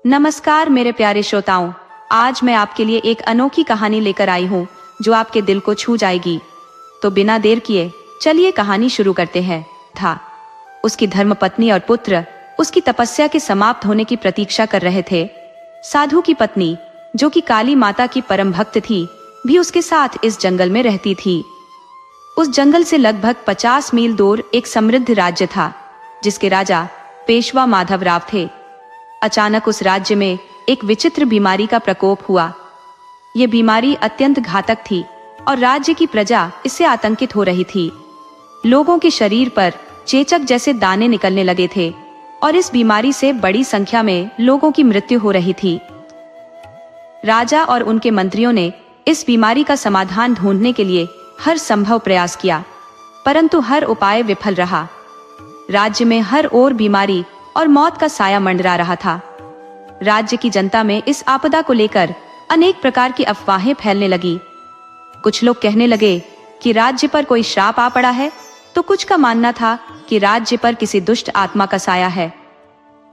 नमस्कार मेरे प्यारे श्रोताओं, आज मैं आपके लिए एक अनोखी कहानी लेकर आई हूँ जो आपके दिल को छू जाएगी। तो बिना देर किए चलिए कहानी शुरू करते हैं। था उसकी धर्मपत्नी और पुत्र उसकी तपस्या के समाप्त होने की प्रतीक्षा कर रहे थे। साधु की पत्नी, जो कि काली माता की परम भक्त थी, भी उसके साथ इस जंगल में रहती थी। उस जंगल से लगभग 50 मील दूर एक समृद्ध राज्य था, जिसके राजा पेशवा माधवराव थे। अचानक उस राज्य में एक विचित्र बीमारी का प्रकोप हुआ। ये बीमारी अत्यंत घातक थी और राज्य की प्रजा इससे आतंकित हो रही थी। लोगों के शरीर पर चेचक जैसे दाने निकलने लगे थे और इस बीमारी से बड़ी संख्या में लोगों की मृत्यु हो रही थी। राजा और उनके मंत्रियों ने इस बीमारी का समाधान ढूंढने के लिए हर संभव प्रयास किया, परंतु हर उपाय विफल रहा। राज्य में हर ओर बीमारी और मौत का साया मंडरा रहा था। राज्य की जनता में इस आपदा को लेकर अनेक प्रकार की अफवाहें फैलने लगी। कुछ लोग कहने लगे कि राज्य पर कोई श्राप आ पड़ा है, तो कुछ का मानना था कि राज्य पर किसी दुष्ट आत्मा का साया है।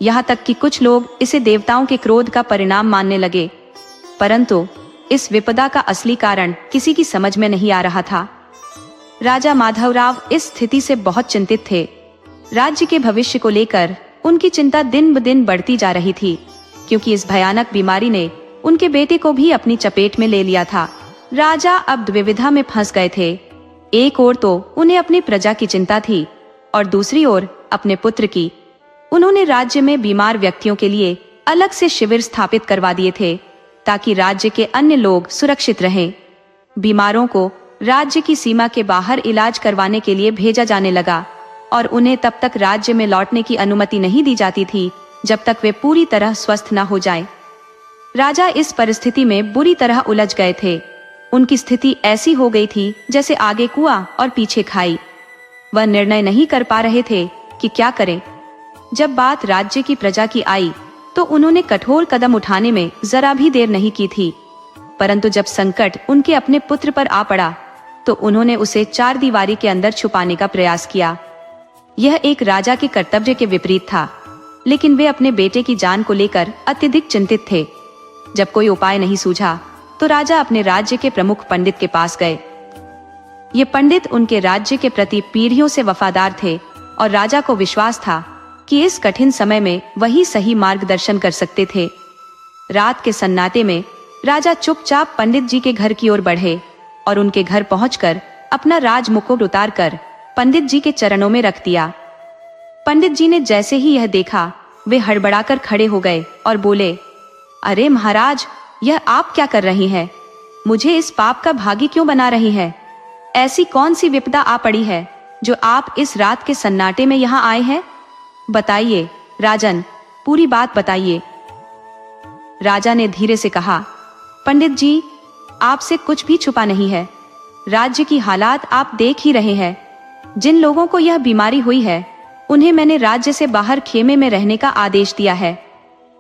यहाँ तक कि कुछ लोग इसे देवताओं के क्रोध का परिणाम मानने लगे, परंतु इस विपदा का असली कारण किसी की समझ में नहीं आ रहा था। राजा माधवराव इस स्थिति से बहुत चिंतित थे। राज्य के भविष्य को लेकर उनकी चिंता दिन ब दिन बढ़ती जा रही थी, क्योंकि इस भयानक बीमारी ने उनके बेटे को भी अपनी चपेट में ले लिया था। राजा अब द्विविधा में फंस गए थे। एक ओर तो उन्हें अपनी प्रजा की चिंता थी और दूसरी ओर अपने पुत्र की। उन्होंने राज्य में बीमार व्यक्तियों के लिए अलग से शिविर स्थापित करवा दिए थे, ताकि राज्य के अन्य लोग सुरक्षित रहें। बीमारों को राज्य की सीमा के बाहर इलाज करवाने के लिए भेजा जाने लगा और उन्हें तब तक राज्य में लौटने की अनुमति नहीं दी जाती थी जब तक वे पूरी तरह स्वस्थ न हो जाएं। राजा इस परिस्थिति में बुरी तरह उलझ गए थे। उनकी स्थिति ऐसी हो गई थी जैसे आगे कुआं और पीछे खाई। वह निर्णय नहीं कर पा रहे थे कि क्या करें। जब बात राज्य की प्रजा की आई तो उन्होंने कठोर कदम उठाने में जरा भी देर नहीं की थी, परंतु जब संकट उनके अपने पुत्र पर आ पड़ा तो उन्होंने उसे चार दीवारी के अंदर छुपाने का प्रयास किया। यह एक राजा के कर्तव्य के विपरीत था, लेकिन वे अपने बेटे की जान को लेकर अत्यधिक चिंतित थे। जब कोई उपाय नहीं सूझा तो राजा अपने राज्य के प्रमुख पंडित के पास गए। ये पंडित उनके राज्य के प्रति पीढ़ियों से वफादार थे और राजा को विश्वास था कि इस कठिन समय में वही सही मार्गदर्शन कर सकते थे। रात के सन्नाटे में राजा चुपचाप पंडित जी के घर की ओर बढ़े और उनके घर पहुंचकर अपना राज मुकुट उतार कर पंडित जी के चरणों में रख दिया। पंडित जी ने जैसे ही यह देखा, वे हड़बड़ाकर खड़े हो गए और बोले, अरे महाराज, यह आप क्या कर रही हैं? मुझे इस पाप का भागी क्यों बना रही हैं? ऐसी कौन सी विपदा आ पड़ी है जो आप इस रात के सन्नाटे में यहाँ आए हैं? बताइए राजन, पूरी बात बताइए। राजा ने धीरे से कहा, पंडित जी, आपसे कुछ भी छुपा नहीं है। राज्य की हालात आप देख ही रहे हैं। जिन लोगों को यह बीमारी हुई है, उन्हें मैंने राज्य से बाहर खेमे में रहने का आदेश दिया है।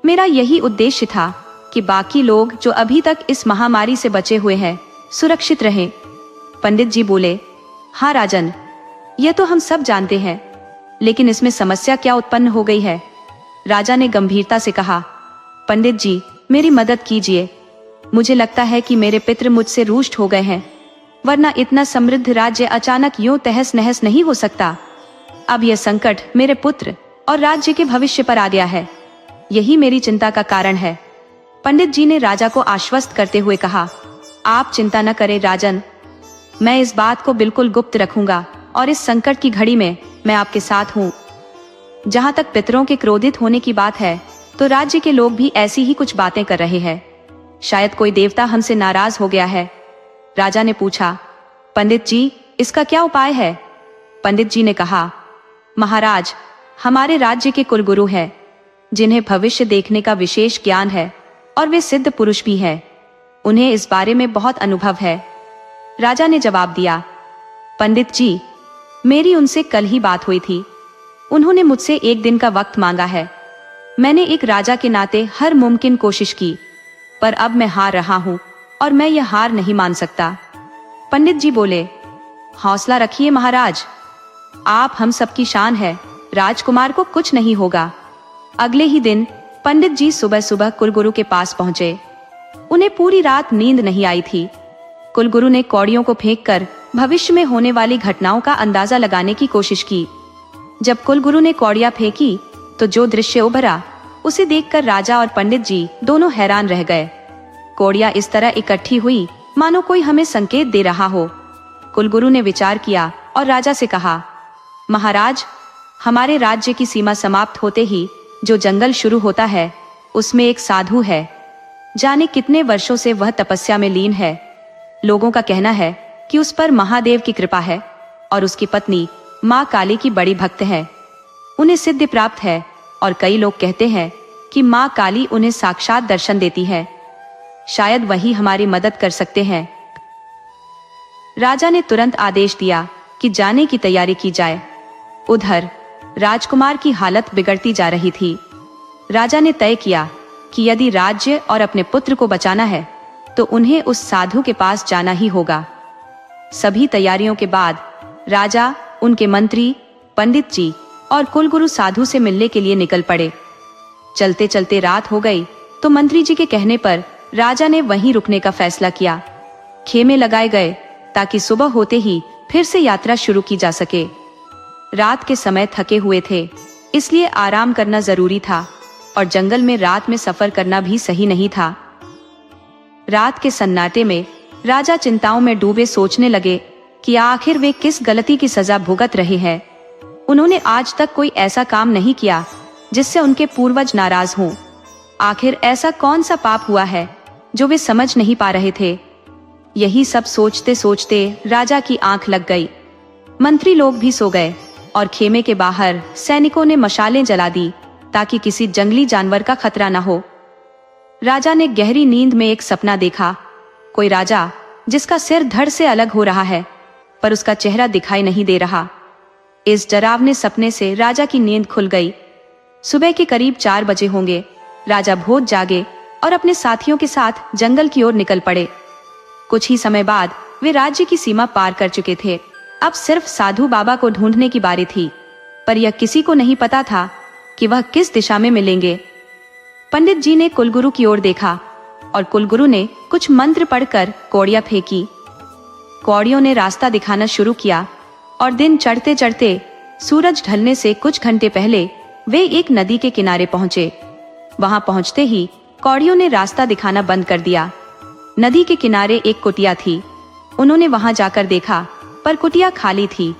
मेरा यही उद्देश्य था कि बाकी लोग जो अभी तक इस महामारी से बचे हुए हैं, सुरक्षित रहें। पंडित जी बोले, हाँ राजन, यह तो हम सब जानते हैं, लेकिन इसमें समस्या क्या उत्पन्न हो गई है? राजा ने गंभीरता से कहा, पंडित जी, मेरी मदद कीजिए। मुझे लगता है कि मेरे पितृ मुझसे रुष्ट हो गए हैं, वरना इतना समृद्ध राज्य अचानक यूं तहस नहस नहीं हो सकता। अब यह संकट मेरे पुत्र और राज्य के भविष्य पर आ गया है। यही मेरी चिंता का कारण है। पंडित जी ने राजा को आश्वस्त करते हुए कहा, आप चिंता न करें राजन, मैं इस बात को बिल्कुल गुप्त रखूंगा और इस संकट की घड़ी में मैं आपके साथ हूँ। जहाँ तक पितरों के क्रोधित होने की बात है, तो राज्य के लोग भी ऐसी ही कुछ बातें कर रहे हैं। शायद कोई देवता हमसे नाराज हो गया है। राजा ने पूछा, पंडित जी, इसका क्या उपाय है? पंडित जी ने कहा, महाराज, हमारे राज्य के कुलगुरु हैं, जिन्हें भविष्य देखने का विशेष ज्ञान है और वे सिद्ध पुरुष भी हैं। उन्हें इस बारे में बहुत अनुभव है। राजा ने जवाब दिया, पंडित जी, मेरी उनसे कल ही बात हुई थी। उन्होंने मुझसे एक दिन का वक्त मांगा है। मैंने एक राजा के नाते हर मुमकिन कोशिश की, पर अब मैं हार रहा हूँ और मैं यह हार नहीं मान सकता। पंडित जी बोले, हौसला रखिए महाराज, आप हम सबकी शान है। राजकुमार को कुछ नहीं होगा। अगले ही दिन पंडित जी सुबह सुबह कुलगुरु के पास पहुंचे। उन्हें पूरी रात नींद नहीं आई थी। कुलगुरु ने कौड़ियों को फेंककर भविष्य में होने वाली घटनाओं का अंदाजा लगाने की कोशिश की। जब कुलगुरु ने कौड़ियां फेंकी तो जो दृश्य उभरा उसे देखकर राजा और पंडित जी दोनों हैरान रह गए। कौड़ियां इस तरह इकट्ठी हुई मानो कोई हमें संकेत दे रहा हो। कुलगुरु ने विचार किया और राजा से कहा, महाराज, हमारे राज्य की सीमा समाप्त होते ही जो जंगल शुरू होता है उसमें एक साधु है। जाने कितने वर्षों से वह तपस्या में लीन है। लोगों का कहना है कि उस पर महादेव की कृपा है और उसकी पत्नी माँ काली की बड़ी भक्त है। उन्हें सिद्धि प्राप्त है और कई लोग कहते हैं कि माँ काली उन्हें साक्षात दर्शन देती है। शायद वही हमारी मदद कर सकते हैं। राजा ने तुरंत आदेश दिया कि जाने की तैयारी की जाए। उधर राजकुमार की हालत बिगड़ती जा रही थी। राजा ने तय किया कि यदि राज्य और अपने पुत्र को बचाना है तो उन्हें उस साधु के पास जाना ही होगा। सभी तैयारियों के बाद राजा, उनके मंत्री, पंडित जी और कुलगुरु साधु से मिलने के लिए निकल पड़े। चलते चलते रात हो गई तो मंत्री जी के कहने पर राजा ने वहीं रुकने का फैसला किया। खेमे लगाए गए ताकि सुबह होते ही फिर से यात्रा शुरू की जा सके। रात के समय थके हुए थे, इसलिए आराम करना जरूरी था और जंगल में रात में सफर करना भी सही नहीं था। रात के सन्नाटे में राजा चिंताओं में डूबे सोचने लगे कि आखिर वे किस गलती की सजा भुगत रहे हैं। उन्होंने आज तक कोई ऐसा काम नहीं किया जिससे उनके पूर्वज नाराज हों। आखिर ऐसा कौन सा पाप हुआ है जो वे समझ नहीं पा रहे थे। यही सब सोचते सोचते राजा की आंख लग गई। मंत्री लोग भी सो गए और खेमे के बाहर सैनिकों ने मशालें जला दी ताकि किसी जंगली जानवर का खतरा न हो। राजा ने गहरी नींद में एक सपना देखा। कोई राजा जिसका सिर धड़ से अलग हो रहा है पर उसका चेहरा दिखाई नहीं दे रहा। इस डरावने सपने से राजा की नींद खुल गई। सुबह के करीब 4 बजे होंगे। राजा भोर जागे और अपने साथियों के साथ जंगल की ओर निकल पड़े। कुछ ही समय बाद वे राज्य की सीमा पार कर चुके थे। अब सिर्फ साधु बाबा को ढूंढने की बारी थी, पर यह किसी को नहीं पता था कि वह किस दिशा में मिलेंगे। पंडित जी ने कुलगुरु की ओर देखा और कुलगुरु ने कुछ मंत्र पढ़कर कौड़ियां फेंकी। कौड़ियों ने रास्ता दिखाना शुरू किया और दिन चढ़ते चढ़ते सूरज ढलने से कुछ घंटे पहले वे एक नदी के किनारे पहुंचे। वहां पहुंचते ही कौड़ियों ने रास्ता दिखाना बंद कर दिया। नदी के किनारे एक कुटिया थी। उन्होंने वहां जाकर देखा पर कुटिया खाली थी।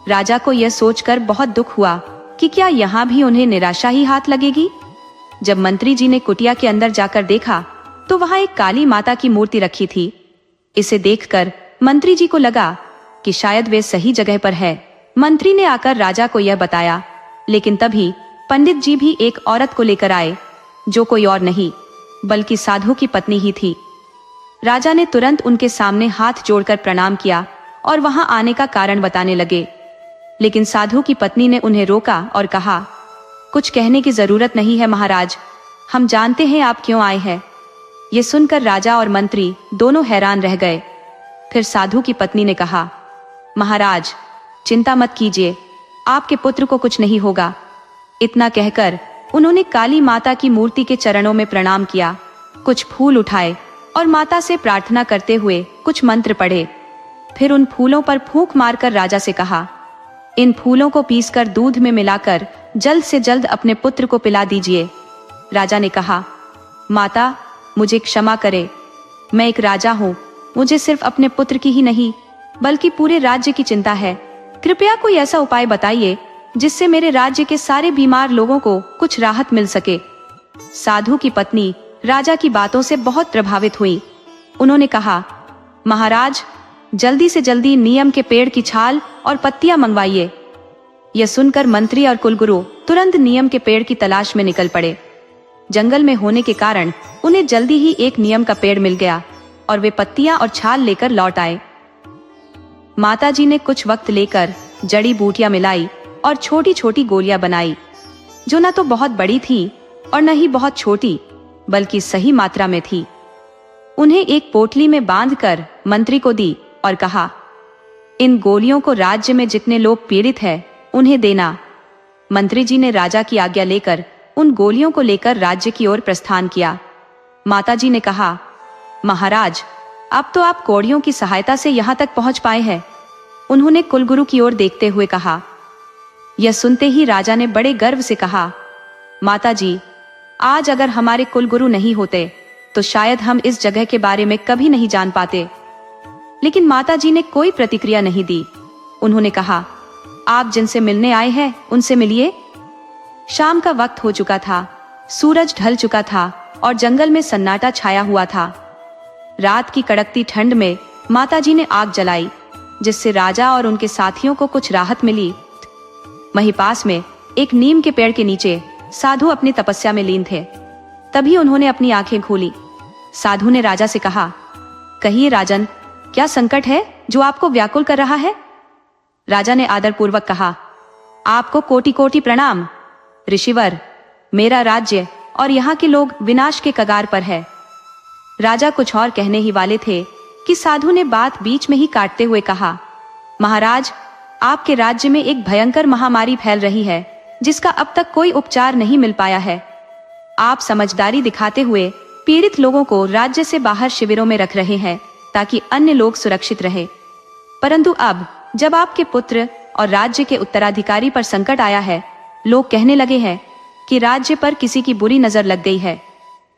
राजा को यह सोचकर बहुत दुख हुआ कि क्या यहाँ भी उन्हें निराशा ही हाथ लगेगी। जब मंत्री जी ने कुटिया के अंदर जाकर देखा तो वहां एक काली माता की मूर्ति रखी थी। इसे देखकर मंत्री जी को लगा कि शायद वे सही जगह पर है। मंत्री ने आकर राजा को यह बताया, लेकिन तभी पंडित जी भी एक औरत को लेकर आए जो कोई और नहीं बल्कि साधु की पत्नी ही थी। राजा ने तुरंत उनके सामने हाथ जोड़कर प्रणाम किया और वहां आने का कारण बताने लगे, लेकिन साधु की पत्नी ने उन्हें रोका और कहा, कुछ कहने की जरूरत नहीं है महाराज, हम जानते हैं आप क्यों आए हैं। ये सुनकर राजा और मंत्री दोनों हैरान रह गए। फिर साधु की पत्नी ने कहा, महाराज चिंता मत कीजिए, आपके पुत्र को कुछ नहीं होगा। इतना कहकर उन्होंने काली माता की मूर्ति के चरणों में प्रणाम किया, कुछ फूल उठाए और माता से प्रार्थना करते हुए कुछ मंत्र पढ़े। फिर उन फूलों पर फूंक मारकर राजा से कहा, इन फूलों को पीसकर दूध में मिलाकर जल्द से जल्द अपने पुत्र को पिला दीजिए। राजा ने कहा, माता मुझे क्षमा करे, मैं एक राजा हूँ, मुझे सिर्फ अपने पुत्र की ही नहीं बल्कि पूरे राज्य की चिंता है। कृपया कोई ऐसा उपाय बताइए जिससे मेरे राज्य के सारे बीमार लोगों को कुछ राहत मिल सके। साधु की पत्नी राजा की बातों से बहुत प्रभावित हुई। उन्होंने कहा, महाराज जल्दी से जल्दी नीम के पेड़ की छाल और पत्तियां मंगवाइए। यह सुनकर मंत्री और कुलगुरु तुरंत नीम के पेड़ की तलाश में निकल पड़े। जंगल में होने के कारण उन्हें जल्दी ही एक नीम का पेड़ मिल गया और वे पत्तियां और छाल लेकर लौट आए। माताजी ने कुछ वक्त लेकर जड़ी बूटियां मिलाई और छोटी छोटी गोलियां बनाई, जो न तो बहुत बड़ी थी और न ही बहुत छोटी बल्कि सही मात्रा में थी। उन्हें एक पोटली में बांधकर मंत्री को दी और कहा, इन गोलियों को राज्य में जितने लोग पीड़ित हैं उन्हें देना। मंत्री जी ने राजा की आज्ञा लेकर उन गोलियों को लेकर राज्य की ओर प्रस्थान किया। माताजी ने कहा, महाराज, अब तो आप कौड़ियों की सहायता से यहाँ तक पहुंच पाए हैं। उन्होंने कुलगुरु की ओर देखते हुए कहा। यह सुनते ही राजा ने बड़े गर्व से कहा, माताजी, आज अगर हमारे कुलगुरु नहीं होते तो शायद हम इस जगह के बारे में कभी नहीं जान पाते। लेकिन माताजी ने कोई प्रतिक्रिया नहीं दी। उन्होंने कहा, आप जिनसे मिलने आए हैं उनसे मिलिए। शाम का वक्त हो चुका था, सूरज ढल चुका था और जंगल में सन्नाटा छाया हुआ था। रात की कड़कती ठंड में माताजी ने आग जलाई, जिससे राजा और उनके साथियों को कुछ राहत मिली। वहीं पास में एक नीम के पेड़ के नीचे साधु अपनी तपस्या में लीन थे। तभी उन्होंने अपनी आंखें खोली। साधु ने राजा से कहा, कहिए राजन, क्या संकट है जो आपको व्याकुल कर रहा है? राजा ने आदरपूर्वक कहा, आपको कोटि कोटि प्रणाम ऋषिवर। मेरा राज्य और यहाँ के लोग विनाश के कगार पर है। राजा कुछ और कहने ही वाले थे कि साधु ने बात बीच में ही काटते हुए कहा, महाराज, आपके राज्य में एक भयंकर महामारी फैल रही है जिसका अब तक कोई उपचार नहीं मिल पाया है। आप समझदारी दिखाते हुए पीड़ित लोगों को राज्य से बाहर शिविरों में रख रहे हैं ताकि अन्य लोग सुरक्षित रहे। परंतु अब जब आपके पुत्र और राज्य के उत्तराधिकारी पर संकट आया है, लोग कहने लगे हैं कि राज्य पर किसी की बुरी नजर लग गई है।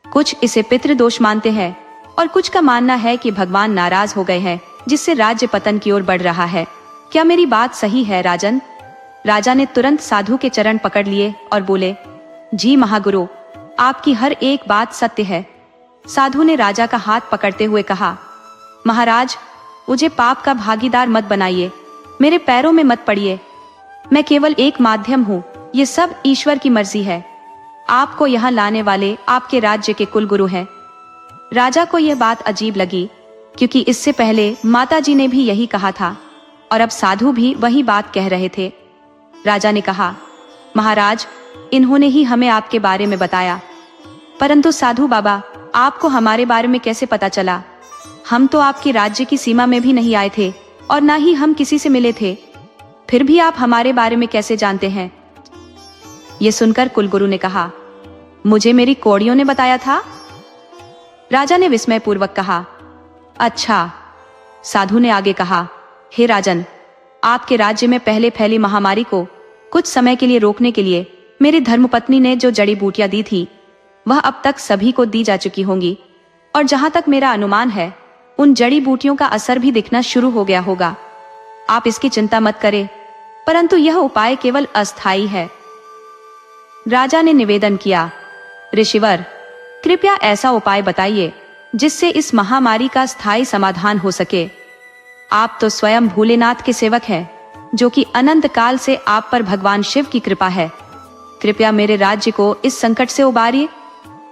कुछ इसे पितृदोष मानते हैं और कुछ का मानना है कि भगवान नाराज हो गए हैं, जिससे राज्य पतन की ओर बढ़ रहा है। क्या मेरी बात सही है राजन? राजा ने तुरंत साधु के चरण पकड़ लिए और बोले, जी महागुरु, आपकी हर एक बात सत्य है। साधु ने राजा का हाथ पकड़ते हुए कहा, महाराज, मुझे पाप का भागीदार मत बनाइए, मेरे पैरों में मत पड़िए। मैं केवल एक माध्यम हूँ, ये सब ईश्वर की मर्जी है। आपको यहाँ लाने वाले आपके राज्य के कुलगुरु हैं। राजा को यह बात अजीब लगी, क्योंकि इससे पहले माताजी ने भी यही कहा था और अब साधु भी वही बात कह रहे थे। राजा ने कहा, महाराज, इन्होंने ही हमें आपके बारे में बताया। परंतु साधु बाबा, आपको हमारे बारे में कैसे पता चला? हम तो आपके राज्य की सीमा में भी नहीं आए थे और ना ही हम किसी से मिले थे, फिर भी आप हमारे बारे में कैसे जानते हैं? ये सुनकर कुलगुरु ने कहा, मुझे मेरी कौड़ियों ने बताया था। राजा ने विस्मय पूर्वक कहा, अच्छा। साधु ने आगे कहा, हे राजन, आपके राज्य में पहले फैली महामारी को कुछ समय के लिए रोकने के लिए मेरी धर्मपत्नी ने जो जड़ी बूटियां दी थी वह अब तक सभी को दी जा चुकी होंगी, और जहां तक मेरा अनुमान है उन जड़ी बूटियों का असर भी दिखना शुरू हो गया होगा। आप इसकी चिंता मत करें, परंतु यह उपाय केवल अस्थायी है। राजा ने निवेदन किया, ऋषिवर, कृपया ऐसा उपाय बताइए जिससे इस महामारी का स्थायी समाधान हो सके। आप तो स्वयं भोलेनाथ के सेवक हैं, जो कि अनंत काल से आप पर भगवान शिव की कृपा है। कृपया मेरे राज्य को इस संकट से उबारिए।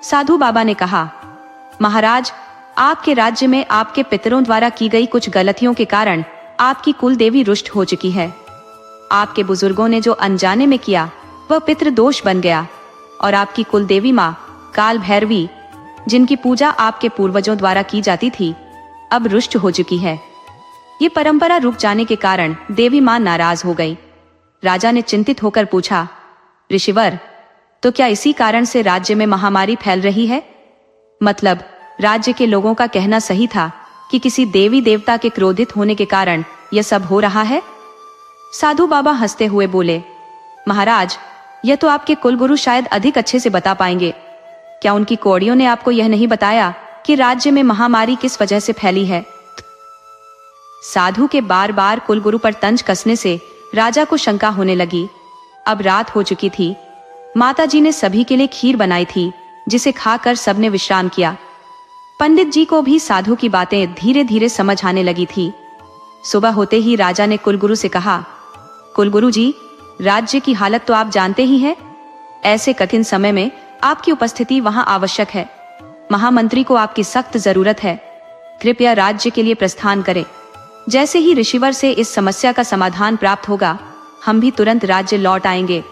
साधु बाबा ने कहा, महाराज, आपके राज्य में आपके पितरों द्वारा की गई कुछ गलतियों के कारण आपकी कुल देवी रुष्ट हो चुकी है। आपके बुजुर्गों ने जो अनजाने में किया वह पितृदोष बन गया, और आपकी कुल देवी माँ काल भैरवी, जिनकी पूजा आपके पूर्वजों द्वारा की जाती थी, अब रुष्ट हो चुकी है। ये परंपरा रुक जाने के कारण देवी माँ नाराज हो गई। राजा ने चिंतित होकर पूछा, ऋषिवर, तो क्या इसी कारण से राज्य में महामारी फैल रही है? मतलब राज्य के लोगों का कहना सही था कि किसी देवी देवता के क्रोधित होने के कारण यह सब हो रहा है? साधु बाबा हंसते हुए बोले, महाराज, यह तो आपके कुलगुरु शायद अधिक अच्छे से बता पाएंगे। क्या उनकी कौड़ियों ने आपको यह नहीं बताया कि राज्य में महामारी किस वजह से फैली है? साधु के बार बार कुलगुरु पर तंज कसने से राजा को शंका होने लगी। अब रात हो चुकी थी। माताजी ने सभी के लिए खीर बनाई थी, जिसे खाकर सबने विश्राम किया। पंडित जी को भी साधु की बातें धीरे धीरे समझ आने लगी थी। सुबह होते ही राजा ने कुलगुरु से कहा, कुलगुरु जी, राज्य की हालत तो आप जानते ही हैं। ऐसे कठिन समय में आपकी उपस्थिति वहां आवश्यक है। महामंत्री को आपकी सख्त जरूरत है। कृपया राज्य के लिए प्रस्थान करें। जैसे ही ऋषिवर से इस समस्या का समाधान प्राप्त होगा, हम भी तुरंत राज्य लौट आएंगे।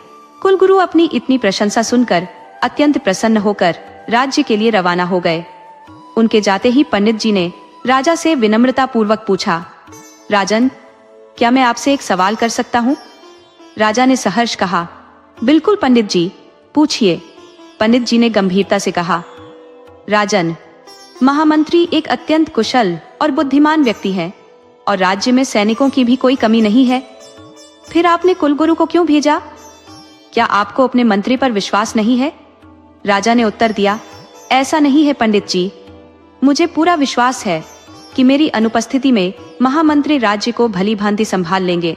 कुलगुरु अपनी इतनी प्रशंसा सुनकर अत्यंत प्रसन्न होकर राज्य के लिए रवाना हो गए। उनके जाते ही पंडित जी ने राजा से विनम्रता पूर्वक पूछा, राजन, क्या मैं आपसे एक सवाल कर सकता हूँ? राजा ने सहर्ष कहा, बिल्कुल पंडित जी, पूछिए। पंडित जी ने गंभीरता से कहा, राजन, महामंत्री एक अत्यंत कुशल और बुद्धिमान व्यक्ति है और राज्य में सैनिकों की भी कोई कमी नहीं है। फिर आपने कुलगुरु को क्यों भेजा? क्या आपको अपने मंत्री पर विश्वास नहीं है? राजा ने उत्तर दिया, ऐसा नहीं है पंडित जी, मुझे पूरा विश्वास है कि मेरी अनुपस्थिति में महामंत्री राज्य को भली भांति संभाल लेंगे।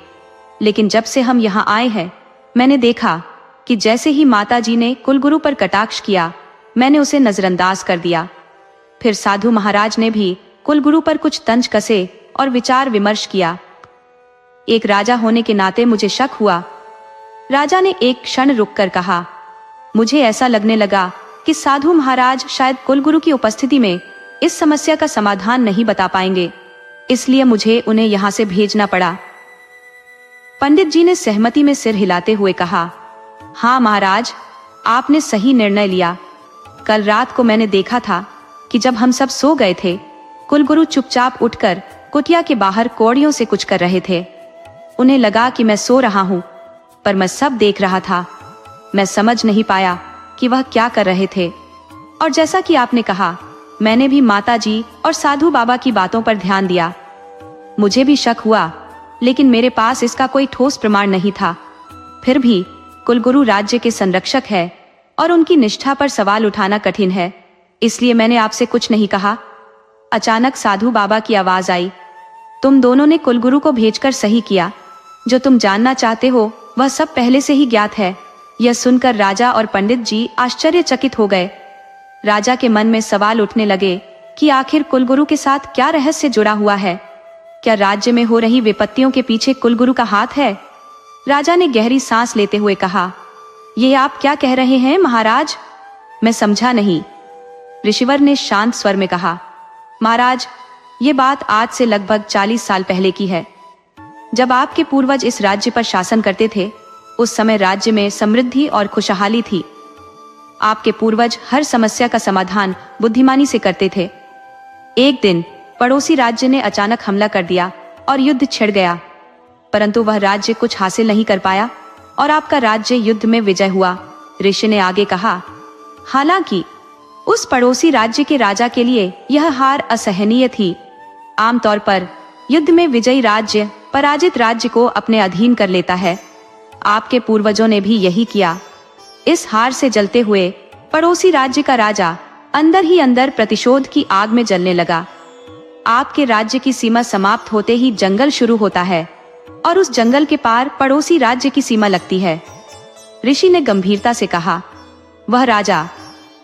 लेकिन जब से हम यहाँ आए हैं, मैंने देखा कि जैसे ही माताजी ने कुलगुरु पर कटाक्ष किया, मैंने उसे नजरअंदाज कर दिया। फिर साधु महाराज ने भी कुलगुरु पर कुछ तंज कसे और विचार विमर्श किया। एक राजा होने के नाते मुझे शक हुआ। राजा ने एक क्षण रुककर कहा, मुझे ऐसा लगने लगा कि साधु महाराज शायद कुलगुरु की उपस्थिति में इस समस्या का समाधान नहीं बता पाएंगे, इसलिए मुझे उन्हें यहां से भेजना पड़ा। पंडित जी ने सहमति में सिर हिलाते हुए कहा, हाँ महाराज, आपने सही निर्णय लिया। कल रात को मैंने देखा था कि जब हम सब सो गए थे, कुलगुरु चुपचाप उठकर कुटिया के बाहर कौड़ियों से कुछ कर रहे थे। उन्हें लगा कि मैं सो रहा हूं, पर मैं सब देख रहा था। मैं समझ नहीं पाया कि वह क्या कर रहे थे। और जैसा कि आपने कहा, मैंने भी माताजी और साधु बाबा की बातों पर ध्यान दिया। मुझे भी शक हुआ, लेकिन मेरे पास इसका कोई ठोस प्रमाण नहीं था। फिर भी कुलगुरु राज्य के संरक्षक है और उनकी निष्ठा पर सवाल उठाना कठिन है, इसलिए मैंने आपसे कुछ नहीं कहा। अचानक साधु बाबा की आवाज आई, तुम दोनों ने कुलगुरु को भेजकर सही किया। जो तुम जानना चाहते हो वह सब पहले से ही ज्ञात है। यह सुनकर राजा और पंडित जी आश्चर्यचकित हो गए। राजा के मन में सवाल उठने लगे कि आखिर कुलगुरु के साथ क्या रहस्य जुड़ा हुआ है। क्या राज्य में हो रही विपत्तियों के पीछे कुलगुरु का हाथ है? राजा ने गहरी सांस लेते हुए कहा, ये आप क्या कह रहे हैं महाराज? मैं समझा नहीं। ऋषिवर ने शांत स्वर में कहा, महाराज, ये बात आज से लगभग 40 साल पहले की है। जब आपके पूर्वज इस राज्य पर शासन करते थे, उस समय राज्य में समृद्धि और खुशहाली थी। आपके पूर्वज हर समस्या का समाधान बुद्धिमानी से करते थे। एक दिन पड़ोसी राज्य ने अचानक हमला कर दिया और युद्ध छिड़ गया, परंतु वह राज्य कुछ हासिल नहीं कर पाया और आपका राज्य युद्ध में विजय हुआ। ऋषि ने आगे कहा, हालांकि उस पड़ोसी राज्य के राजा के लिए यह हार असहनीय थी। आमतौर पर युद्ध में विजयी राज्य पराजित राज्य को अपने अधीन कर लेता है। आपके पूर्वजों ने भी यही किया। इस हार से जलते हुए पड़ोसी राज्य का राजा अंदर ही अंदर प्रतिशोध की आग में जलने लगा। आपके राज्य की सीमा समाप्त होते ही जंगल शुरू होता है और उस जंगल के पार पड़ोसी राज्य की सीमा लगती है। ऋषि ने गंभीरता से कहा, वह राजा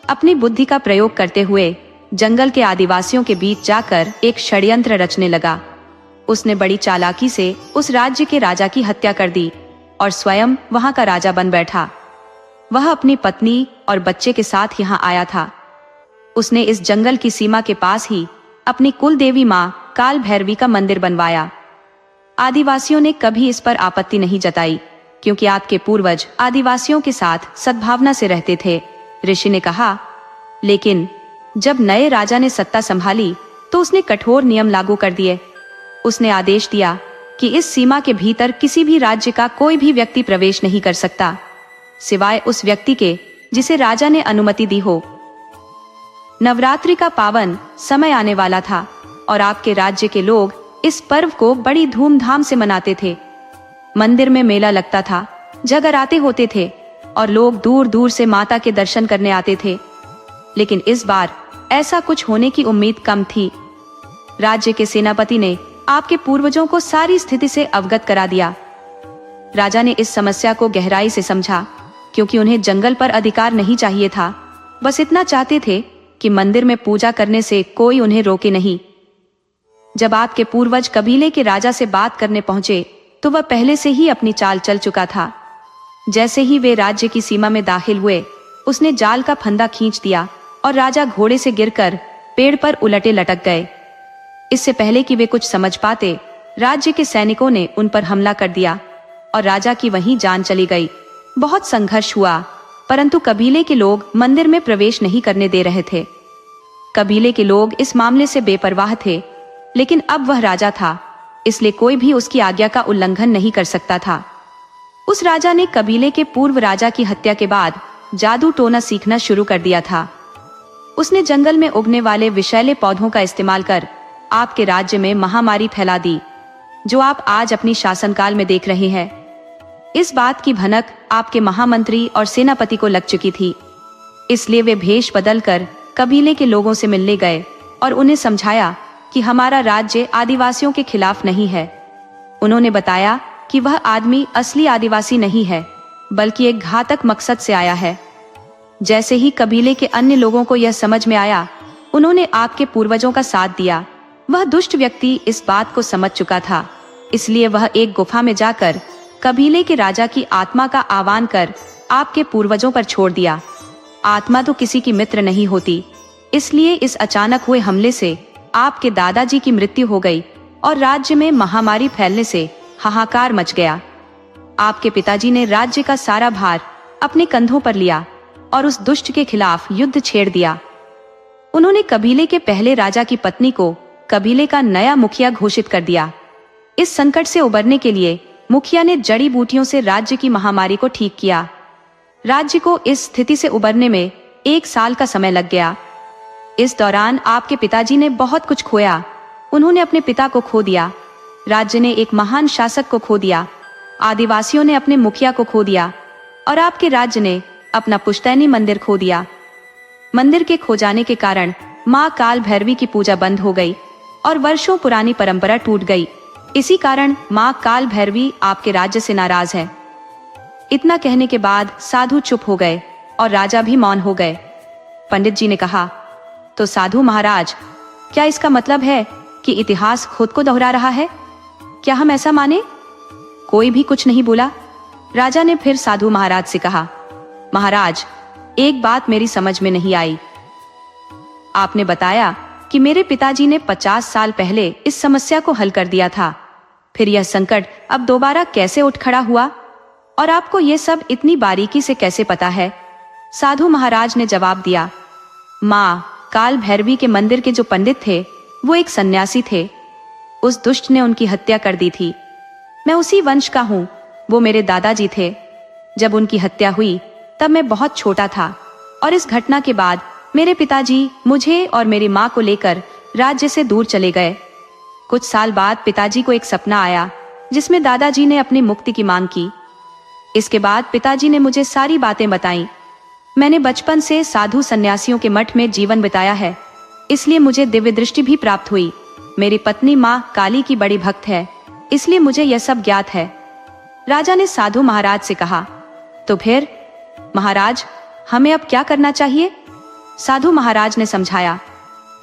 अपनी बुद्धि का प्रयोग करते हुए जंगल के आदिवासियों के बीच जाकर एक षड्यंत्र रचने लगा। उसने बड़ी चालाकी से उस राज्य के राजा की हत्या कर दी और स्वयं वहां का राजा बन बैठा। वह अपनी पत्नी और बच्चे के साथ यहाँ आया था। उसने इस जंगल की सीमा के पास ही अपनी कुल देवी माँ काल भैरवी का मंदिर बनवाया। आदिवासियों ने कभी इस पर आपत्ति नहीं जताई, क्योंकि आपके पूर्वज आदिवासियों के साथ सद्भावना से रहते थे। ऋषि ने कहा, लेकिन जब नए राजा ने सत्ता संभाली तो उसने कठोर नियम लागू कर दिए। उसने आदेश दिया कि इस सीमा के भीतर किसी भी राज्य का कोई भी व्यक्ति प्रवेश नहीं कर सकता, सिवाय उस व्यक्ति के जिसे राजा ने अनुमति दी हो। नवरात्रि का पावन समय आने वाला था और आपके राज्य के लोग इस पर्व को बड़ी धूमधाम से मनाते थे। मंदिर में मेला लगता था, जगराते होते थे और लोग दूर दूर से माता के दर्शन करने आते थे। लेकिन इस बार ऐसा कुछ होने की उम्मीद कम थी। राज्य के सेनापति ने आपके पूर्वजों को सारी स्थिति से अवगत करा दिया। राजा ने इस समस्या को गहराई से समझा, क्योंकि उन्हें जंगल पर अधिकार नहीं चाहिए था। बस इतना चाहते थे कि मंदिर में पूजा करने से कोई उन्हें रोके नहीं। जब आपके पूर्वज कबीले के राजा से बात करने पहुंचे तो वह पहले से ही अपनी चाल चल चुका था। जैसे ही वे राज्य की सीमा में दाखिल हुए, उसने जाल का फंदा खींच दिया और राजा घोड़े से गिरकर पेड़ पर उलटे लटक गए। इससे पहले कि वे कुछ समझ पाते, राज्य के सैनिकों ने उन पर हमला कर दिया और राजा की वहीं जान चली गई। बहुत संघर्ष हुआ, परंतु कबीले के लोग मंदिर में प्रवेश नहीं करने दे रहे थे। कबीले के लोग इस मामले से बेपरवाह थे, लेकिन अब वह राजा था, इसलिए कोई भी उसकी आज्ञा का उल्लंघन नहीं कर सकता था। उस राजा ने कबीले के पूर्व राजा की हत्या के बाद जादू टोना सीखना शुरू कर दिया था। उसने जंगल में उगने वाले विषैले पौधों का इस्तेमाल कर आपके राज्य में महामारी फैला दी, जो आप आज अपनी शासनकाल में देख रहे हैं। इस बात की भनक आपके महामंत्री और सेनापति को लग चुकी थी, इसलिए वे भेष बदलकर कबीले के लोगों से मिलने गए और उन्हें समझाया कि हमारा राज्य आदिवासियों के खिलाफ नहीं है। उन्होंने बताया कि वह आदमी असली आदिवासी नहीं है, बल्कि एक घातक मकसद से आया है। जैसे ही कबीले के अन्य लोगों को यह समझ में आया, उन्होंने आपके पूर्वजों का साथ दिया। वह दुष्ट व्यक्ति इस बात को समझ चुका था, इसलिए वह एक गुफा में जाकर कबीले के राजा की आत्मा का आह्वान कर आपके पूर्वजों पर छोड़ दिया। आत्मा तो किसी की मित्र नहीं होती, इसलिए इस अचानक हुए हमले से आपके दादाजी की मृत्यु हो गई और राज्य में महामारी फैलने से हाहाकार मच गया। आपके पिताजी ने राज्य का सारा भार अपने कंधों पर लिया और उस दुष्ट के खिलाफ युद्ध छेड़ दिया। उन्होंने कबीले के पहले राजा की पत्नी को कबीले का नया मुखिया घोषित कर दिया। इस संकट से उबरने के लिए मुखिया ने जड़ी बूटियों से राज्य की महामारी को ठीक किया। राज्य को इस स्थिति से उबरने में 1 साल का समय लग गया। इस दौरान आपके पिताजी ने बहुत कुछ खोया। उन्होंने अपने पिता को खो दिया, राज्य ने एक महान शासक को खो दिया, आदिवासियों ने अपने मुखिया को खो दिया और आपके राज्य ने अपना पुश्तैनी मंदिर खो दिया। मंदिर के खो जाने के कारण माँ काल भैरवी की पूजा बंद हो गई और वर्षों पुरानी परंपरा टूट गई। इसी कारण माँ काल भैरवी आपके राज्य से नाराज है। इतना कहने के बाद साधु चुप हो गए और राजा भी मौन हो गए। पंडित जी ने कहा, तो साधु महाराज, क्या इसका मतलब है कि इतिहास खुद को दोहरा रहा है? क्या हम ऐसा माने? कोई भी कुछ नहीं बोला। राजा ने फिर साधु महाराज से कहा, महाराज, एक बात मेरी समझ में नहीं आई। आपने बताया कि मेरे पिताजी ने 50 साल पहले इस समस्या को हल कर दिया था, फिर यह संकट अब दोबारा कैसे उठ खड़ा हुआ और आपको यह सब इतनी बारीकी से कैसे पता है? साधु महाराज ने जवाब दिया, माँ काल भैरवी के मंदिर के जो पंडित थे वो एक सन्यासी थे। उस दुष्ट ने उनकी हत्या कर दी थी। मैं उसी वंश का हूँ, वो मेरे दादाजी थे। जब उनकी हत्या हुई तब मैं बहुत छोटा था और इस घटना के बाद मेरे पिताजी मुझे और मेरी माँ को लेकर राज्य से दूर चले गए। कुछ साल बाद पिताजी को एक सपना आया जिसमें दादाजी ने अपनी मुक्ति की मांग की। इसके बाद पिताजी ने मुझे सारी बातें बताईं। मैंने बचपन से साधु सन्यासियों के मठ में जीवन बिताया है, इसलिए मुझे दिव्य दृष्टि भी प्राप्त हुई। मेरी पत्नी माँ काली की बड़ी भक्त है, इसलिए मुझे यह सब ज्ञात है। राजा ने साधु महाराज से कहा, तो फिर महाराज, हमें अब क्या करना चाहिए? साधु महाराज ने समझाया,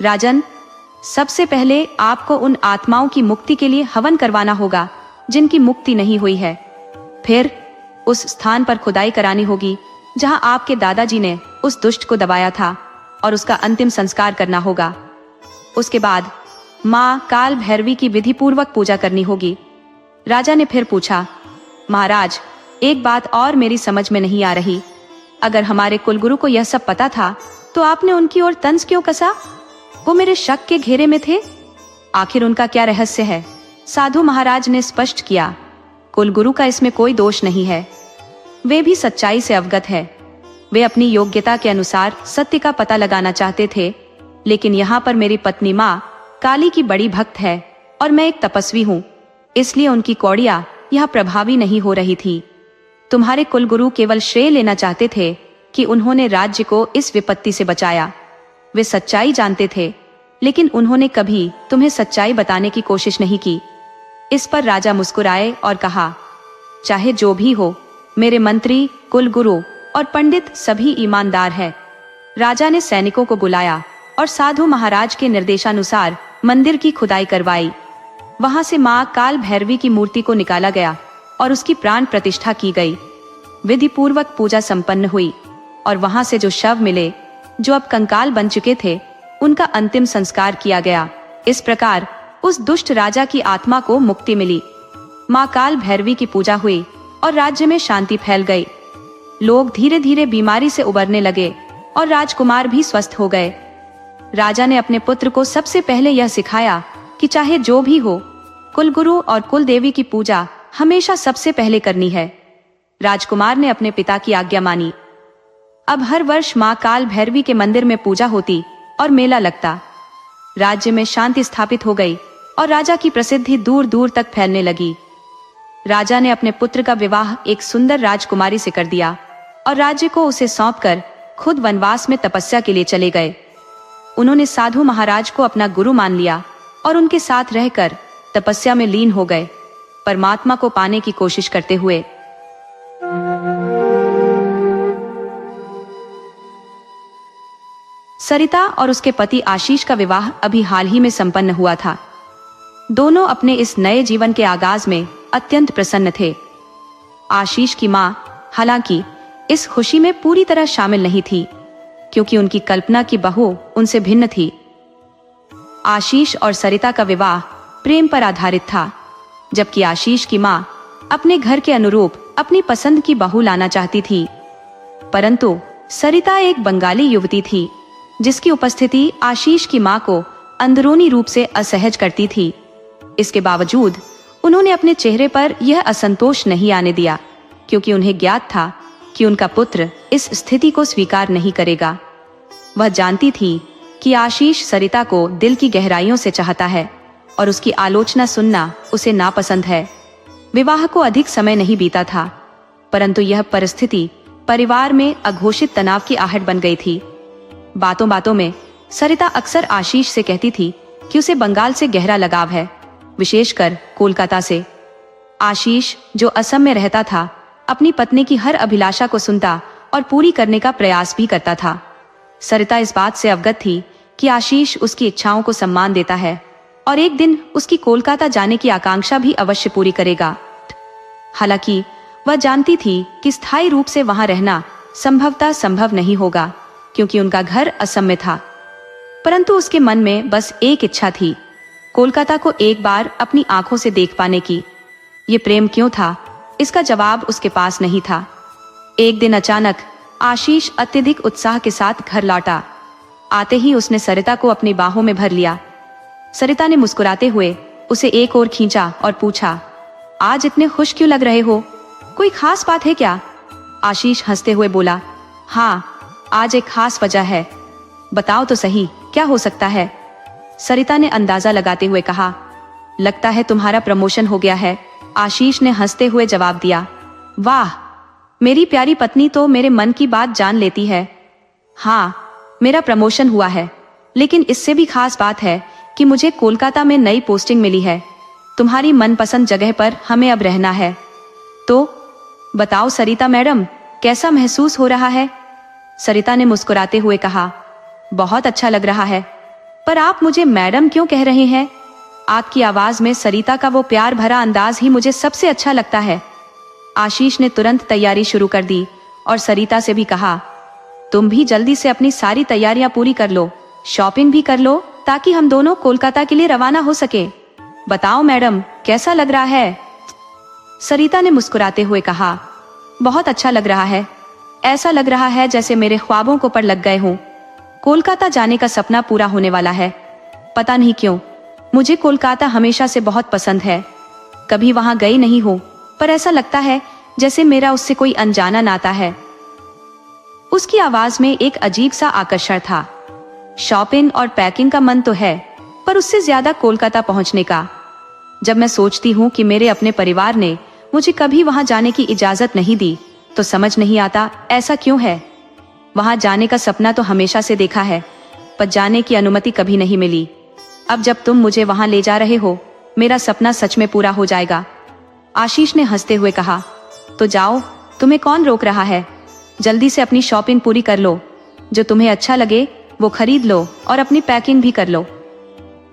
राजन, सबसे पहले आपको उन आत्माओं की मुक्ति के लिए हवन करवाना होगा जिनकी मुक्ति नहीं हुई है। फिर उस स्थान पर खुदाई करानी होगी जहां आपके दादाजी ने उस दुष्ट को दबाया था और उसका अंतिम संस्कार करना होगा। उसके बाद माँ काल भैरवी की विधि पूर्वक पूजा करनी होगी। राजा ने फिर पूछा, महाराज, एक बात और मेरी समझ में नहीं आ रही। अगर हमारे कुलगुरु को यह सब पता था तो आपने उनकी ओर तंज क्यों कसा? वो मेरे शक के घेरे में थे। आखिर उनका क्या रहस्य है? साधु महाराज ने स्पष्ट किया, कुलगुरु का इसमें कोई दोष नहीं है। वे भी सच्चाई से अवगत है। वे अपनी योग्यता के अनुसार सत्य का पता लगाना चाहते थे, लेकिन यहाँ पर मेरी पत्नी माँ काली की बड़ी भक्त है और मैं एक तपस्वी हूँ, इसलिए उनकी कौड़ियाँ यहाँ प्रभावी नहीं हो रही थी। तुम्हारे कुलगुरु केवल श्रेय लेना चाहते थे कि उन्होंने राज्य को इस विपत्ति से बचाया। वे सच्चाई जानते थे, लेकिन उन्होंने कभी तुम्हें सच्चाई बताने की कोशिश नहीं की। इस पर राजा मुस्कुराए और कहा, चाहे जो भी हो, मेरे मंत्री, कुलगुरु और पंडित सभी ईमानदार हैं। राजा ने सैनिकों को बुलाया और साधु महाराज के निर्देशानुसार मंदिर की खुदाई करवाई। वहां से माँ काल भैरवी की मूर्ति को निकाला गया और उसकी प्राण प्रतिष्ठा की गई। विधि पूर्वक पूजा संपन्न हुई और वहां से जो शव मिले, जो अब कंकाल बन चुके थे, उनका अंतिम संस्कार किया गया। इस प्रकार उस दुष्ट राजा की आत्मा को मुक्ति मिली। माँ काल भैरवी की पूजा हुई और राज्य में शांति फैल गई। लोग धीरे धीरे बीमारी से उबरने लगे और राजकुमार भी स्वस्थ हो गए। राजा ने अपने पुत्र को सबसे पहले यह सिखाया कि चाहे जो भी हो, कुलगुरु और कुल देवी की पूजा हमेशा सबसे पहले करनी है। राजकुमार ने अपने पिता की आज्ञा मानी। अब हर वर्ष माँ काल भैरवी के मंदिर में पूजा होती और मेला लगता। राज्य में शांति स्थापित हो गई और राजा की प्रसिद्धि दूर दूर तक फैलने लगी। राजा ने अपने पुत्र का विवाह एक सुंदर राजकुमारी से कर दिया और राज्य को उसे सौंपकर खुद वनवास में तपस्या के लिए चले गए। उन्होंने साधु महाराज को अपना गुरु मान लिया और उनके साथ रहकर तपस्या में लीन हो गए, परमात्मा को पाने की कोशिश करते हुए। सरिता और उसके पति आशीष का विवाह अभी हाल ही में संपन्न हुआ था। दोनों अपने इस नए जीवन के आगाज में अत्यंत प्रसन्न थे। आशीष की मां हालांकि इस खुशी में पूरी तरह शामिल नहीं थी, क्योंकि उनकी कल्पना की बहू उनसे भिन्न थी। आशीष और सरिता का विवाह प्रेम पर आधारित था, जबकि आशीष की मां अपने घर के अनुरूप अपनी पसंद की बहू लाना चाहती थी। परंतु सरिता एक बंगाली युवती थी, जिसकी उपस्थिति आशीष की मां को अंदरूनी रूप से असहज करती थी। इसके बावजूद उन्होंने अपने चेहरे पर यह असंतोष नहीं आने दिया, क्योंकि उन्हें ज्ञात था कि उनका पुत्र इस स्थिति को स्वीकार नहीं करेगा। वह जानती थी कि आशीष सरिता को दिल की गहराइयों से चाहता है और उसकी आलोचना सुनना उसे नापसंद है। विवाह को अधिक समय नहीं बीता था, परंतु यह परिस्थिति परिवार में अघोषित तनाव की आहट बन गई थी। बातों बातों में सरिता अक्सर आशीष से कहती थी कि उसे बंगाल से गहरा लगाव है, विशेषकर कोलकाता से। आशीष, जो असम में रहता था, अपनी पत्नी की हर अभिलाषा को सुनता और पूरी करने का प्रयास भी करता था। सरिता इस बात से अवगत थी कि आशीष उसकी इच्छाओं को सम्मान देता है और एक दिन उसकी कोलकाता जाने की आकांक्षा भी अवश्य पूरी करेगा। हालांकि वह जानती थी कि स्थायी रूप से वहां रहना संभवतः संभव नहीं होगा, क्योंकि उनका घर असम में था। परंतु उसके मन में बस एक इच्छा थी, कोलकाता को एक बार अपनी आंखों से देख पाने की। ये प्रेम क्यों था, इसका जवाब उसके पास नहीं था। एक दिन अचानक आशीष अत्यधिक उत्साह के साथ घर लौटा। आते ही उसने सरिता को अपनी बाहों में भर लिया। सरिता ने मुस्कुराते हुए उसे एक ओर खींचा और पूछा, आज इतने खुश क्यों लग रहे हो? कोई खास बात है क्या? आशीष हंसते हुए बोला, हाँ, आज एक खास वजह है। बताओ तो सही, क्या हो सकता है? सरिता ने अंदाजा लगाते हुए कहा, लगता है तुम्हारा प्रमोशन हो गया है। आशीष ने हंसते हुए जवाब दिया, वाह, मेरी प्यारी पत्नी तो मेरे मन की बात जान लेती है। हाँ, मेरा प्रमोशन हुआ है, लेकिन इससे भी खास बात है कि मुझे कोलकाता में नई पोस्टिंग मिली है। तुम्हारी मनपसंद जगह पर हमें अब रहना है। तो बताओ सरिता मैडम, कैसा महसूस हो रहा है? सरिता ने मुस्कुराते हुए कहा, बहुत अच्छा लग रहा है। पर आप मुझे मैडम क्यों कह रहे हैं? आपकी आवाज में सरिता का वो प्यार भरा अंदाज ही मुझे सबसे अच्छा लगता है। आशीष ने तुरंत तैयारी शुरू कर दी और सरिता से भी कहा, तुम भी जल्दी से अपनी सारी तैयारियां पूरी कर लो, शॉपिंग भी कर लो, ताकि हम दोनों कोलकाता के लिए रवाना हो सके। बताओ मैडम, कैसा लग रहा है? सरिता ने मुस्कुराते हुए कहा, बहुत अच्छा लग रहा है। ऐसा लग रहा है जैसे मेरे ख्वाबों को पर लग गए हों। कोलकाता जाने का सपना पूरा होने वाला है। पता नहीं क्यों, मुझे कोलकाता हमेशा से बहुत पसंद है। कभी वहां गई नहीं हूं, पर ऐसा लगता है जैसे मेरा उससे कोई अनजाना नाता है। उसकी आवाज में एक अजीब सा आकर्षण था। शॉपिंग और पैकिंग का मन तो है, पर उससे ज्यादा कोलकाता पहुंचने का। जब मैं सोचती हूँ कि मेरे अपने परिवार ने मुझे कभी वहां जाने की इजाजत नहीं दी, तो समझ नहीं आता ऐसा क्यों है। वहां जाने का सपना तो हमेशा से देखा है, पर जाने की अनुमति कभी नहीं मिली। अब जब तुम मुझे वहां ले जा रहे हो, मेरा सपना सच में पूरा हो जाएगा। आशीष ने हंसते हुए कहा, तो जाओ, तुम्हें कौन रोक रहा है? जल्दी से अपनी शॉपिंग पूरी कर लो, जो तुम्हें अच्छा लगे वो खरीद लो और अपनी पैकिंग भी कर लो।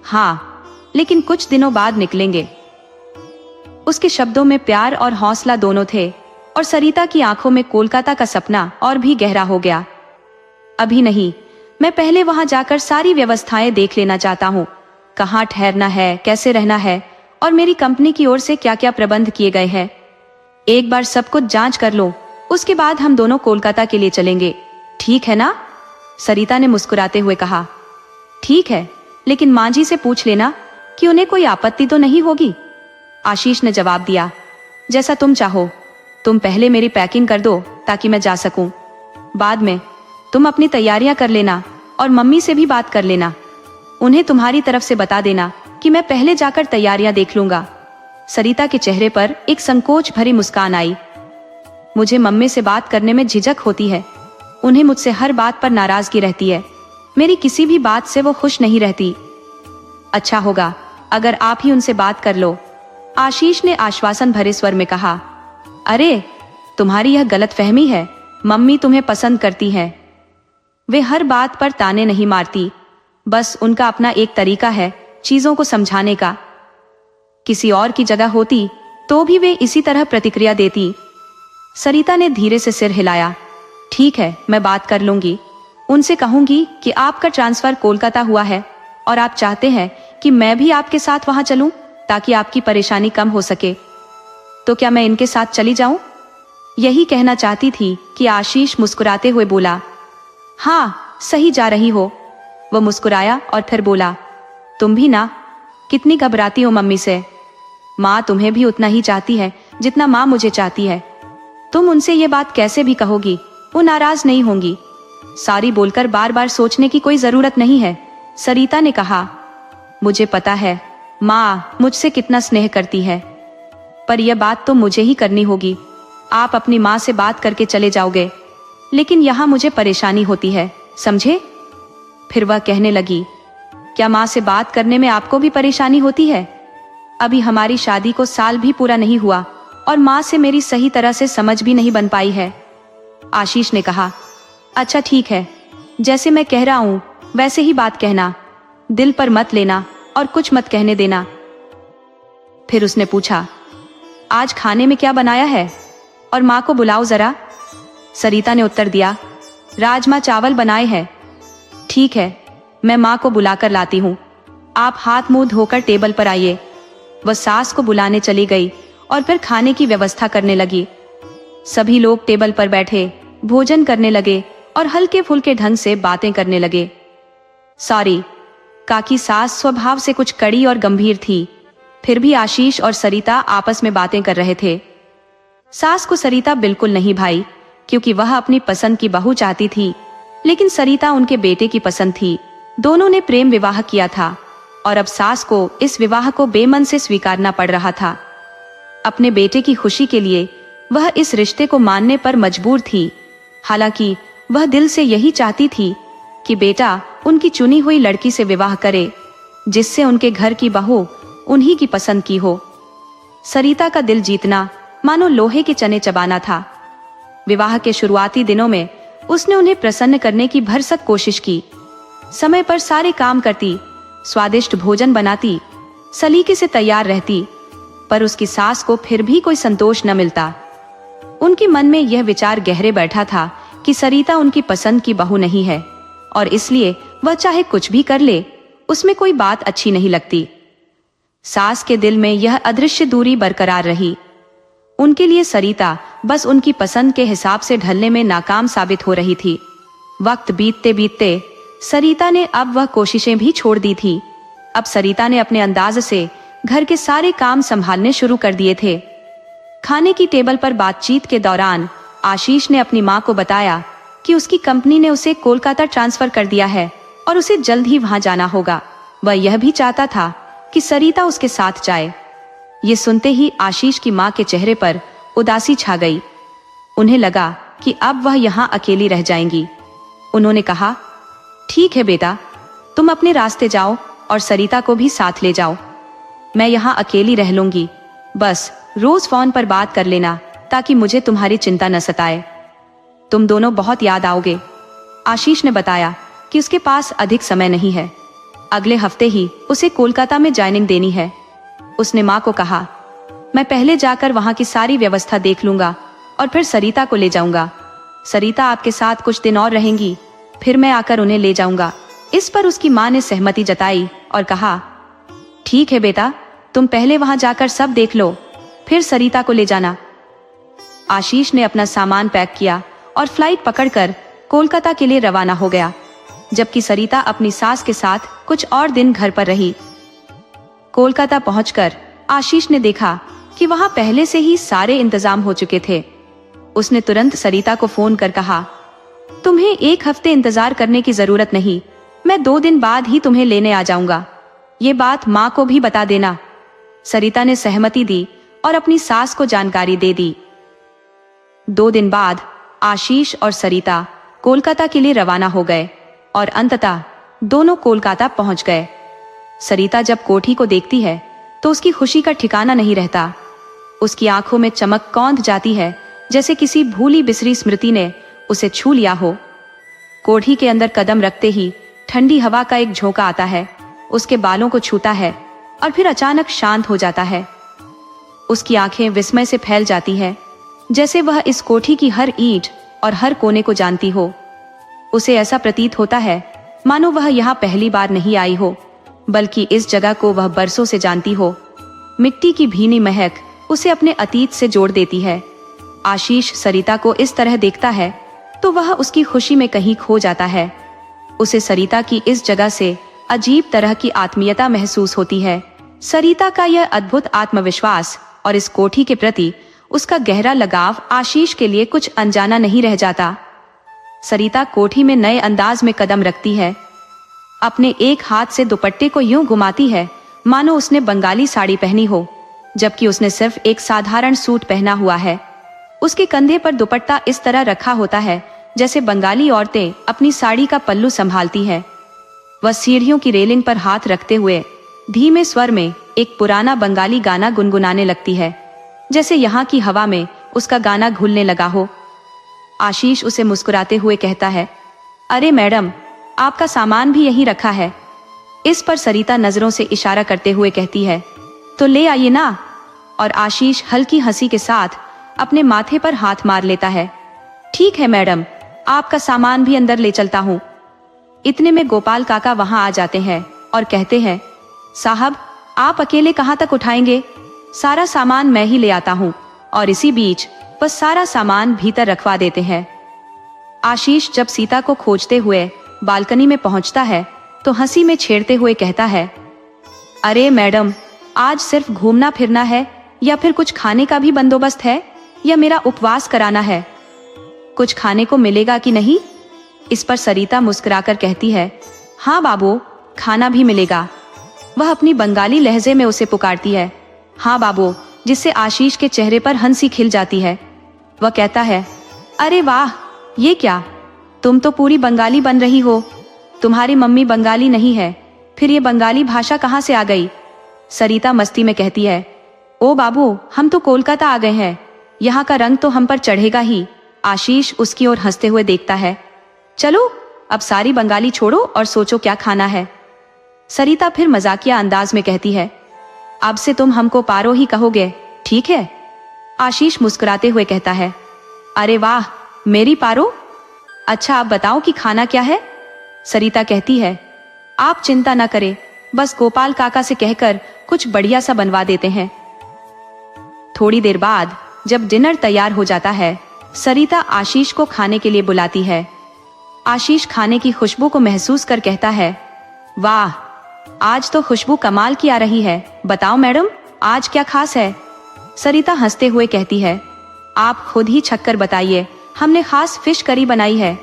हाँ, लेकिन कुछ दिनों बाद निकलेंगे। उसके शब्दों में प्यार और हौसला दोनों थे और सरिता की आंखों में कोलकाता का सपना और भी गहरा हो गया। अभी नहीं, मैं पहले वहां जाकर सारी व्यवस्थाएं देख लेना चाहता हूँ। कहाँ ठहरना है, कैसे रहना है और मेरी कंपनी की ओर से क्या क्या प्रबंध किए गए हैं। एक बार सब कुछ जांच कर लो, उसके बाद हम दोनों कोलकाता के लिए चलेंगे, ठीक है ना? सरिता ने मुस्कुराते हुए कहा, ठीक है, लेकिन माँ जी से पूछ लेना कि उन्हें कोई आपत्ति तो नहीं होगी। आशीष ने जवाब दिया, जैसा तुम चाहो। तुम पहले मेरी पैकिंग कर दो ताकि मैं जा सकूं। बाद में तुम अपनी तैयारियां कर लेना और मम्मी से भी बात कर लेना। उन्हें तुम्हारी तरफ से बता देना कि मैं पहले जाकर तैयारियां देख लूंगा। सरिता के चेहरे पर एक संकोच भरी मुस्कान आई। मुझे मम्मी से बात करने में झिझक होती है। उन्हें मुझसे हर बात पर नाराजगी रहती है। मेरी किसी भी बात से वो खुश नहीं रहती। अच्छा होगा अगर आप ही उनसे बात कर लो, आशीष ने आश्वासन भरे स्वर में कहा। अरे तुम्हारी यह गलतफहमी है, मम्मी तुम्हें पसंद करती है। वे हर बात पर ताने नहीं मारती, बस उनका अपना एक तरीका है चीजों को समझाने का। किसी और की जगह होती तो भी वे इसी तरह प्रतिक्रिया देती। सरिता ने धीरे से सिर हिलाया। ठीक है, मैं बात कर लूंगी। उनसे कहूंगी कि आपका ट्रांसफर कोलकाता हुआ है और आप चाहते हैं कि मैं भी आपके साथ वहां चलूं ताकि आपकी परेशानी कम हो सके। तो क्या मैं इनके साथ चली जाऊं? यही कहना चाहती थी कि आशीष मुस्कुराते हुए बोला, हाँ सही जा रही हो। वह मुस्कुराया और फिर बोला, तुम भी ना, कितनी घबराती हो मम्मी से। माँ तुम्हें भी उतना ही चाहती है जितना माँ मुझे चाहती है। तुम उनसे ये बात कैसे भी कहोगी, वो नाराज नहीं होंगी। सॉरी बोलकर बार बार सोचने की कोई जरूरत नहीं है, सरिता ने कहा। मुझे पता है माँ मुझसे कितना स्नेह करती है, पर यह बात तो मुझे ही करनी होगी। आप अपनी माँ से बात करके चले जाओगे, लेकिन यहाँ मुझे परेशानी होती है, समझे? फिर वह कहने लगी, क्या माँ से बात करने में आपको भी परेशानी होती है? अभी हमारी शादी को साल भी पूरा नहीं हुआ और माँ से मेरी सही तरह से समझ भी नहीं बन पाई है। आशीष ने कहा, अच्छा ठीक है, जैसे मैं कह रहा हूँ वैसे ही बात कहना, दिल पर मत लेना और कुछ मत कहने देना। फिर उसने पूछा, आज खाने में क्या बनाया है और माँ को बुलाओ जरा। सरिता ने उत्तर दिया, राजमा चावल बनाए हैं। ठीक है, मैं माँ को बुलाकर लाती हूँ, आप हाथ मुंह धोकर टेबल पर आइए। वह सास को बुलाने चली गई और फिर खाने की व्यवस्था करने लगी। सभी लोग टेबल पर बैठे भोजन करने लगे और हल्के फुल्के ढंग से बातें करने लगे। सॉरी, काकी सास स्वभाव से कुछ कड़ी और गंभीर थी, फिर भी आशीष और सरिता आपस में बातें कर रहे थे। सास को सरिता बिल्कुल नहीं भाई, क्योंकि वह अपनी पसंद की बहू चाहती थी, लेकिन सरिता उनके बेटे की पसंद थी। दोनों ने प्रेम विवाह किया था और अब सास को इस विवाह को बेमन से स्वीकारना पड़ रहा था। अपने बेटे की खुशी के लिए वह इस रिश्ते को मानने पर मजबूर थी। हालांकि वह दिल से यही चाहती थी कि बेटा उनकी चुनी हुई लड़की से विवाह करे, जिससे उनके घर की बहू उन्हीं की पसंद की हो। सरिता का दिल जीतना मानो लोहे के चने चबाना था। विवाह के शुरुआती दिनों में उसने उन्हें प्रसन्न करने की भरसक कोशिश की। समय पर सारे काम करती, स्वादिष्ट भोजन बनाती, सलीके से तैयार रहती, पर उसकी सास को फिर भी कोई संतोष न मिलता। उनके मन में यह विचार गहरे बैठा था कि सरिता उनकी पसंद की बहू नहीं है और इसलिए वह चाहे कुछ भी कर ले, उसमें कोई बात अच्छी नहीं लगती। सास के दिल में यह अदृश्य दूरी बरकरार रही। उनके लिए सरिता बस उनकी पसंद के हिसाब से ढलने में नाकाम साबित हो रही थी। वक्त बीतते बीतते सरिता ने अब वह कोशिशें भी छोड़ दी थी। अब सरिता ने अपने अंदाज से घर के सारे काम संभालने शुरू कर दिए थे। खाने की टेबल पर बातचीत के दौरान आशीष ने अपनी माँ को बताया कि उसकी कंपनी ने उसे कोलकाता ट्रांसफर कर दिया है और उसे जल्द ही वहां जाना होगा। वह यह भी चाहता था कि सरिता उसके साथ जाए। ये सुनते ही आशीष की माँ के चेहरे पर उदासी छा गई। उन्हें लगा कि अब वह यहाँ अकेली रह जाएंगी। उन्होंने कहा, ठीक है बेटा, तुम अपने रास्ते जाओ और सरिता को भी साथ ले जाओ। मैं यहाँ अकेली रह लूंगी, बस रोज फोन पर बात कर लेना ताकि मुझे तुम्हारी चिंता न सताए। तुम दोनों बहुत याद आओगे। आशीष ने बताया कि उसके पास अधिक समय नहीं है, अगले हफ्ते ही उसे कोलकाता में ज्वाइनिंग देनी है। उसने माँ को कहा, मैं पहले जाकर वहाँ की सारी व्यवस्था देख लूंगा और फिर सरिता को ले जाऊंगा। सरिता आपके साथ कुछ दिन और रहेंगी, फिर मैं आकर उन्हें ले जाऊंगा। इस पर उसकी माँ ने सहमति जताई और कहा, ठीक है बेटा, तुम पहले वहां जाकर सब देख लो, फिर सरिता को ले जाना। आशीष ने अपना सामान पैक किया और फ्लाइट पकड़कर कोलकाता के लिए रवाना हो गया, जबकि सरिता अपनी सास के साथ कुछ और दिन घर पर रही। कोलकाता पहुंचकर आशीष ने देखा कि वहां पहले से ही सारे इंतजाम हो चुके थे। उसने तुरंत सरिता को फोन कर कहा, तुम्हें 1 हफ्ते इंतजार करने की जरूरत नहीं, मैं 2 दिन बाद ही तुम्हें लेने आ जाऊंगा। ये बात माँ को भी बता देना। सरिता ने सहमति दी और अपनी सास को जानकारी दे दी। 2 दिन बाद आशीष और सरिता कोलकाता के लिए रवाना हो गए और अंततः दोनों कोलकाता पहुंच गए। सरिता जब कोठी को देखती है तो उसकी खुशी का ठिकाना नहीं रहता। उसकी आंखों में चमक कौंध जाती है, जैसे किसी भूली बिसरी स्मृति ने उसे छू लिया हो। कोठी के अंदर कदम रखते ही ठंडी हवा का एक झोंका आता है, उसके बालों को छूता है और फिर अचानक शांत हो जाता है। उसकी आंखें विस्मय से फैल जाती है, जैसे वह इस कोठी की हर ईंट और हर कोने को जानती हो। उसे ऐसा प्रतीत होता है मानो वह यहाँ पहली बार नहीं आई हो, बल्कि इस जगह को वह बरसों से जानती हो। मिट्टी की भीनी महक उसे अपने अतीत से जोड़ देती है। आशीष सरिता को इस तरह देखता है तो वह उसकी खुशी में कहीं खो जाता है। उसे सरिता की इस जगह से अजीब तरह की आत्मीयता महसूस होती है। सरिता का यह अद्भुत आत्मविश्वास और इस कोठी के प्रति उसका गहरा लगाव आशीष के लिए कुछ अनजाना नहीं रह जाता। सरिता कोठी में नए अंदाज में कदम रखती है। अपने एक हाथ से दुपट्टे को यूं घुमाती है मानो उसने बंगाली साड़ी पहनी हो, जबकि उसने सिर्फ एक साधारण सूट पहना हुआ है। उसके कंधे पर दुपट्टा इस तरह रखा होता है जैसे बंगाली औरतें अपनी साड़ी का पल्लू संभालती है। वह सीढ़ियों की रेलिंग पर हाथ रखते हुए धीमे स्वर में एक पुराना बंगाली गाना गुनगुनाने लगती है, जैसे यहाँ की हवा में उसका गाना घुलने लगा हो। आशीष उसे मुस्कुराते हुए कहता है, अरे मैडम, आपका सामान भी यहीं रखा है। इस पर सरिता नजरों से इशारा करते हुए कहती है, तो ले आइए ना। और आशीष हल्की हंसी के साथ अपने माथे पर हाथ मार लेता है। ठीक है मैडम, आपका सामान भी अंदर ले चलता हूँ। इतने में गोपाल काका वहां आ जाते हैं और कहते हैं, साहब आप अकेले कहाँ तक उठाएंगे, सारा सामान मैं ही ले आता हूँ। और इसी बीच वह सारा सामान भीतर रखवा देते हैं। आशीष जब सीता को खोजते हुए बालकनी में पहुंचता है तो हंसी में छेड़ते हुए कहता है, अरे मैडम, आज सिर्फ घूमना फिरना है या फिर कुछ खाने का भी बंदोबस्त है, या मेरा उपवास कराना है? कुछ खाने को मिलेगा कि नहीं? इस पर सरिता मुस्कुराकर कहती है, हाँ बाबू, खाना भी मिलेगा। वह अपनी बंगाली लहजे में उसे पुकारती है, हाँ बाबू, जिससे आशीष के चेहरे पर हंसी खिल जाती है। वह कहता है, अरे वाह, ये क्या, तुम तो पूरी बंगाली बन रही हो। तुम्हारी मम्मी बंगाली नहीं है, फिर ये बंगाली भाषा कहाँ से आ गई? सरिता मस्ती में कहती है, ओ बाबू, हम तो कोलकाता आ गए हैं, यहाँ का रंग तो हम पर चढ़ेगा ही। आशीष उसकी ओर हंसते हुए देखता है, चलो अब सारी बंगाली छोड़ो और सोचो क्या खाना है। सरिता फिर मजाकिया अंदाज में कहती है, अब से तुम हमको पारो ही कहोगे, ठीक है? आशीष मुस्कुराते हुए कहता है, अरे वाह, मेरी पारो? अच्छा आप बताओ कि खाना क्या है? सरिता कहती है, आप चिंता न करें, बस गोपाल काका से कहकर कुछ बढ़िया सा बनवा देते हैं। थोड़ी देर बाद जब डिनर तैयार हो जाता है, सरिता आशीष को खाने के लिए बुलाती है। आशीष खाने की खुशबू को महसूस कर कहता है, वाह, आज तो खुशबू कमाल की आ रही है। बताओ मैडम, आज क्या खास है? सरिता हंसते हुए कहती है, आप खुद ही छक्कर बताइए, हमने खास फिश करी बनाई है।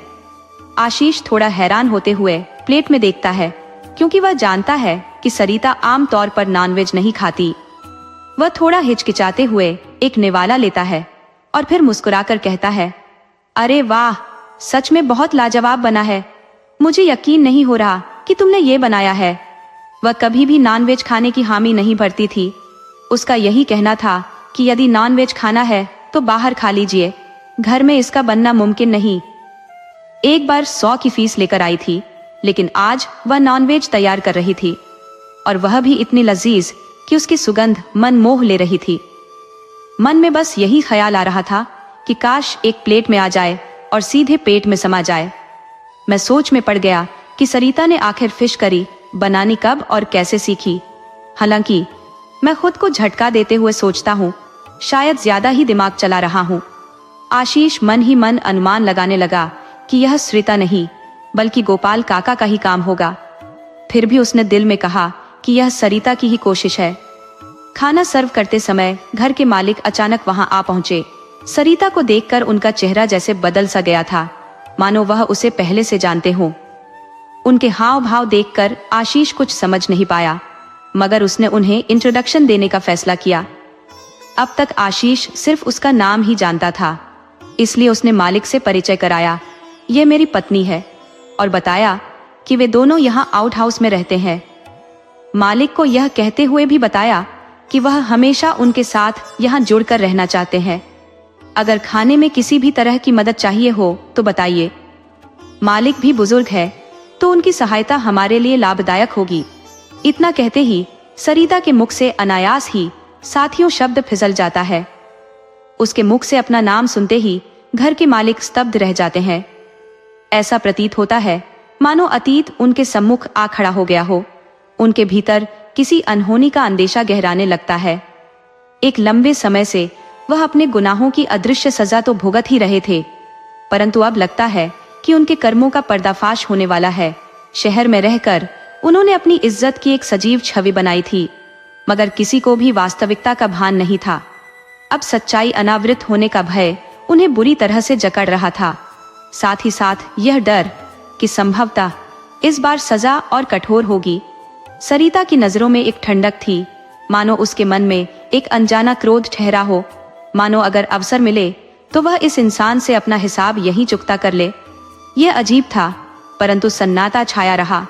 आशीष थोड़ा हैरान होते हुए प्लेट में देखता है, क्योंकि वह जानता है कि सरिता आमतौर पर नॉनवेज नहीं खाती। वह थोड़ा हिचकिचाते हुए एक निवाला लेता है और फिर मुस्कुराकर कहता है, अरे वाह, सच में बहुत लाजवाब बना है। मुझे यकीन नहीं हो रहा कि तुमने ये बनाया है। वह कभी भी नॉनवेज खाने की हामी नहीं भरती थी। उसका यही कहना था कि यदि नॉनवेज खाना है तो बाहर खा लीजिए, घर में इसका बनना मुमकिन नहीं। एक बार 100 की फीस लेकर आई थी, लेकिन आज वह नॉनवेज तैयार कर रही थी, और वह भी इतनी लजीज कि उसकी सुगंध मन मोह ले रही थी। मन में बस यही ख्याल आ रहा था कि काश एक प्लेट में आ जाए और सीधे पेट में समा जाए। मैं सोच में पड़ गया कि सरिता ने आखिर फिश करी बनानी कब और कैसे सीखी। हालांकि मैं खुद को झटका देते हुए सोचता हूँ, शायद ज्यादा ही दिमाग चला रहा हूँ। आशीष मन ही मन अनुमान लगाने लगा कि यह सरिता नहीं बल्कि गोपाल काका का ही काम होगा। फिर भी उसने दिल में कहा कि यह सरिता की ही कोशिश है। खाना सर्व करते समय घर के मालिक अचानक वहां आ पहुंचे। सरिता को देखकर उनका चेहरा जैसे बदल सा गया था। मानो वह उसे पहले से जानते हों। उनके हाव भाव देखकर आशीष कुछ समझ नहीं पाया, मगर उसने उन्हें इंट्रोडक्शन देने का फैसला किया। अब तक आशीष सिर्फ उसका नाम ही जानता था, इसलिए उसने मालिक से परिचय कराया। ये मेरी पत्नी है, और बताया कि वे दोनों यहाँ आउट हाउस में रहते हैं। मालिक को यह कहते हुए भी बताया कि वह हमेशा उनके साथ यहाँ जुड़कर रहना चाहते हैं। अगर खाने में किसी भी तरह की मदद चाहिए हो तो बताइए। मालिक भी बुजुर्ग है, तो उनकी सहायता हमारे लिए लाभदायक होगी। इतना कहते ही सरिता के मुख से अनायास ही साथियों शब्द फिसल जाता है। उसके मुख से अपना नाम सुनते ही घर के मालिक स्तब्ध रह जाते हैं। ऐसा प्रतीत होता है मानो अतीत उनके सम्मुख आ खड़ा हो गया हो। उनके भीतर किसी अनहोनी का अंदेशा गहराने लगता है। एक लंबे समय से वह अपने गुनाहों की अदृश्य सजा तो भुगत ही रहे थे, परंतु अब लगता है कि उनके कर्मों का पर्दाफाश होने वाला है। शहर में रहकर उन्होंने अपनी इज्जत की एक सजीव छवि बनाई थी, मगर किसी को भी वास्तविकता का भान नहीं था। अब सच्चाई अनावृत होने का भय उन्हें बुरी तरह से जकड़ रहा था। साथ ही साथ यह डर कि संभवतः इस बार सजा और कठोर होगी। सरिता की नजरों में एक ठंडक थी, मानो उसके मन में एक अनजाना क्रोध ठहरा हो। मानो अगर अवसर मिले तो वह इस इंसान से अपना हिसाब यहीं चुकता कर ले। यह अजीब था, परंतु सन्नाटा छाया रहा।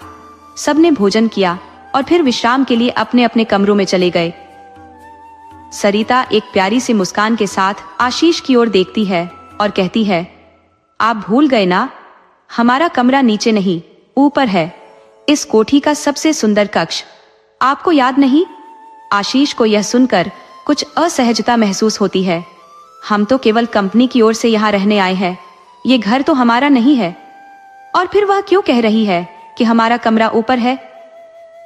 सबने भोजन किया और फिर विश्राम के लिए अपने अपने कमरों में चले गए। सरिता एक प्यारी सी मुस्कान के साथ आशीष की ओर देखती है और कहती है, आप भूल गए ना, हमारा कमरा नीचे नहीं ऊपर है, इस कोठी का सबसे सुंदर कक्ष। आपको याद नहीं? आशीष को यह सुनकर कुछ असहजता महसूस होती है। हम तो केवल कंपनी की ओर से यहाँ रहने आए हैं, ये घर तो हमारा नहीं है। और फिर वह क्यों कह रही है कि हमारा कमरा ऊपर है?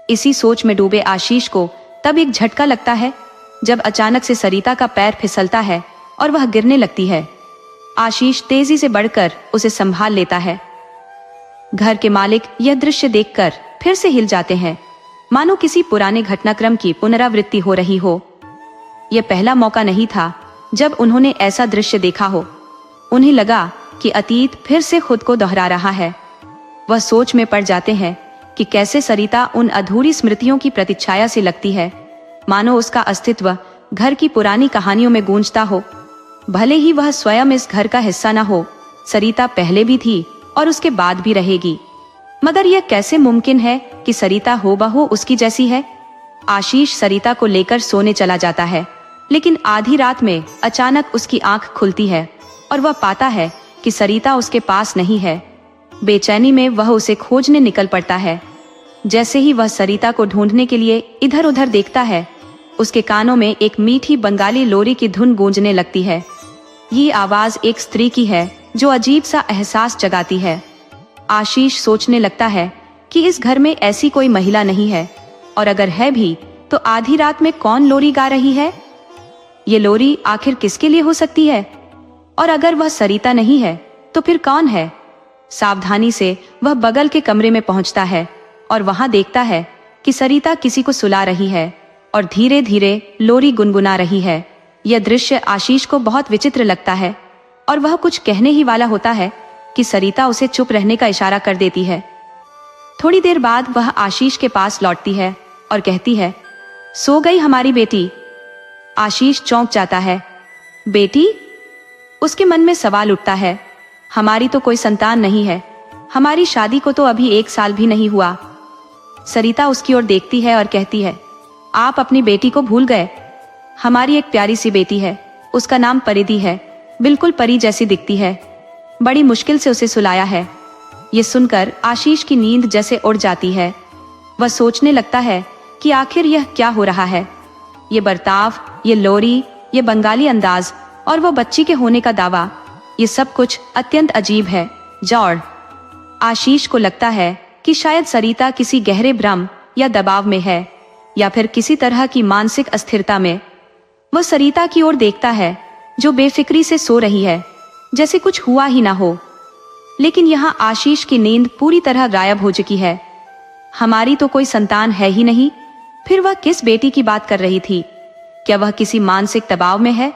इसी सोच में डूबे आशीष को तब एक झटका लगता है, जब अचानक से सरिता का पैर फिसलता है और वह गिरने लगती है। आशीष तेजी से बढ़कर उसे संभाल लेता है। घर के मालिक यह दृश्य देखकर फिर से हिल जाते हैं, मानो किसी पुराने घटनाक्रम की पुनरावृत्ति हो रही हो। यह पहला मौका नहीं था जब उन्होंने ऐसा दृश्य देखा हो। उन्हें लगा कि अतीत फिर से खुद को दोहरा रहा है। वह सोच में पड़ जाते हैं कि कैसे सरिता उन अधूरी स्मृतियों की प्रतिच्छाया सी लगती है, मानो उसका अस्तित्व घर की पुरानी कहानियों में गूंजता हो। भले ही वह स्वयं इस घर का हिस्सा न हो, सरिता पहले भी थी और उसके बाद भी रहेगी। मगर यह कैसे मुमकिन है कि सरिता होबहू उसकी जैसी है? आशीष सरिता को लेकर सोने चला जाता है, लेकिन आधी रात में अचानक उसकी आंख खुलती है और वह पाता है कि सरिता उसके पास नहीं है। बेचैनी में वह उसे खोजने निकल पड़ता है। जैसे ही वह सरिता को ढूंढने के लिए इधर उधर देखता है, उसके कानों में एक मीठी बंगाली लोरी की धुन गूंजने लगती है। ये आवाज एक स्त्री की है जो अजीब सा एहसास जगाती है। आशीष सोचने लगता है कि इस घर में ऐसी कोई महिला नहीं है, और अगर है भी तो आधी रात में कौन लोरी गा रही है? ये लोरी आखिर किसके लिए हो सकती है? और अगर वह सरिता नहीं है तो फिर कौन है? सावधानी से वह बगल के कमरे में पहुंचता है और वहां देखता है कि सरिता किसी को सुला रही है और धीरे धीरे लोरी गुनगुना रही है। यह दृश्य आशीष को बहुत विचित्र लगता है और वह कुछ कहने ही वाला होता है कि सरिता उसे चुप रहने का इशारा कर देती है। थोड़ी देर बाद वह आशीष के पास लौटती है और कहती है, सो गई हमारी बेटी? आशीष चौंक जाता है। बेटी? उसके मन में सवाल उठता है। हमारी तो कोई संतान नहीं है, हमारी शादी को तो अभी 1 साल भी नहीं हुआ। सरिता उसकी ओर देखती है और कहती है, आप अपनी बेटी को भूल गए? हमारी एक प्यारी सी बेटी है, उसका नाम परिधि है, बिल्कुल परी जैसी दिखती है। बड़ी मुश्किल से उसे सुलाया है। ये सुनकर आशीष की नींद जैसे उड़ जाती है। वह सोचने लगता है कि आखिर यह क्या हो रहा है। ये बर्ताव, ये लोरी, ये बंगाली अंदाज और वो बच्ची के होने का दावा, ये सब कुछ अत्यंत अजीब है। जॉर्ज, आशीष को लगता है कि शायद सरिता किसी गहरे भ्रम या दबाव में है, या फिर किसी तरह की मानसिक अस्थिरता में। वह सरिता की ओर देखता है जो बेफिक्री से सो रही है, जैसे कुछ हुआ ही ना हो। लेकिन यहाँ आशीष की नींद पूरी तरह गायब हो चुकी है। हमारी तो कोई संतान है ही नहीं, फिर वह किस बेटी की बात कर रही थी? क्या वह किसी मानसिक दबाव में है?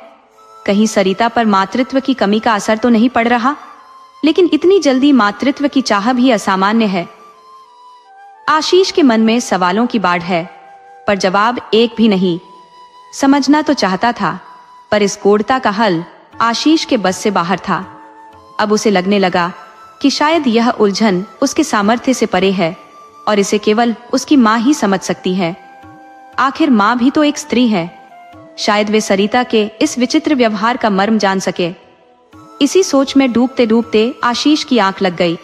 कहीं सरिता पर मातृत्व की कमी का असर तो नहीं पड़ रहा? लेकिन इतनी जल्दी मातृत्व की चाह भी असामान्य है। आशीष के मन में सवालों की बाढ़ है, पर जवाब एक भी नहीं। समझना तो चाहता था, पर इस गूढ़ता का हल आशीष के बस से बाहर था। अब उसे लगने लगा कि शायद यह उलझन उसके सामर्थ्य से परे है और इसे केवल उसकी माँ ही समझ सकती है। आखिर माँ भी तो एक स्त्री है, शायद वे सरिता के इस विचित्र व्यवहार का मर्म जान सके। इसी सोच में डूबते डूबते आशीष की आंख लग गई,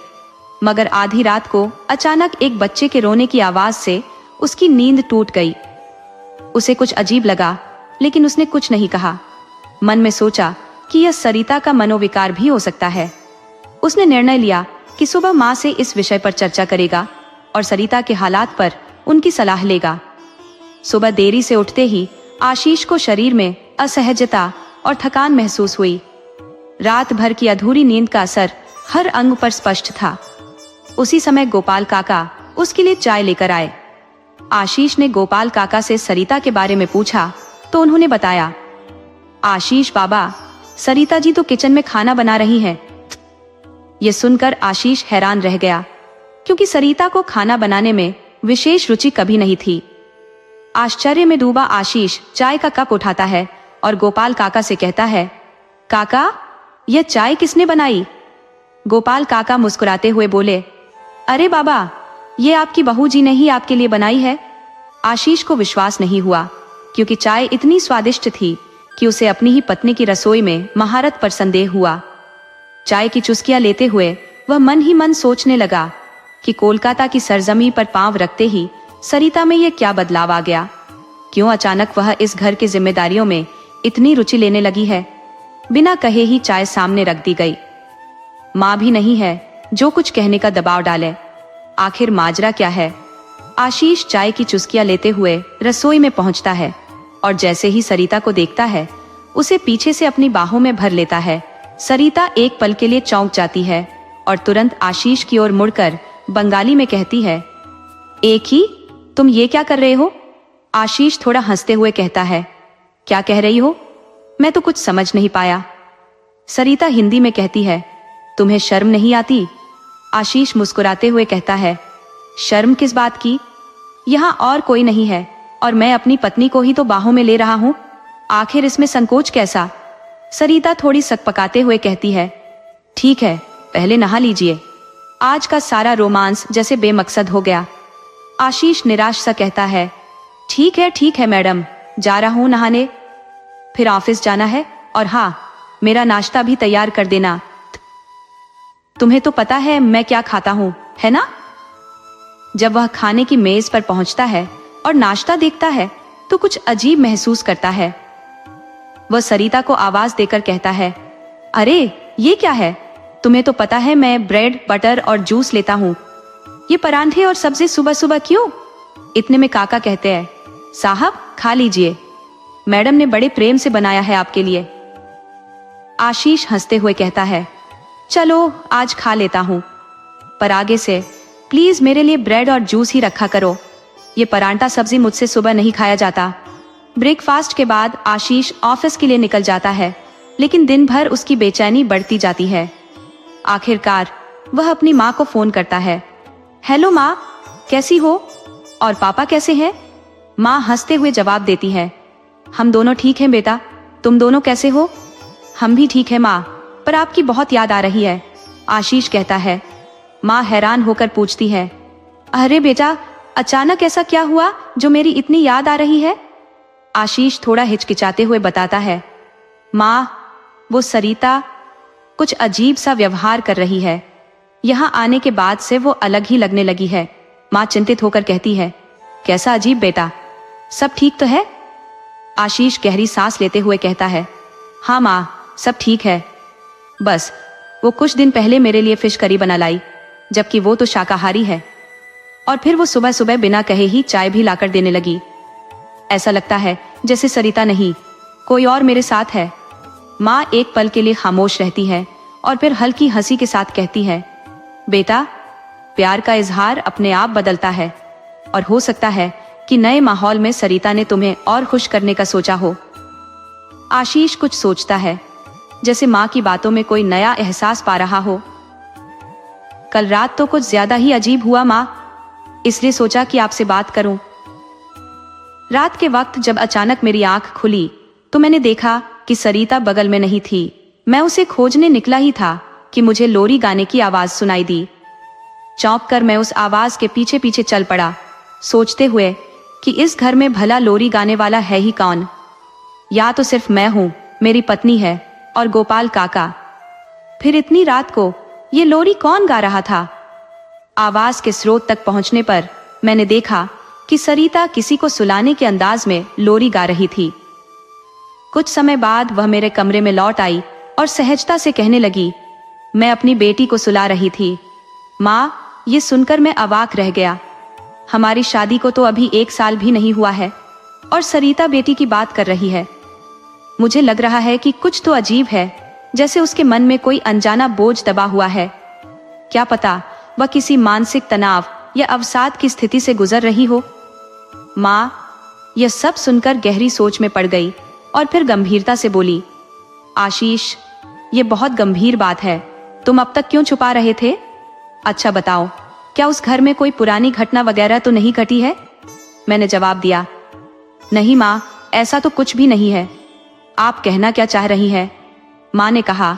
मगर आधी रात को अचानक एक बच्चे के रोने की आवाज से उसकी नींद टूट गई। उसे कुछ अजीब लगा, लेकिन उसने कुछ नहीं कहा। मन में सोचा कि यह सरिता का मनोविकार भी हो सकता है। उसने निर्णय लिया कि सुबह माँ से इस विषय पर चर्चा करेगा और सरिता के हालात पर उनकी सलाह लेगा। सुबह देरी से उठते ही आशीष को शरीर में असहजता और थकान महसूस हुई। रात भर की अधूरी नींद का असर हर अंग पर स्पष्ट था। उसी समय गोपाल काका उसके लिए चाय लेकर आए। आशीष ने गोपाल काका से सरिता के बारे में पूछा तो उन्होंने बताया, आशीष बाबा, सरिता जी तो किचन में खाना बना रही है। यह सुनकर आशीष हैरान रह गया, क्योंकि सरिता को खाना बनाने में विशेष रुचि कभी नहीं थी। आश्चर्य में डूबा आशीष चाय का कप उठाता है और गोपाल काका से कहता है, काका, यह चाय किसने बनाई? गोपाल काका मुस्कुराते हुए बोले, अरे बाबा, ये आपकी बहू जी ने ही आपके लिए बनाई है। आशीष को विश्वास नहीं हुआ, क्योंकि चाय इतनी स्वादिष्ट थी कि उसे अपनी ही पत्नी की रसोई में महारत पर संदेह हुआ। चाय की चुस्कियां लेते हुए वह मन ही मन सोचने लगा कि कोलकाता की सरजमी पर पांव रखते ही सरिता में यह क्या बदलाव आ गया। क्यों अचानक वह इस घर की जिम्मेदारियों में इतनी रुचि लेने लगी है। बिना कहे ही चाय सामने रख दी गई। माँ भी नहीं है जो कुछ कहने का दबाव डाले। आखिर माजरा क्या है? आशीष चाय की चुस्कियां लेते हुए रसोई में पहुंचता है और जैसे ही सरिता को देखता है, उसे पीछे से अपनी बाहों में भर लेता है। सरिता एक पल के लिए चौंक जाती है और तुरंत आशीष की ओर मुड़कर बंगाली में कहती है, एक ही, तुम ये क्या कर रहे हो? आशीष थोड़ा हंसते हुए कहता है, क्या कह रही हो? मैं तो कुछ समझ नहीं पाया। सरिता हिंदी में कहती है, तुम्हें शर्म नहीं आती? आशीष मुस्कुराते हुए कहता है, शर्म किस बात की? यहाँ और कोई नहीं है और मैं अपनी पत्नी को ही तो बाहों में ले रहा हूँ। आखिर इसमें संकोच कैसा? सरिता थोड़ी सकपकाते हुए कहती है, ठीक है, पहले नहा लीजिए। आज का सारा रोमांस जैसे बेमकसद हो गया। आशीष निराश सा कहता है, ठीक है मैडम, जा रहा हूँ नहाने। फिर ऑफिस जाना है और हाँ, मेरा नाश्ता भी तैयार कर देना। तुम्हें तो पता है मैं क्या खाता हूँ, है ना? जब वह खाने की मेज पर पहुंचता है और नाश्ता देखता है तो कुछ अजीब महसूस करता है। वह सरिता को आवाज देकर कहता है, अरे ये क्या है? तुम्हें तो पता है मैं ब्रेड, बटर और जूस लेता हूँ। ये परांठे और सब्जी सुबह सुबह क्यों? इतने में काका कहते हैं, साहब खा लीजिए, मैडम ने बड़े प्रेम से बनाया है आपके लिए। आशीष हंसते हुए कहता है, चलो आज खा लेता हूँ, पर आगे से प्लीज मेरे लिए ब्रेड और जूस ही रखा करो। ये परांठा सब्जी मुझसे सुबह नहीं खाया जाता। ब्रेकफास्ट के बाद आशीष ऑफिस के लिए निकल जाता है, लेकिन दिन भर उसकी बेचैनी बढ़ती जाती है। आखिरकार वह अपनी माँ को फोन करता है, हेलो माँ, कैसी हो? और पापा कैसे हैं? माँ हंसते हुए जवाब देती है, हम दोनों ठीक हैं बेटा, तुम दोनों कैसे हो? हम भी ठीक है माँ, पर आपकी बहुत याद आ रही है, आशीष कहता है। माँ हैरान होकर पूछती है, अरे बेटा, अचानक ऐसा क्या हुआ जो मेरी इतनी याद आ रही है? आशीष थोड़ा हिचकिचाते हुए बताता है, माँ, वो सरिता कुछ अजीब सा व्यवहार कर रही है। यहाँ आने के बाद से वो अलग ही लगने लगी है। माँ चिंतित होकर कहती है, कैसा अजीब बेटा, सब ठीक तो है? आशीष गहरी सांस लेते हुए कहता है, हाँ माँ, सब ठीक है, बस वो कुछ दिन पहले मेरे लिए फिश करी बना लाई, जबकि वो तो शाकाहारी है। और फिर वो सुबह सुबह बिना कहे ही चाय भी लाकर देने लगी। ऐसा लगता है जैसे सरिता नहीं, कोई और मेरे साथ है। माँ एक पल के लिए खामोश रहती है और फिर हल्की हंसी के साथ कहती है, बेटा, प्यार का इजहार अपने आप बदलता है और हो सकता है कि नए माहौल में सरिता ने तुम्हें और खुश करने का सोचा हो। आशीष कुछ सोचता है, जैसे माँ की बातों में कोई नया एहसास पा रहा हो, कल रात तो कुछ ज्यादा ही अजीब हुआ माँ, इसलिए सोचा कि आपसे बात करूं। रात के वक्त जब अचानक मेरी आंख खुली तो मैंने देखा कि सरिता बगल में नहीं थी। मैं उसे खोजने निकला ही था कि मुझे लोरी गाने की आवाज सुनाई दी। चौंक कर मैं उस आवाज के पीछे पीछे चल पड़ा, सोचते हुए कि इस घर में भला लोरी गाने वाला है ही कौन। या तो सिर्फ मैं हूं, मेरी पत्नी है और गोपाल काका। फिर इतनी रात को ये लोरी कौन गा रहा था? आवाज के स्रोत तक पहुंचने पर मैंने देखा कि सरिता किसी को सुलाने के अंदाज में लोरी गा रही थी। कुछ समय बाद वह मेरे कमरे में लौट आई और सहजता से कहने लगी, मैं अपनी बेटी को सुला रही थी। माँ, ये सुनकर मैं अवाक रह गया। हमारी शादी को तो अभी 1 साल भी नहीं हुआ है और सरिता बेटी की बात कर रही है। मुझे लग रहा है कि कुछ तो अजीब है, जैसे उसके मन में कोई अनजाना बोझ दबा हुआ है। क्या पता वह किसी मानसिक तनाव या अवसाद की स्थिति से गुजर रही हो। माँ, यह सब सुनकर गहरी सोच में पड़ गई और फिर गंभीरता से बोली, आशीष, ये बहुत गंभीर बात है। तुम अब तक क्यों छुपा रहे थे? अच्छा बताओ, क्या उस घर में कोई पुरानी घटना वगैरह तो नहीं घटी है? मैंने जवाब दिया, नहीं माँ, ऐसा तो कुछ भी नहीं है। आप कहना क्या चाह रही है? माँ ने कहा,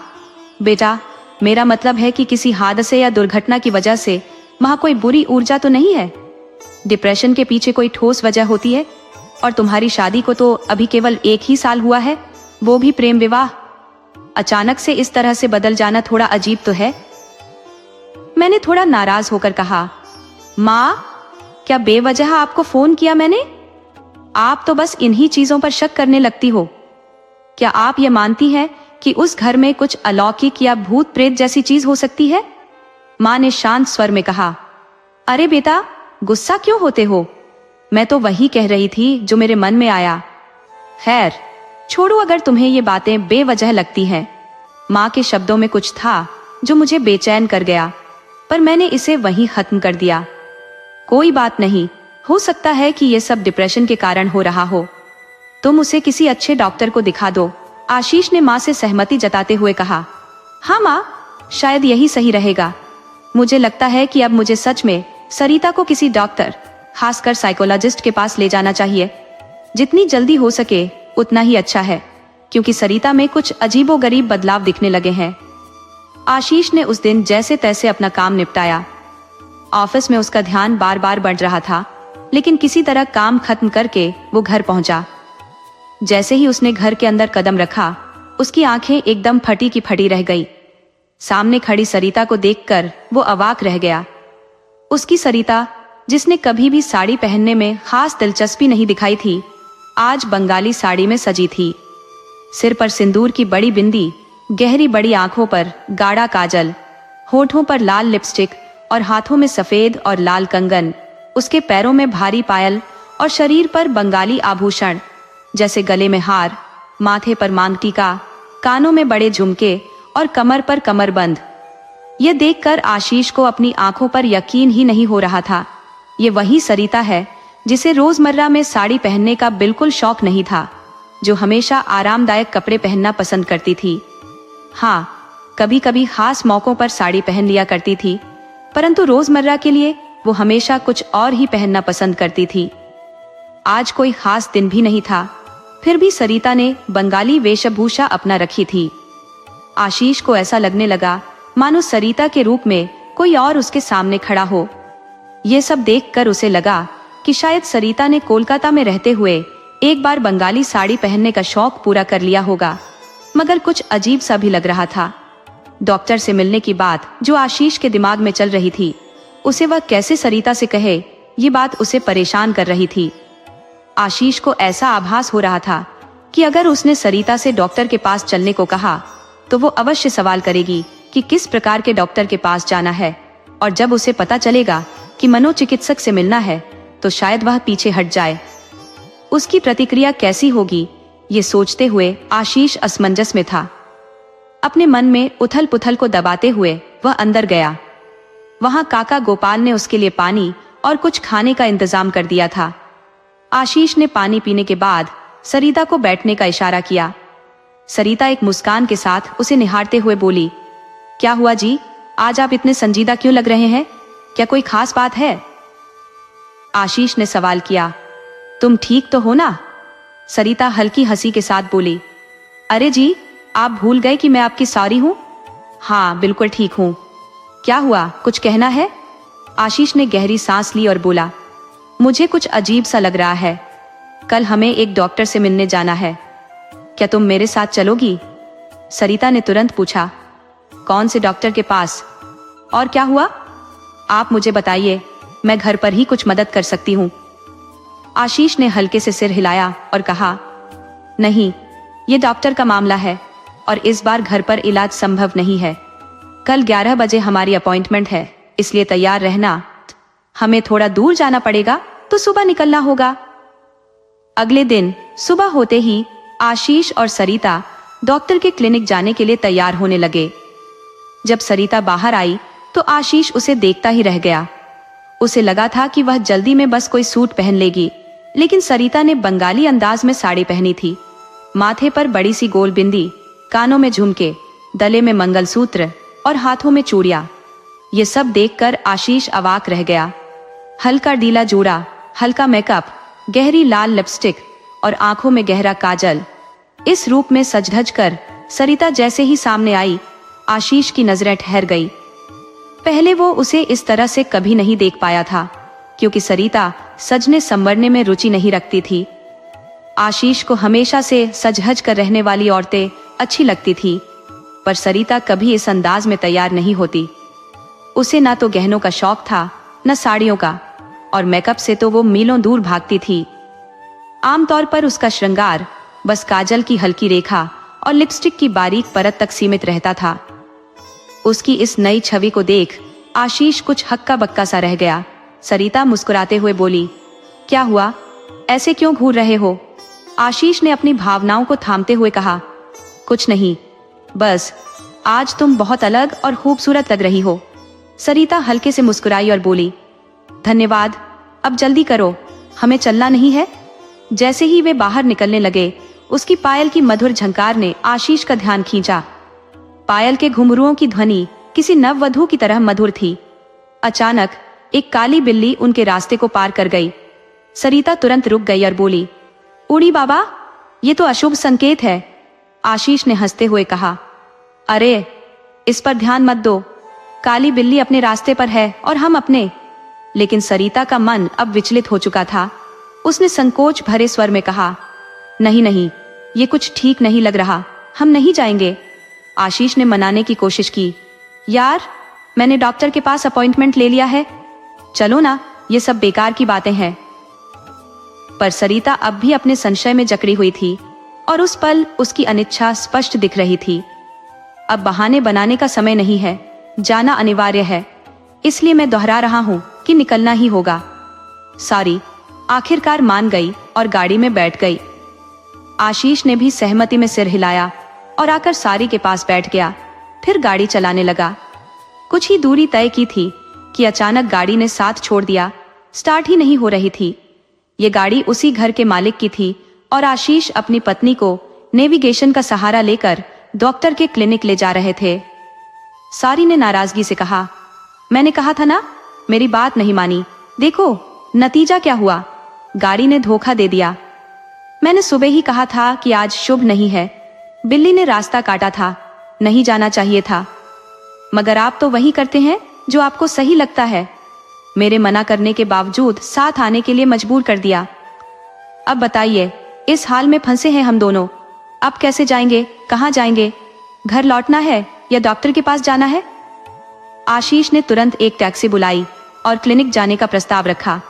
बेटा, मेरा मतलब है कि किसी हादसे या दुर्घटना की वजह से वहां कोई बुरी ऊर्जा तो नहीं है। डिप्रेशन के पीछे कोई ठोस वजह होती है। और तुम्हारी शादी को तो अभी केवल 1 ही साल हुआ है, वो भी प्रेम विवाह। अचानक से इस तरह से बदल जाना थोड़ा अजीब तो है। मैंने थोड़ा नाराज होकर कहा, माँ, क्या बेवजह आपको फोन किया मैंने? आप तो बस इन्हीं चीजों पर शक करने लगती हो। क्या आप ये मानती हैं कि उस घर में कुछ अलौकिक या भूत प्रेत जैसी चीज हो सकती है? माँ ने शांत स्वर में कहा, अरे बेटा, गुस्सा क्यों होते हो? मैं तो वही कह रही थी जो मेरे मन में आया। खैर छोड़ो, अगर तुम्हें ये बातें बेवजह लगती हैं। माँ के शब्दों में कुछ था जो मुझे बेचैन कर गया, पर मैंने इसे वहीं खत्म कर दिया। कोई बात नहीं, हो सकता है कि ये सब डिप्रेशन के कारण हो रहा हो। तुम उसे किसी अच्छे डॉक्टर को दिखा दो, आशीष ने माँ से सहमति जताते हुए कहा। हाँ माँ, शायद यही सही रहेगा। मुझे लगता है कि अब मुझे सच में सरिता को किसी डॉक्टर, खासकर साइकोलॉजिस्ट के पास ले जाना चाहिए। जितनी जल्दी हो सके उतना ही अच्छा है, क्योंकि सरिता में कुछ अजीबोगरीब बदलाव दिखने लगे हैं। आशीष ने उस दिन जैसे तैसे अपना काम निपटाया। ऑफिस में उसका ध्यान बार बार बढ़ रहा था, लेकिन किसी तरह काम खत्म करके वो घर पहुंचा। जैसे ही उसने घर के अंदर कदम रखा, उसकी आंखें एकदम फटी की फटी रह गई। सामने खड़ी सरिता को देखकर वो अवाक रह गया। उसकी सरिता, जिसने कभी भी साड़ी पहनने में खास दिलचस्पी नहीं दिखाई थी, आज बंगाली साड़ी में सजी थी। सिर पर सिंदूर की बड़ी बिंदी, गहरी बड़ी आंखों पर गाढ़ा काजल, होठों पर लाल लिपस्टिक और हाथों में सफेद और लाल कंगन, उसके पैरों में भारी पायल और शरीर पर बंगाली आभूषण जैसे गले में हार, माथे पर मांग टीका, कानों में बड़े झुमके और कमर पर कमरबंद। यह देखकर आशीष को अपनी आंखों पर यकीन ही नहीं हो रहा था। ये वही सरिता है जिसे रोजमर्रा में साड़ी पहनने का बिल्कुल शौक नहीं था, जो हमेशा आरामदायक कपड़े पहनना पसंद करती थी। हाँ, कभी कभी खास मौकों पर साड़ी पहन लिया करती थी, परंतु रोजमर्रा के लिए वो हमेशा कुछ और ही पहनना पसंद करती थी। आज कोई खास दिन भी नहीं था, फिर भी सरिता ने बंगाली वेशभूषा अपना रखी थी। आशीष को ऐसा लगने लगा मानो सरिता के रूप में कोई और उसके सामने खड़ा हो। ये सब देखकर उसे लगा कि शायद सरिता ने कोलकाता में रहते हुए एक बार बंगाली साड़ी पहनने का शौक पूरा कर लिया होगा, मगर कुछ अजीब सा भी लग रहा था। डॉक्टर से मिलने की बात जो आशीष के दिमाग में चल रही थी, उसे वह कैसे सरिता से कहे, ये बात उसे परेशान कर रही थी। आशीष को ऐसा आभास हो रहा था कि अगर उसने सरिता से डॉक्टर के पास चलने को कहा तो वो अवश्य सवाल करेगी कि किस प्रकार के डॉक्टर के पास जाना है, और जब उसे पता चलेगा कि मनोचिकित्सक से मिलना है तो शायद वह पीछे हट जाए। उसकी प्रतिक्रिया कैसी होगी, ये सोचते हुए आशीष असमंजस में था। अपने मन में उथल पुथल को दबाते हुए वह अंदर गया। वहां काका गोपाल ने उसके लिए पानी और कुछ खाने का इंतजाम कर दिया था। आशीष ने पानी पीने के बाद सरिता को बैठने का इशारा किया। सरिता एक मुस्कान के साथ उसे निहारते हुए बोली, क्या हुआ जी, आज आप इतने संजीदा क्यों लग रहे हैं? क्या कोई खास बात है? आशीष ने सवाल किया। तुम ठीक तो हो ना? सरिता हल्की हंसी के साथ बोली। अरे जी, आप भूल गए कि मैं आपकी सॉरी हूँ। हाँ बिल्कुल ठीक हूँ। क्या हुआ, कुछ कहना है? आशीष ने गहरी सांस ली और बोला, मुझे कुछ अजीब सा लग रहा है। कल हमें एक डॉक्टर से मिलने जाना है। क्या तुम मेरे साथ चलोगी? सरिता ने तुरंत पूछा। कौन से डॉक्टर के पास? और क्या हुआ? आप मुझे बताइए, मैं घर पर ही कुछ मदद कर सकती हूँ। आशीष ने हल्के से सिर हिलाया और कहा, नहीं, ये डॉक्टर का मामला है और इस बार घर पर इलाज संभव नहीं है। कल 11 बजे हमारी अपॉइंटमेंट है, इसलिए तैयार रहना। हमें थोड़ा दूर जाना पड़ेगा तो सुबह निकलना होगा। अगले दिन सुबह होते ही आशीष और सरिता डॉक्टर के क्लिनिक जाने के लिए तैयार होने लगे। जब सरिता बाहर आई तो आशीष उसे देखता ही रह गया। उसे लगा था कि वह जल्दी में बस कोई सूट पहन लेगी, लेकिन सरिता ने बंगाली अंदाज में साड़ी पहनी थी। माथे पर बड़ी सी गोल बिंदी, कानों में झुमके, गले में मंगलसूत्र और हाथों में चूड़ियां। ये सब देखकर आशीष अवाक रह गया। हल्का ढीला जूड़ा, हल्का मेकअप, गहरी लाल लिपस्टिक और आंखों में गहरा काजल। इस रूप में सज-धज कर सरिता जैसे ही सामने आई, आशीष की नजरें ठहर गई। पहले वो उसे इस तरह से कभी नहीं देख पाया था, क्योंकि सरिता सजने संवरने में रुचि नहीं रखती थी। आशीष को हमेशा से सज-धज कर रहने वाली औरतें अच्छी लगती थी, पर सरिता कभी इस अंदाज में तैयार नहीं होती। उसे ना तो गहनों का शौक था, न साड़ियों का, और मेकअप से तो वो मीलों दूर भागती थी। आमतौर पर उसका श्रृंगार बस काजल की हल्की रेखा और लिपस्टिक की बारीक परत तक सीमित रहता था। उसकी इस नई छवि को देख आशीष कुछ हक्का बक्का सा रह गया। सरिता मुस्कुराते हुए बोली, क्या हुआ, ऐसे क्यों घूर रहे हो? आशीष ने अपनी भावनाओं को थामते हुए कहा, कुछ नहीं, बस आज तुम बहुत अलग और खूबसूरत लग रही हो। सरिता हल्के से मुस्कुराई और बोली, धन्यवाद, अब जल्दी करो, हमें चलना नहीं है? जैसे ही वे बाहर निकलने लगे, उसकी पायल की मधुर झंकार ने आशीष का ध्यान खींचा। पायल के घुंघरुओं की ध्वनि किसी नववधू की तरह मधुर थी। अचानक एक काली बिल्ली उनके रास्ते को पार कर गई। सरिता तुरंत रुक गई और बोली, उड़ी बाबा, ये तो अशुभ संकेत है। आशीष ने हंसते हुए कहा, अरे इस पर ध्यान मत दो, काली बिल्ली अपने रास्ते पर है और हम अपने। लेकिन सरिता का मन अब विचलित हो चुका था। उसने संकोच भरे स्वर में कहा, नहीं नहीं, ये कुछ ठीक नहीं लग रहा, हम नहीं जाएंगे। आशीष ने मनाने की कोशिश की, यार मैंने डॉक्टर के पास अपॉइंटमेंट ले लिया है, चलो ना, ये सब बेकार की बातें हैं। पर सरिता अब भी अपने संशय में जकड़ी हुई थी और उस पल उसकी अनिच्छा स्पष्ट दिख रही थी। अब बहाने बनाने का समय नहीं है, जाना अनिवार्य है, इसलिए मैं दोहरा रहा हूं कि निकलना ही होगा। सॉरी। आखिरकार मान गई और गाड़ी में बैठ गई। आशीष ने भी सहमति में सिर हिलाया और आकर सारी के पास बैठ गया। फिर गाड़ी चलाने लगा। कुछ ही दूरी तय की थी कि अचानक गाड़ी ने साथ छोड़ दिया। स्टार्ट ही नहीं हो रही थी। ये गाड़ी उसी घर के मालिक की थी और आशीष अपनी पत्नी को नेविगेशन का सहारा लेकर डॉक्टर के क्लिनिक ले जा रहे थे। सारी ने नाराजगी से कहा, मैंने कहा था ना, मेरी बात नहीं मानी, देखो नतीजा क्या हुआ, गाड़ी ने धोखा दे दिया। मैंने सुबह ही कहा था कि आज शुभ नहीं है, बिल्ली ने रास्ता काटा था, नहीं जाना चाहिए था, मगर आप तो वही करते हैं जो आपको सही लगता है। मेरे मना करने के बावजूद साथ आने के लिए मजबूर कर दिया। अब बताइए, इस हाल में फंसे हैं हम दोनों, अब कैसे जाएंगे, कहाँ जाएंगे? घर लौटना है या डॉक्टर के पास जाना है? आशीष ने तुरंत एक टैक्सी बुलाई और क्लिनिक जाने का प्रस्ताव रखा,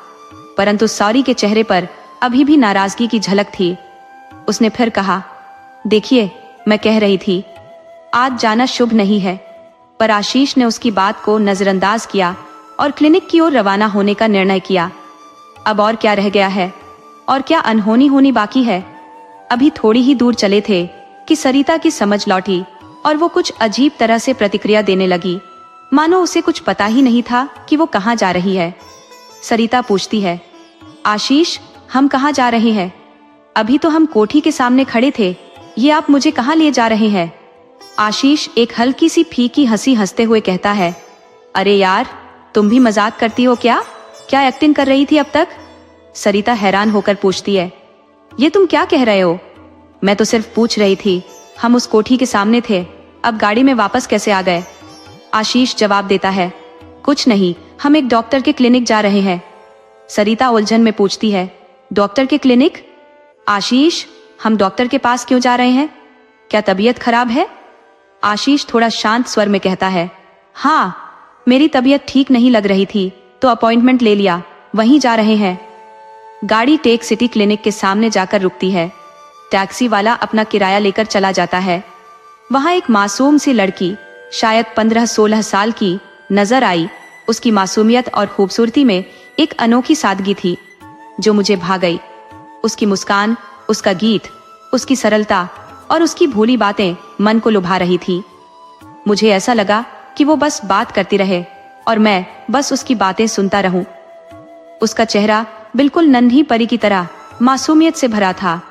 परंतु सॉरी के चेहरे पर अभी भी नाराजगी की झलक थी। उसने फिर कहा, देखिए मैं कह रही थी आज जाना शुभ नहीं है, पर आशीष ने उसकी बात को नजरअंदाज किया और क्लिनिक की ओर रवाना होने का निर्णय किया। अब और क्या रह गया है, और क्या अनहोनी होनी बाकी है? अभी थोड़ी ही दूर चले थे कि सरिता की समझ लौटी और वो कुछ अजीब तरह से प्रतिक्रिया देने लगी, मानो उसे कुछ पता ही नहीं था कि वो कहाँ जा रही है। सरिता पूछती है, आशीष हम कहाँ जा रहे हैं? अभी तो हम कोठी के सामने खड़े थे, ये आप मुझे कहाँ ले जा रहे हैं? आशीष एक हल्की सी फीकी हंसी हंसते हुए कहता है, अरे यार, तुम भी मजाक करती हो क्या? क्या एक्टिंग कर रही थी अब तक? सरिता हैरान होकर पूछती है, ये तुम क्या कह रहे हो? मैं तो सिर्फ पूछ रही थी, हम उस कोठी के सामने थे, अब गाड़ी में वापस कैसे आ गए? आशीष जवाब देता है, कुछ नहीं, हम एक डॉक्टर के क्लिनिक जा रहे हैं। सरिता उलझन में पूछती है, डॉक्टर के क्लिनिक? आशीष, हम डॉक्टर के पास क्यों जा रहे हैं? क्या तबीयत खराब है? आशीष थोड़ा शांत स्वर में कहता है, हाँ, मेरी तबीयत ठीक नहीं लग रही थी तो अपॉइंटमेंट ले लिया, वहीं जा रहे हैं। गाड़ी टेक सिटी क्लिनिक के सामने जाकर रुकती है। टैक्सी वाला अपना किराया लेकर चला जाता है। वहां एक मासूम सी लड़की, शायद 15-16 साल की, नजर आई। उसकी मासूमियत और खूबसूरती में एक अनोखी सादगी थी जो मुझे भा गई। उसकी मुस्कान, उसका गीत, उसकी सरलता और उसकी भोली बातें मन को लुभा रही थी। मुझे ऐसा लगा कि वो बस बात करती रहे और मैं बस उसकी बातें सुनता रहूं। उसका चेहरा बिल्कुल नन्ही परी की तरह मासूमियत से भरा था।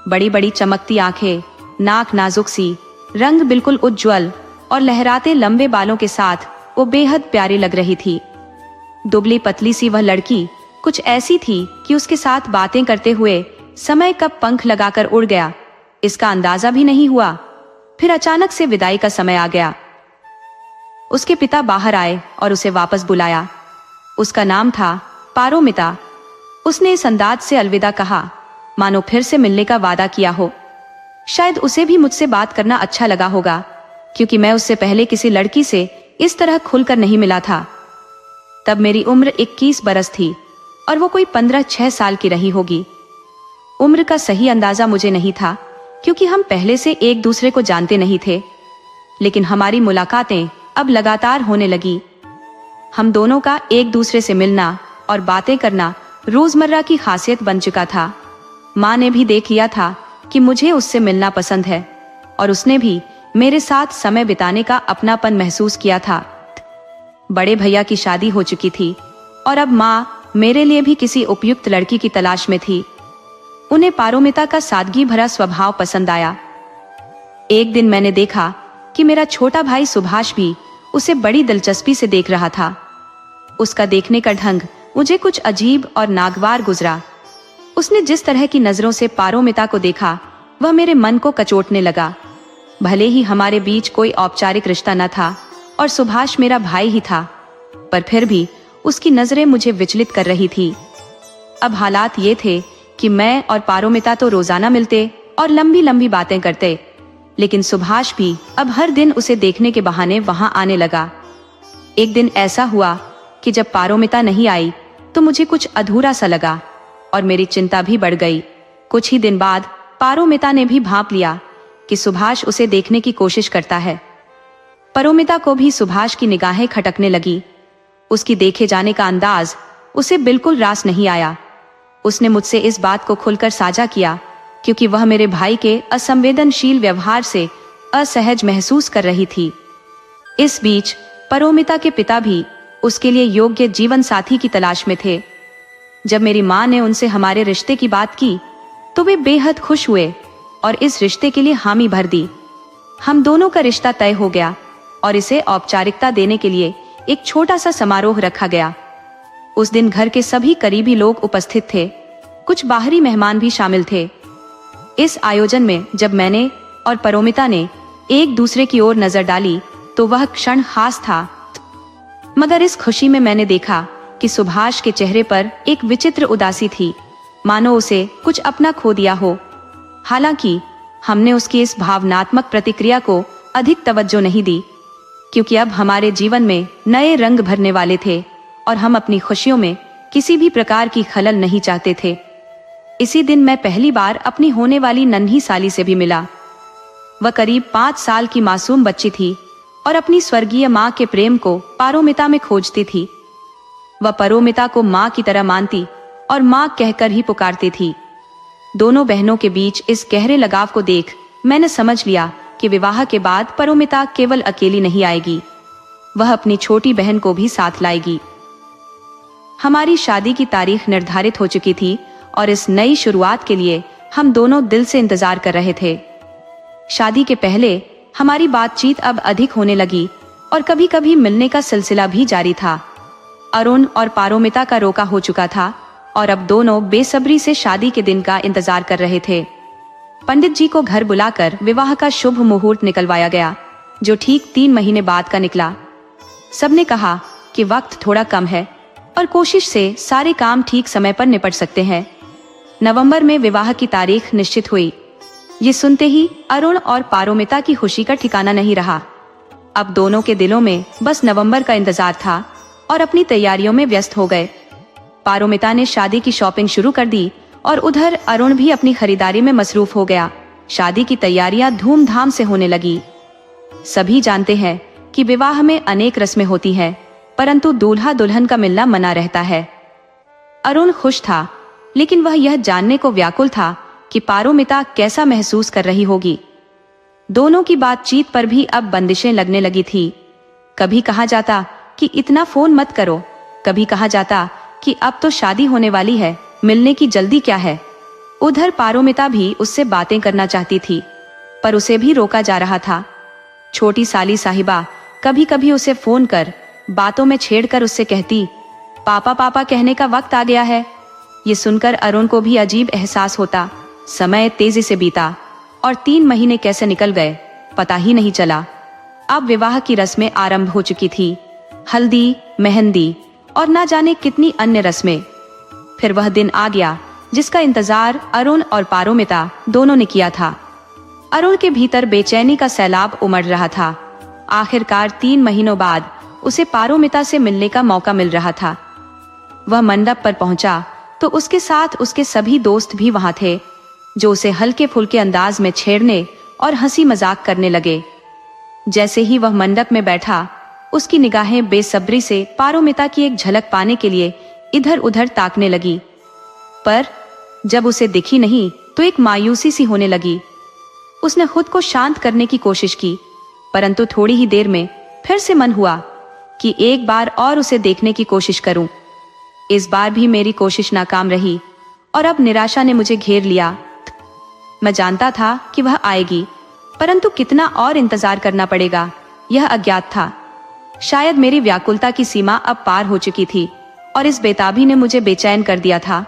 बड़ी बड़ी चमकती आंखें, नाक नाजुक सी, रंग बिल्कुल उज्ज्वल और लहराते लंबे बालों के साथ वो बेहद प्यारी लग रही थी। दुबली पतली सी वह लड़की कुछ ऐसी थी कि उसके साथ बातें करते हुए समय कब पंख लगाकर उड़ गया इसका अंदाजा भी नहीं हुआ। फिर अचानक से विदाई का समय आ गया। उसके पिता बाहर आए और उसे वापस बुलाया। उसका नाम था पारोमिता। उसने इस अंदाज से अलविदा कहा मानो फिर से मिलने का वादा किया हो। शायद उसे भी मुझसे बात करना अच्छा लगा होगा, क्योंकि मैं उससे पहले किसी लड़की से इस तरह खुलकर नहीं मिला था। तब मेरी उम्र 21 बरस थी और वो कोई 15-6 साल की रही होगी। उम्र का सही अंदाजा मुझे नहीं था, क्योंकि हम पहले से एक दूसरे को जानते नहीं थे। लेकिन हमारी मुलाकातें अब लगातार होने लगी। हम दोनों का एक दूसरे से मिलना और बातें करना रोजमर्रा की खासियत बन चुका था। माँ ने भी देख लिया था कि मुझे उससे मिलना पसंद है और उसने भी मेरे साथ समय बिताने का अपनापन महसूस किया था। बड़े भैया की शादी हो चुकी थी और अब माँ मेरे लिए भी किसी उपयुक्त लड़की की तलाश में थी। उन्हें पारोमिता का सादगी भरा स्वभाव पसंद आया। एक दिन मैंने देखा कि मेरा छोटा भाई सुभाष भी उसे बड़ी दिलचस्पी से देख रहा था। उसका देखने का ढंग मुझे कुछ अजीब और नागवार गुजरा। उसने जिस तरह की नजरों से पारोमिता को देखा, वह मेरे मन को कचोटने लगा। भले ही हमारे बीच कोई औपचारिक रिश्ता न था और सुभाष मेरा भाई ही था, पर फिर भी उसकी नजरें मुझे विचलित कर रही थी। अब हालात ये थे कि मैं और पारोमिता तो रोजाना मिलते और लंबी लंबी बातें करते, लेकिन सुभाष भी अब हर दिन उसे देखने के बहाने वहां आने लगा। एक दिन ऐसा हुआ कि जब पारोमिता नहीं आई तो मुझे कुछ अधूरा सा लगा और मेरी चिंता भी बढ़ गई। कुछ ही दिन बाद पारोमिता ने भी भांप लिया कि सुभाष उसे देखने की कोशिश करता है। पारोमिता को भी सुभाष की निगाहें खटकने लगी। उसकी देखे जाने का अंदाज उसे बिल्कुल रास नहीं आया। उसने मुझसे इस बात को खुलकर साझा किया क्योंकि वह मेरे भाई के असंवेदनशील व्यवहार से असहज महसूस कर रही थी। इस बीच पारोमिता के पिता भी उसके लिए योग्य जीवन साथी की तलाश में थे। जब मेरी माँ ने उनसे हमारे रिश्ते की बात की तो वे बेहद खुश हुए और इस रिश्ते के लिए हामी भर दी। हम दोनों का रिश्ता तय हो गया और इसे औपचारिकता देने के लिए एक छोटा सा समारोह रखा गया। उस दिन घर के सभी करीबी लोग उपस्थित थे, कुछ बाहरी मेहमान भी शामिल थे। इस आयोजन में जब मैंने और पारोमिता ने एक दूसरे की ओर नजर डाली तो वह क्षण खास था। मगर इस खुशी में मैंने देखा कि सुभाष के चेहरे पर एक विचित्र उदासी थी, मानो उसे कुछ अपना खो दिया हो। हालांकि हमने उसकी इस भावनात्मक प्रतिक्रिया को अधिक तवज्जो नहीं दी, क्योंकि अब हमारे जीवन में नए रंग भरने वाले थे और हम अपनी खुशियों में किसी भी प्रकार की खलल नहीं चाहते थे। इसी दिन मैं पहली बार अपनी होने वाली नन्ही साली से भी मिला। वह करीब 5 साल की मासूम बच्ची थी और अपनी स्वर्गीय माँ के प्रेम को पारोमिता में खोजती थी। वह पारोमिता को माँ की तरह मानती और माँ कहकर ही पुकारती थी। दोनों बहनों के बीच इस गहरे लगाव को देख मैंने समझ लिया कि विवाह के बाद पारोमिता केवल अकेली नहीं आएगी, वह अपनी छोटी बहन को भी साथ लाएगी। हमारी शादी की तारीख निर्धारित हो चुकी थी और इस नई शुरुआत के लिए हम दोनों दिल से इंतजार कर रहे थे। शादी के पहले हमारी बातचीत अब अधिक होने लगी और कभी कभी मिलने का सिलसिला भी जारी था। अरुण और पारोमिता का रोका हो चुका था और अब दोनों बेसब्री से शादी के दिन का इंतजार कर रहे थे। पंडित जी को घर बुलाकर विवाह का शुभ मुहूर्त निकलवाया गया, जो ठीक 3 महीने बाद का निकला। सबने कहा कि वक्त थोड़ा कम है और कोशिश से सारे काम ठीक समय पर निपट सकते हैं। नवंबर में विवाह की तारीख निश्चित हुई। ये सुनते ही अरुण और पारोमिता की खुशी का ठिकाना नहीं रहा। अब दोनों के दिलों में बस नवंबर का इंतजार था और अपनी तैयारियों में व्यस्त हो गए। पारोमिता ने शादी की शॉपिंग शुरू कर दी और उधर अरुण भी अपनी खरीदारी में मसरूफ हो गया। शादी की तैयारियां धूमधाम से होने लगी। सभी जानते हैं कि विवाह में अनेक रस्में होती हैं, परंतु दूल्हा दुल्हन का मिलना मना रहता है। अरुण खुश था, लेकिन वह यह जानने को व्याकुल था कि पारोमिता कैसा महसूस कर रही होगी। दोनों की बातचीत पर भी अब बंदिशें लगने लगी थी। कभी कहा जाता कि इतना फोन मत करो, कभी कहा जाता कि अब तो शादी होने वाली है, मिलने की जल्दी क्या है। उधर पारोमिता भी उससे बातें करना चाहती थी, पर उसे भी रोका जा रहा था। छोटी साली साहिबा कभी कभी उसे फोन कर बातों में छेड़कर उससे कहती, पापा पापा कहने का वक्त आ गया है। ये सुनकर अरुण को भी अजीब एहसास होता। समय तेजी से बीता और 3 महीने कैसे निकल गए पता ही नहीं चला। अब विवाह की रस्में आरंभ हो चुकी थी। हल्दी, मेहंदी और ना जाने कितनी अन्य रस्में। फिर वह दिन आ गया जिसका इंतजार अरुण और पारोमिता दोनों ने किया था। अरुण के भीतर बेचैनी का सैलाब उमड़ रहा था। आखिरकार 3 महीनों बाद उसे पारोमिता से मिलने का मौका मिल रहा था। वह मंडप पर पहुंचा तो उसके साथ उसके सभी दोस्त भी वहां थे, जो उसे हल्के फुल्के अंदाज में छेड़ने और हंसी मजाक करने लगे। जैसे ही वह मंडप में बैठा, उसकी निगाहें बेसब्री से पारोमिता की एक झलक पाने के लिए इधर उधर ताकने लगी, पर जब उसे दिखी नहीं तो एक मायूसी सी होने लगी। उसने खुद को शांत करने की कोशिश की, परंतु थोड़ी ही देर में फिर से मन हुआ कि एक बार और उसे देखने की कोशिश करूं। इस बार भी मेरी कोशिश नाकाम रही और अब निराशा ने मुझे घेर लिया। मैं जानता था कि वह आएगी, परंतु कितना और इंतजार करना पड़ेगा यह अज्ञात था। शायद मेरी व्याकुलता की सीमा अब पार हो चुकी थी और इस बेताबी ने मुझे बेचैन कर दिया था।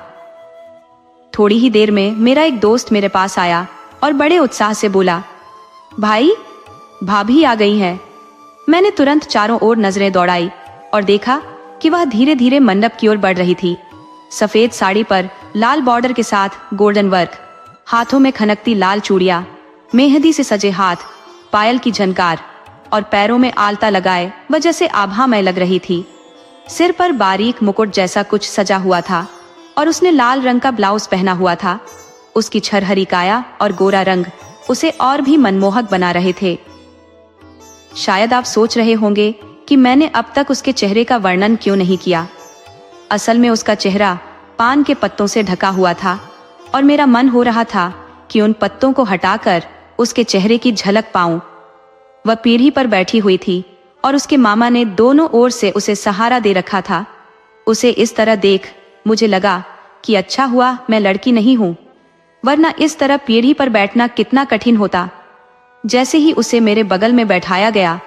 थोड़ी ही देर में मेरा एक दोस्त मेरे पास आया और बड़े उत्साह से बोला, भाई, भाभी आ गई हैं। मैंने तुरंत चारों ओर नजरें दौड़ाई और देखा कि वह धीरे धीरे मंडप की ओर बढ़ रही थी। सफेद साड़ी पर लाल बॉर्डर के साथ गोल्डन वर्क, हाथों में खनकती लाल चूड़ियां, मेहंदी से सजे हाथ, पायल की झनकार और पैरों में आलता लगाए वजह से आभामय लग रही थी। सिर पर बारीक मुकुट जैसा कुछ सजा हुआ था और उसने लाल रंग का ब्लाउज पहना हुआ था। उसकी छरहरी काया और गोरा रंग उसे और भी मनमोहक बना रहे थे। शायद आप सोच रहे होंगे कि मैंने अब तक उसके चेहरे का वर्णन क्यों नहीं किया। असल में उसका चेहरा पान के पत्तों से ढका हुआ था और मेरा मन हो रहा था कि उन पत्तों को हटाकर उसके चेहरे की झलक पाऊं। वह पीढ़ी पर बैठी हुई थी और उसके मामा ने दोनों ओर से उसे सहारा दे रखा था। उसे इस तरह देख मुझे लगा कि अच्छा हुआ मैं लड़की नहीं हूं, वरना इस तरह पीढ़ी पर बैठना कितना कठिन होता। जैसे ही उसे मेरे बगल में बैठाया गया,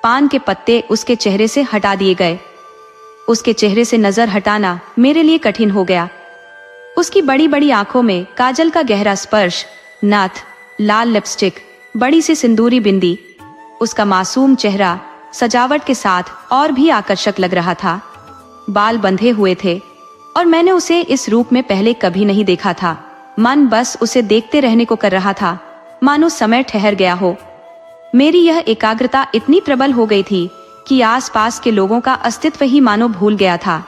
पान के पत्ते उसके चेहरे से हटा दिए गए। उसके चेहरे से नजर हटाना मेरे लिए कठिन हो गया। उसकी बड़ी बड़ी आंखों में काजल का गहरा स्पर्श, नाथ, लाल लिपस्टिक, बड़ी सी सिंदूरी बिंदी, उसका मासूम चेहरा सजावट के साथ और भी आकर्षक लग रहा था। बाल बंधे हुए थे और मैंने उसे इस रूप में पहले कभी नहीं देखा था। मन बस उसे देखते रहने को कर रहा था, मानो समय ठहर गया हो। मेरी यह एकाग्रता इतनी प्रबल हो गई थी कि आसपास के लोगों का अस्तित्व ही मानो भूल गया था।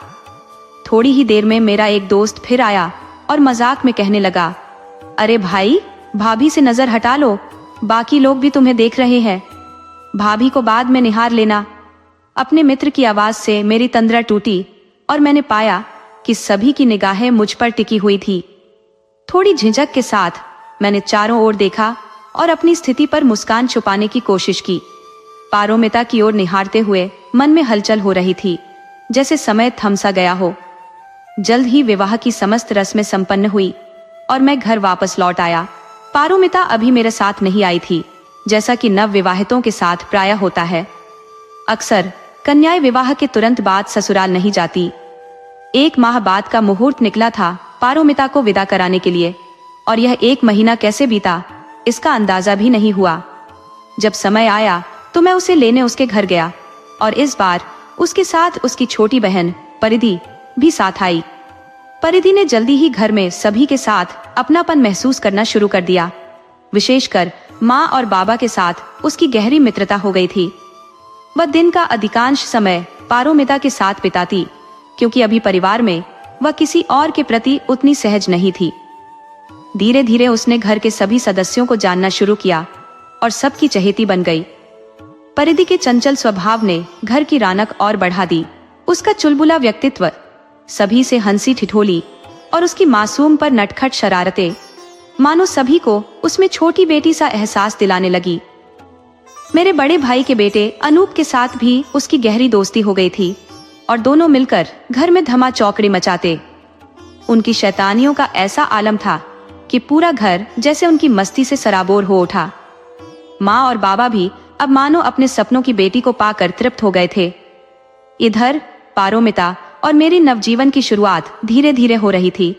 थोड़ी ही देर में मेरा एक दोस्त फिर आया और मजाक में कहने लगा, अरे भाई, भाभी से नजर हटा लो, बाकी लोग भी तुम्हें देख रहे हैं। भाभी को बाद में निहार लेना। अपने मित्र की आवाज से मेरी तंद्रा टूटी और मैंने पाया कि सभी की निगाहें मुझ पर टिकी हुई थी। थोड़ी झिझक के साथ मैंने चारों ओर देखा और अपनी स्थिति पर मुस्कान छुपाने की कोशिश की। पारोमिता की ओर निहारते हुए मन में हलचल हो रही थी, जैसे समय थम सा गया हो। जल्द ही विवाह की समस्त रस्में संपन्न हुई और मैं घर वापस लौट आया। पारोमिता अभी मेरे साथ नहीं आई थी, जैसा कि नव विवाहितों के साथ प्रायः होता है। अक्सर कन्याएं विवाह के तुरंत बाद ससुराल नहीं जाती। 1 माह बाद का मुहूर्त निकला था पारोमिता को विदा कराने के लिए, और यह 1 महीना कैसे बीता इसका अंदाजा भी नहीं हुआ। जब समय आया तो मैं उसे लेने उसके घर गया, और इस बार उसके साथ उसकी छोटी बहन परिधि भी साथ आई। परिधि ने जल्दी ही घर में सभी के साथ अपनापन महसूस करना शुरू कर दिया। विशेषकर माँ और बाबा के साथ उसकी गहरी मित्रता हो गई थी। वह दिन का अधिकांश समय पारोमिता के साथ बिताती, क्योंकि अभी परिवार में वह किसी और के प्रति उतनी सहज नहीं थी। धीरे धीरे उसने घर के सभी सदस्यों को जानना शुरू किया और सबकी चहेती बन गई। परिधि के चंचल स्वभाव ने घर की रौनक और बढ़ा दी। उसका चुलबुला व्यक्तित्व, सभी से हंसी ठिठोली और उसकी मासूम पर नटखट शरारतें मानो सभी को उसमें छोटी बेटी सा एहसास दिलाने लगी। मेरे बड़े भाई के बेटे अनूप के साथ भी उसकी गहरी दोस्ती हो गई थी, और दोनों मिलकर घर में धमा चौकड़ी मचाते। उनकी शैतानियों का ऐसा आलम था कि पूरा घर जैसे उनकी मस्ती से सराबोर हो उठा। माँ और बाबा भी अब मानो अपने सपनों की बेटी को पाकर तृप्त हो गए थे। इधर पारोमिता और मेरी नवजीवन की शुरुआत धीरे धीरे हो रही थी।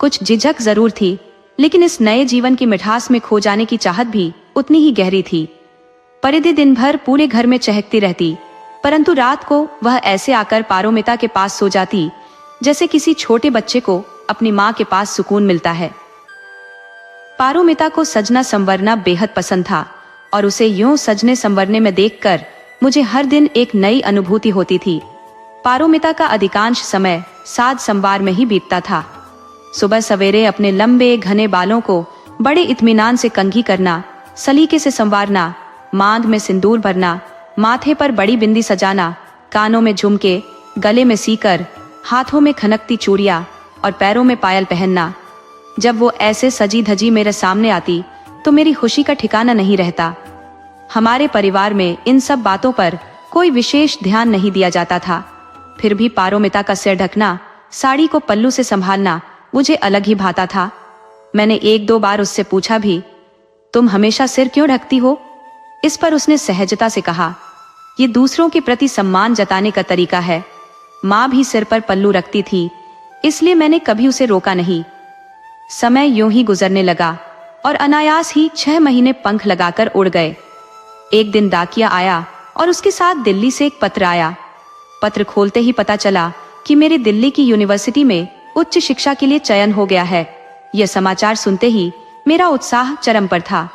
कुछ झिझक जरूर थी, लेकिन इस नए जीवन की मिठास में खो जाने की चाहत भी उतनी ही गहरी थी। परिधि दिन भर पूरे घर में चहकती रहती, परंतु रात को वह ऐसे आकर पारोमिता के पास सो जाती जैसे किसी छोटे बच्चे को अपनी माँ के पास सुकून मिलता है। पारोमिता को सजना संवरना बेहद पसंद था, और उसे यूं सजने संवरने में देखकर मुझे हर दिन एक नई अनुभूति होती थी। पारोमिता का अधिकांश समय साज संवार में ही बीतता था। सुबह सवेरे अपने लंबे घने बालों को बड़े इत्मीनान से कंघी करना, सलीके से संवारना, मांग में सिंदूर भरना, माथे पर बड़ी बिंदी सजाना, कानों में झुमके, गले में सीकर, हाथों में खनकती चूड़ियां और पैरों में पायल पहनना। जब वो ऐसे सजी धजी मेरे सामने आती तो मेरी खुशी का ठिकाना नहीं रहता। हमारे परिवार में इन सब बातों पर कोई विशेष ध्यान नहीं दिया जाता था, फिर भी पारोमिता का सिर ढकना, साड़ी को पल्लू से संभालना मुझे अलग ही भाता था। मैंने 1-2 बार उससे पूछा भी, तुम हमेशा सिर क्यों ढकती हो? इस पर उसने सहजता से कहा, ये दूसरों के प्रति सम्मान जताने का तरीका है। माँ भी सिर पर पल्लू रखती थी, इसलिए मैंने कभी उसे रोका नहीं। समय यूं ही गुजरने लगा और अनायास ही 6 महीने पंख लगाकर उड़ गए। एक दिन डाकिया आया और उसके साथ दिल्ली से एक पत्र आया। पत्र खोलते ही पता चला कि मेरी दिल्ली की यूनिवर्सिटी में उच्च शिक्षा के लिए चयन हो गया है। यह समाचार सुनते ही मेरा उत्साह चरम पर था।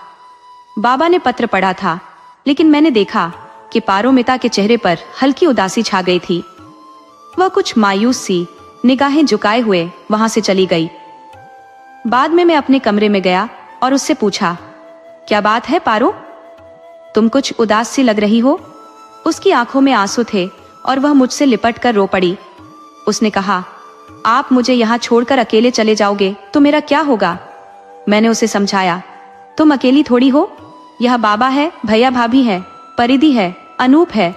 बाबा ने पत्र पढ़ा था, लेकिन मैंने देखा कि पारोमिता के चेहरे पर हल्की उदासी छा गई थी। वह कुछ मायूस सी निगाहें झुकाए हुए वहां से चली गई। बाद में मैं अपने कमरे में गया और उससे पूछा, क्या बात है पारो, तुम कुछ उदास सी लग रही हो? उसकी आंखों में आंसू थे और वह मुझसे लिपट कर रो पड़ी। उसने कहा, आप मुझे यहाँ छोड़कर अकेले चले जाओगे तो मेरा क्या होगा? मैंने उसे समझाया, तुम अकेली थोड़ी हो, यह बाबा है, भैया भाभी है, परिधि है, अनूप है,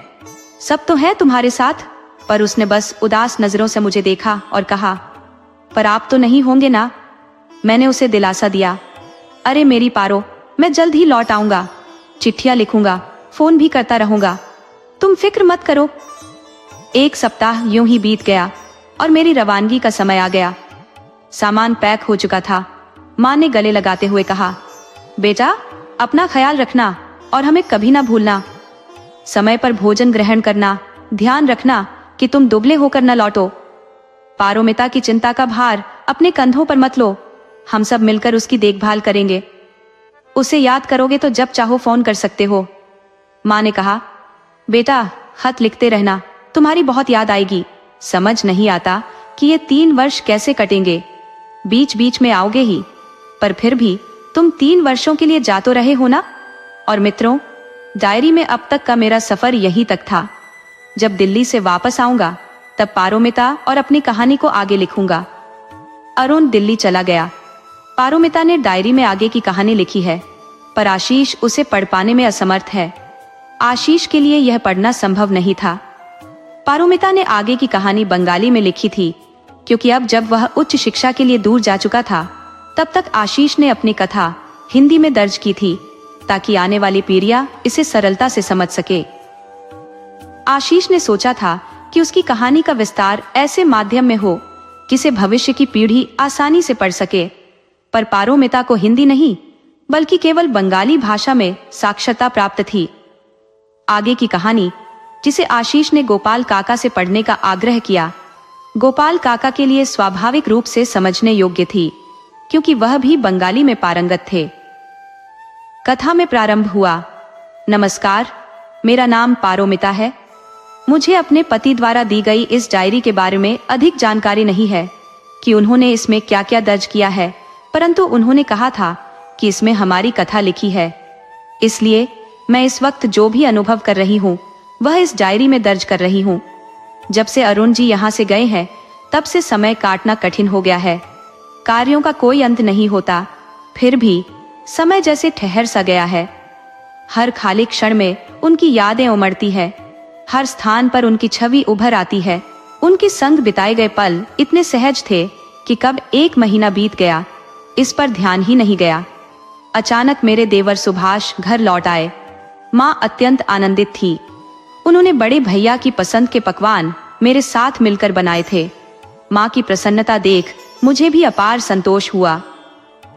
सब तो है तुम्हारे साथ। पर उसने बस उदास नजरों से मुझे देखा और कहा, पर आप तो नहीं होंगे ना? मैंने उसे दिलासा दिया, अरे मेरी पारो, मैं जल्द ही लौट आऊंगा, चिट्ठियां लिखूंगा, फोन भी करता रहूंगा, तुम फिक्र मत करो। 1 सप्ताह यूं ही बीत गया और मेरी रवानगी का समय आ गया। सामान पैक हो चुका था। माँ ने गले लगाते हुए कहा, बेटा अपना ख्याल रखना और हमें कभी ना भूलना। समय पर भोजन ग्रहण करना, ध्यान रखना कि तुम दुबले होकर न लौटो। पारोमिता की चिंता का भार अपने कंधों पर मत लो, हम सब मिलकर उसकी देखभाल करेंगे। उसे याद करोगे तो जब चाहो फोन कर सकते हो। माँ ने कहा, बेटा खत लिखते रहना, तुम्हारी बहुत याद आएगी। समझ नहीं आता कि ये 3 वर्ष कैसे कटेंगे। बीच बीच में आओगे ही, पर फिर भी तुम 3 वर्षों के लिए जा तो रहे हो ना। और मित्रों, डायरी में अब तक का मेरा सफर यहीं तक था। जब दिल्ली से वापस आऊंगा तब पारोमिता और अपनी कहानी को आगे लिखूंगा। अरुण दिल्ली चला गया। पारोमिता ने डायरी में आगे की कहानी लिखी है, पर आशीष उसे पढ़ पाने में असमर्थ है। आशीष के लिए यह पढ़ना संभव नहीं था। पारोमिता ने आगे की कहानी बंगाली में लिखी थी, क्योंकि अब जब वह उच्च शिक्षा के लिए दूर जा चुका था, तब तक आशीष ने अपनी कथा हिंदी में दर्ज की थी। ताकि आने वाली पीढ़ियां इसे सरलता से समझ सके। आशीष ने सोचा था कि उसकी कहानी का विस्तार ऐसे माध्यम में हो जिसे भविष्य की पीढ़ी आसानी से पढ़ सके, पर पारोमिता को हिंदी नहीं बल्कि केवल बंगाली भाषा में साक्षरता प्राप्त थी। आगे की कहानी, जिसे आशीष ने गोपाल काका से पढ़ने का आग्रह किया, गोपाल काका के लिए स्वाभाविक रूप से समझने योग्य थी, क्योंकि वह भी बंगाली में पारंगत थे। कथा में प्रारंभ हुआ। नमस्कार, मेरा नाम पारोमिता है। मुझे अपने पति द्वारा दी गई इस डायरी के बारे में अधिक जानकारी नहीं है कि उन्होंने इसमें क्या क्या दर्ज किया है, परंतु उन्होंने कहा था कि इसमें हमारी कथा लिखी है। इसलिए मैं इस वक्त जो भी अनुभव कर रही हूँ वह इस डायरी में दर्ज कर रही हूँ। जब से अरुण जी यहाँ से गए हैं तब से समय काटना कठिन हो गया है। कार्यों का कोई अंत नहीं होता, फिर भी समय जैसे ठहर सा गया है। हर खाली क्षण में उनकी यादें उमड़ती है, हर स्थान पर उनकी छवि उभर आती है। उनके संग बिताए गए पल इतने सहज थे कि कब 1 महीना बीत गया इस पर ध्यान ही नहीं गया। अचानक मेरे देवर सुभाष घर लौट आए। माँ अत्यंत आनंदित थी। उन्होंने बड़े भैया की पसंद के पकवान मेरे साथ मिलकर बनाए थे। माँ की प्रसन्नता देख मुझे भी अपार संतोष हुआ।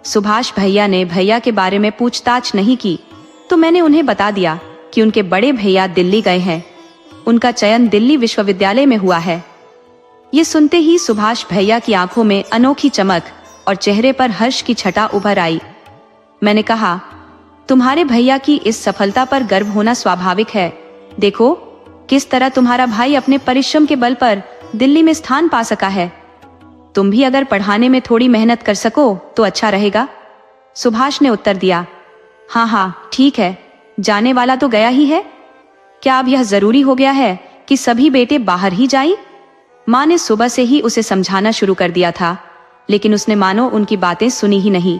सुभाष भैया ने भैया के बारे में पूछताछ नहीं की, तो मैंने उन्हें बता दिया कि उनके बड़े भैया दिल्ली गए हैं। उनका चयन दिल्ली विश्वविद्यालय में हुआ है। ये सुनते ही सुभाष भैया की आंखों में अनोखी चमक और चेहरे पर हर्ष की छटा उभर आई। मैंने कहा, तुम्हारे भैया की इस सफलता पर गर्व होना स्वाभाविक है। देखो किस तरह तुम्हारा भाई अपने परिश्रम के बल पर दिल्ली में स्थान पा सका है। तुम भी अगर पढ़ाने में थोड़ी मेहनत कर सको तो अच्छा रहेगा। सुभाष ने उत्तर दिया। हाँ, ठीक है, जाने वाला तो गया ही है। क्या अब यह जरूरी हो गया है कि सभी बेटे बाहर ही जाएं? माँ ने सुबह से ही उसे समझाना शुरू कर दिया था, लेकिन उसने मानो उनकी बातें सुनी ही नहीं।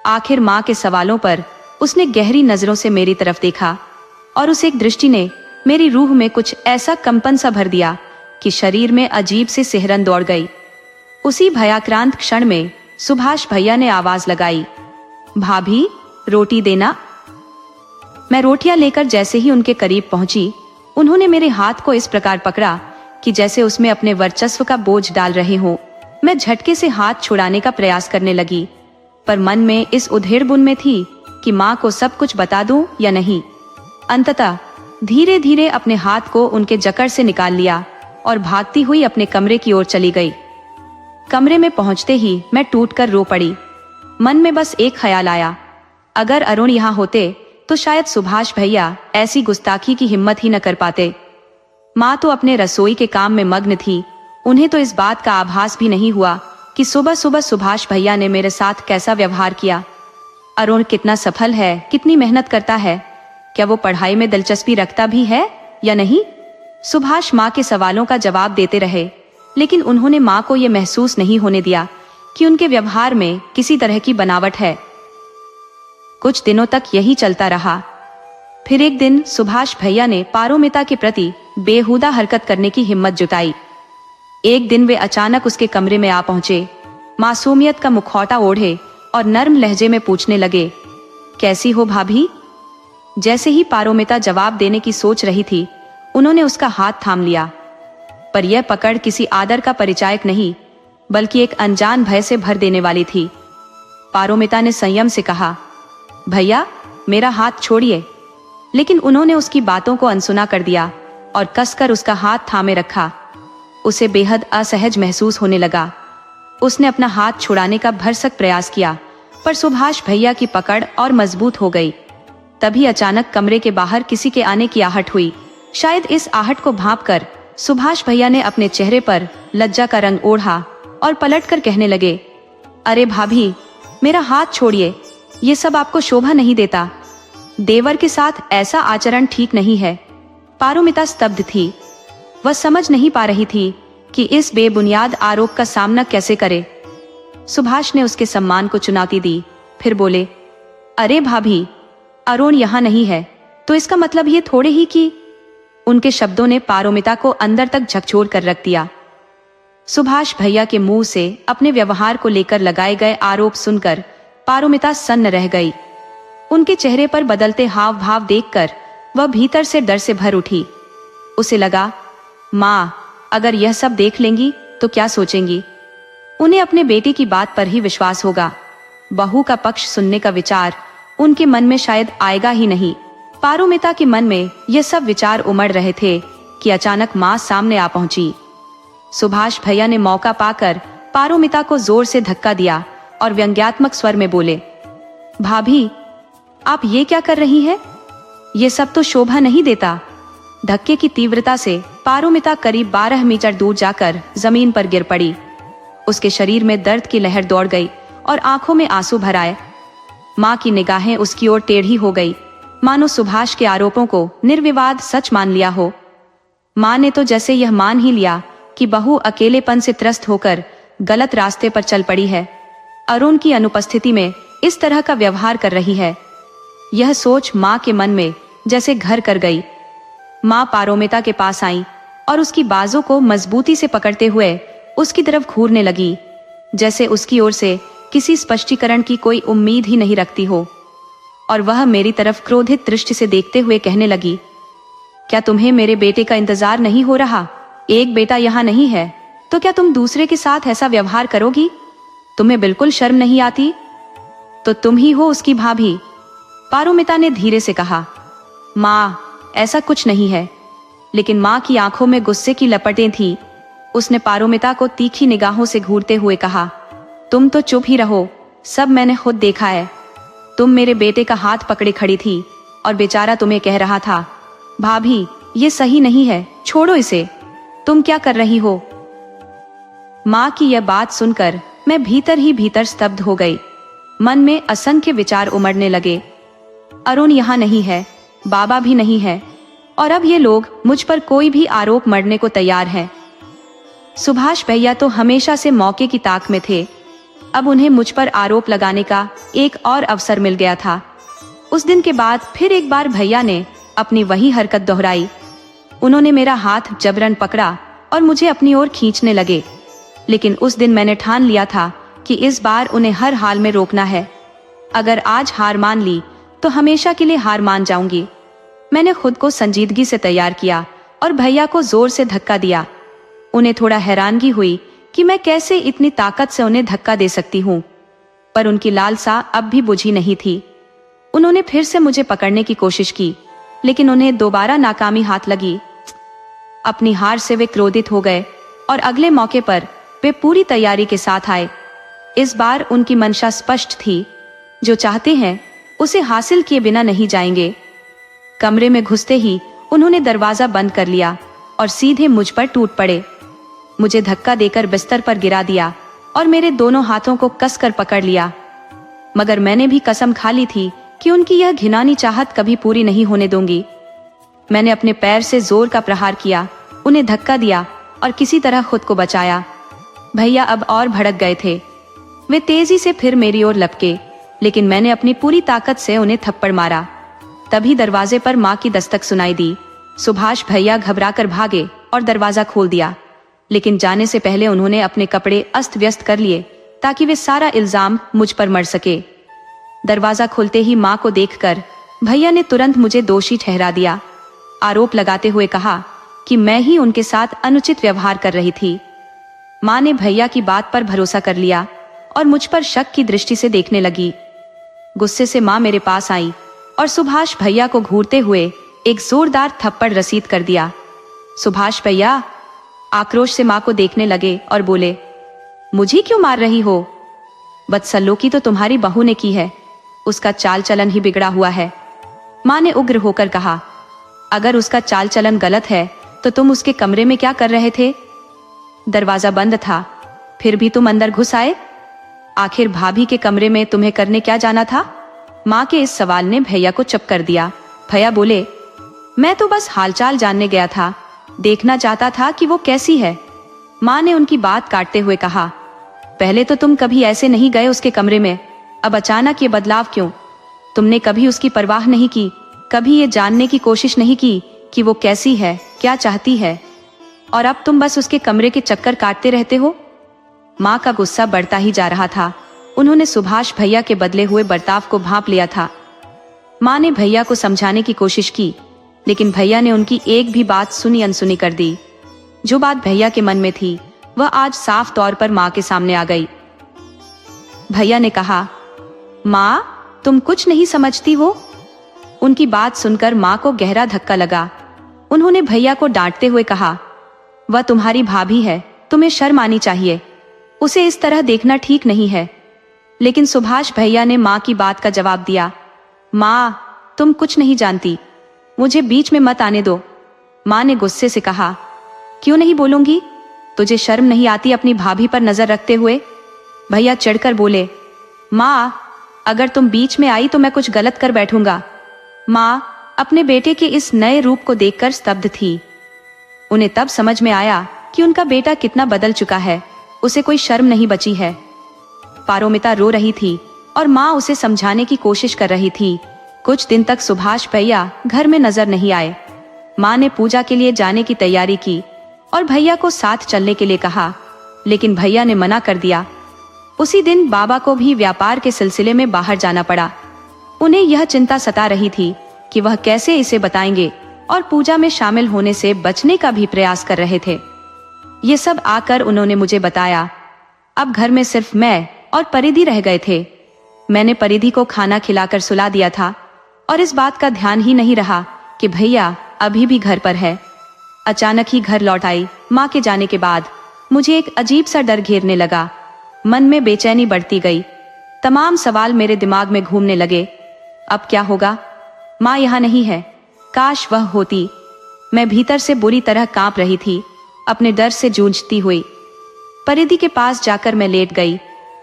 आखिर माँ के सवालों पर उसने गहरी नजरों से मेरी तरफ देखा और उस एक दृष्टि ने मेरी रूह में कुछ ऐसा कंपन सा भर दिया कि शरीर में अजीब से सिहरन दौड़ गई। उसी भयाक्रांत क्षण में सुभाष भैया ने आवाज लगाई, भाभी रोटी देना। मैं रोटियां लेकर जैसे ही उनके करीब पहुंची, उन्होंने मेरे हाथ को इस प्रकार पकड़ा कि जैसे उसमें अपने वर्चस्व का बोझ डाल रहे हों। मैं झटके से हाथ छुड़ाने का प्रयास करने लगी, पर मन में इस उधेड़बुन में थी कि माँ को सब कुछ बता दूं या नहीं। अंततः धीरे धीरे अपने हाथ को उनके जकड़ से निकाल लिया और भागती हुई अपने कमरे की ओर चली गई। कमरे में पहुंचते ही मैं टूटकर रो पड़ी। मन में बस एक ख्याल आया, अगर अरुण यहाँ होते तो शायद सुभाष भैया ऐसी गुस्ताखी की हिम्मत ही न कर पाते। माँ तो अपने रसोई के काम में मग्न थी। उन्हें तो इस बात का आभास भी नहीं हुआ कि सुबह सुबह सुभाष भैया ने मेरे साथ कैसा व्यवहार किया। अरुण कितना सफल है, कितनी मेहनत करता है, क्या वो पढ़ाई में दिलचस्पी रखता भी है या नहीं? सुभाष माँ के सवालों का जवाब देते रहे, लेकिन उन्होंने माँ को यह महसूस नहीं होने दिया कि उनके व्यवहार में किसी तरह की बनावट है। कुछ दिनों तक यही चलता रहा। फिर एक दिन सुभाष भैया ने पारोमिता के प्रति बेहुदा हरकत करने की हिम्मत जुटाई। एक दिन वे अचानक उसके कमरे में आ पहुंचे, मासूमियत का मुखौटा ओढ़े और नर्म लहजे में पूछने लगे, कैसी हो भाभी? जैसे ही पारोमिता जवाब देने की सोच रही थी, उन्होंने उसका हाथ थाम लिया, पर यह पकड़ किसी आदर का परिचायक नहीं बल्कि एक अनजान भय से भर देने वाली थी। पारोमिता ने संयम से कहा, भैया मेरा हाथ छोड़िए, लेकिन उन्होंने उसकी बातों को अनसुना कर दिया और कसकर उसका हाथ थामे रखा। उसे बेहद असहज महसूस होने लगा। उसने अपना हाथ छुड़ाने का भरसक प्रयास किया, पर सुभाष भैया की पकड़ और मजबूत हो गई। तभी अचानक कमरे के बाहर किसी के आने की आहट हुई। शायद इस आहट को भांपकर सुभाष भैया ने अपने चेहरे पर लज्जा का रंग ओढ़ा और पलटकर कहने लगे, अरे भाभी मेरा हाथ छोड़िए, ये सब आपको शोभा नहीं देता। देवर के साथ ऐसा आचरण ठीक नहीं है। पारोमिता स्तब्ध थी। वह समझ नहीं पा रही थी कि इस बेबुनियाद आरोप का सामना कैसे करे। सुभाष ने उसके सम्मान को चुनौती दी, फिर बोले, अरे भाभी अरुण यहाँ नहीं है तो इसका मतलब ये थोड़े ही कि। उनके शब्दों ने पारोमिता को अंदर तक झकझोर कर रख दिया। सुभाष भैया के मुंह से अपने व्यवहार को लेकर लगाए गए आरोप सुनकर पारोमिता सन्न रह गई। उनके चेहरे पर बदलते हाव भाव देखकर वह भीतर से डर से भर उठी। उसे लगा, माँ अगर यह सब देख लेंगी तो क्या सोचेंगी? उन्हें अपने बेटे की बात पर ही विश्वास होगा। बहू का पक्ष सुनने का विचार उनके मन में शायद आएगा ही नहीं। पारुमिता के मन में ये सब विचार उमड़ रहे थे कि अचानक माँ सामने आ पहुंची। सुभाष भैया ने मौका पाकर पारुमिता को जोर से धक्का दिया और व्यंग्यात्मक स्वर में बोले, भाभी आप ये क्या कर रही हैं? ये सब तो शोभा नहीं देता। धक्के की तीव्रता से पारुमिता करीब 12 मीटर दूर जाकर जमीन पर गिर पड़ी। उसके शरीर में दर्द की लहर दौड़ गई और आंखों में आंसू भर आए। माँ की निगाहें उसकी ओर टेढ़ी हो गई, मानो सुभाष के आरोपों को निर्विवाद सच मान लिया हो। माँ ने तो जैसे यह मान ही लिया कि बहू अकेलेपन से त्रस्त होकर गलत रास्ते पर चल पड़ी है, अरुण की अनुपस्थिति में इस तरह का व्यवहार कर रही है। यह सोच माँ के मन में जैसे घर कर गई। माँ पारुमिता के पास आई और उसकी बाजू को मजबूती से पकड़ते हुए उसकी तरफ घूरने लगी, जैसे उसकी ओर से किसी स्पष्टीकरण की कोई उम्मीद ही नहीं रखती हो। और वह मेरी तरफ क्रोधित दृष्टि से देखते हुए कहने लगी, क्या तुम्हें मेरे बेटे का इंतजार नहीं हो रहा? एक बेटा यहाँ नहीं है तो क्या तुम दूसरे के साथ ऐसा व्यवहार करोगी? तुम्हें बिल्कुल शर्म नहीं आती? तो तुम ही हो उसकी भाभी। पारुमिता ने धीरे से कहा, माँ ऐसा कुछ नहीं है। लेकिन माँ की आंखों में गुस्से की लपटें थी। उसने पारुमिता को तीखी निगाहों से घूरते हुए कहा, तुम तो चुप ही रहो, सब मैंने खुद देखा है। तुम मेरे बेटे का हाथ पकड़े खड़ी थी और बेचारा तुम्हें कह रहा था, भाभी ये सही नहीं है, छोड़ो इसे। तुम क्या कर रही हो? माँ की यह बात सुनकर मैं भीतर ही भीतर स्तब्ध हो गई। मन में असंख्य विचार उमड़ने लगे। अरुण यहाँ नहीं है, बाबा भी नहीं है, और अब ये लोग मुझ पर कोई भी आरोप मढ़ने को तैयार हैं। सुभाष भैया तो हमेशा से मौके की ताक में थे। अब उन्हें मुझ पर आरोप लगाने का एक और अवसर मिल गया था। उस दिन के बाद फिर एक बार भैया ने अपनी वही हरकत दोहराई। उन्होंने मेरा हाथ जबरन पकड़ा और मुझे अपनी ओर खींचने लगे। लेकिन उस दिन मैंने ठान लिया था कि इस बार उन्हें हर हाल में रोकना है। अगर आज हार मान ली तो हमेशा के लिए हार मान जाऊंगी। मैंने खुद को संजीदगी से तैयार किया और भैया को जोर से धक्का दिया। उन्हें थोड़ा हैरानगी हुई कि मैं कैसे इतनी ताकत से उन्हें धक्का दे सकती हूँ, पर उनकी लालसा अब भी बुझी नहीं थी। उन्होंने फिर से मुझे पकड़ने की कोशिश की, लेकिन उन्हें दोबारा नाकामी हाथ लगी। अपनी हार से वे क्रोधित हो गए और अगले मौके पर वे पूरी तैयारी के साथ आए। इस बार उनकी मंशा स्पष्ट थी, जो चाहते हैं उसे हासिल किए बिना नहीं जाएंगे। कमरे में घुसते ही उन्होंने दरवाजा बंद कर लिया और सीधे मुझ पर टूट पड़े। मुझे धक्का देकर बिस्तर पर गिरा दिया और मेरे दोनों हाथों को कसकर पकड़ लिया। मगर मैंने भी कसम खा ली थी कि उनकी यह घिनौनी चाहत कभी पूरी नहीं होने दूंगी। मैंने अपने पैर से जोर का प्रहार किया, उन्हें धक्का दिया और किसी तरह खुद को बचाया। भैया अब और भड़क गए थे। वे तेजी से फिर मेरी ओर लपके, लेकिन मैंने अपनी पूरी ताकत से उन्हें थप्पड़ मारा। तभी दरवाजे पर माँ की दस्तक सुनाई दी। सुभाष भैया घबराकर भागे और दरवाजा खोल दिया, लेकिन जाने से पहले उन्होंने अपने कपड़े अस्त व्यस्त कर लिए ताकि वे सारा इल्जाम मुझ पर मढ़ सके। दरवाजा खुलते ही माँ को देखकर भैया ने तुरंत मुझे दोषी ठहरा दिया, आरोप लगाते हुए कहा कि मैं ही उनके साथ अनुचित व्यवहार कर रही थी। माँ ने भैया की बात पर भरोसा कर लिया और मुझ पर शक की दृष्टि से देखने लगी। गुस्से से माँ मेरे पास आई और सुभाष भैया को घूरते हुए एक जोरदार थप्पड़ रसीद कर दिया। सुभाष भैया आक्रोश से माँ को देखने लगे और बोले, मुझे क्यों मार रही हो? बदसलूकी तो तुम्हारी बहू ने की है, उसका चाल चलन ही बिगड़ा हुआ है। माँ ने उग्र होकर कहा, अगर उसका चाल चलन गलत है तो तुम उसके कमरे में क्या कर रहे थे? दरवाजा बंद था, फिर भी तुम अंदर घुस आए। आखिर भाभी के कमरे में तुम्हें करने क्या जाना था? माँ के इस सवाल ने भैया को चुप कर दिया। भैया बोले, मैं तो बस हालचाल जानने गया था, देखना चाहता था कि वो कैसी है। माँ ने उनकी बात काटते हुए कहा, पहले तो तुम कभी ऐसे नहीं गए उसके कमरे में, अब अचानक ये बदलाव क्यों? तुमने कभी उसकी परवाह नहीं की, कभी ये जानने की कोशिश नहीं की कि वो कैसी है, क्या चाहती है, और अब तुम बस उसके कमरे के चक्कर काटते रहते हो। माँ का गुस्सा बढ़ता ही जा रहा था। उन्होंने सुभाष भैया के बदले हुए बर्ताव को भांप लिया था। माँ ने भैया को समझाने की कोशिश की, लेकिन भैया ने उनकी एक भी बात सुनी अनसुनी कर दी। जो बात भैया के मन में थी वह आज साफ तौर पर माँ के सामने आ गई। भैया ने कहा, माँ तुम कुछ नहीं समझती हो। उनकी बात सुनकर माँ को गहरा धक्का लगा। उन्होंने भैया को डांटते हुए कहा, वह तुम्हारी भाभी है, तुम्हें शर्म आनी चाहिए, उसे इस तरह देखना ठीक नहीं है। लेकिन सुभाष भैया ने माँ की बात का जवाब दिया, माँ तुम कुछ नहीं जानती, मुझे बीच में मत आने दो। माँ ने गुस्से से कहा, क्यों नहीं बोलूंगी, तुझे शर्म नहीं आती अपनी भाभी पर नजर रखते हुए। भैया चिढ़कर बोले, माँ अगर तुम बीच में आई तो मैं कुछ गलत कर बैठूंगा। माँ अपने बेटे के इस नए रूप को देखकर स्तब्ध थी। उन्हें तब समझ में आया कि उनका बेटा कितना बदल चुका है, उसे कोई शर्म नहीं बची है। पारोमिता रो रही थी और माँ उसे समझाने की कोशिश कर रही थी। कुछ दिन तक सुभाष भैया घर में नजर नहीं आए। माँ ने पूजा के लिए जाने की तैयारी की और भैया को साथ चलने के लिए कहा, लेकिन भैया ने मना कर दिया। उसी दिन बाबा को भी व्यापार के सिलसिले में बाहर जाना पड़ा। उन्हें यह चिंता सता रही थी कि वह कैसे इसे बताएंगे और पूजा में शामिल होने से बचने का भी प्रयास कर रहे थे। ये सब आकर उन्होंने मुझे बताया। अब घर में सिर्फ मैं और परिधि रह गए थे। मैंने परिधि को खाना खिलाकर सुला दिया था और इस बात का ध्यान ही नहीं रहा कि भैया अभी भी घर पर है। अचानक ही घर लौट आई। माँ के जाने के बाद मुझे एक अजीब सा डर घेरने लगा। मन में बेचैनी बढ़ती गई। तमाम सवाल मेरे दिमाग में घूमने लगे। अब क्या होगा? माँ यहाँ नहीं है, काश वह होती। मैं भीतर से बुरी तरह कांप रही थी, अपने डर से जूझती हुई। परिधि के पास जाकर मैं लेट गई,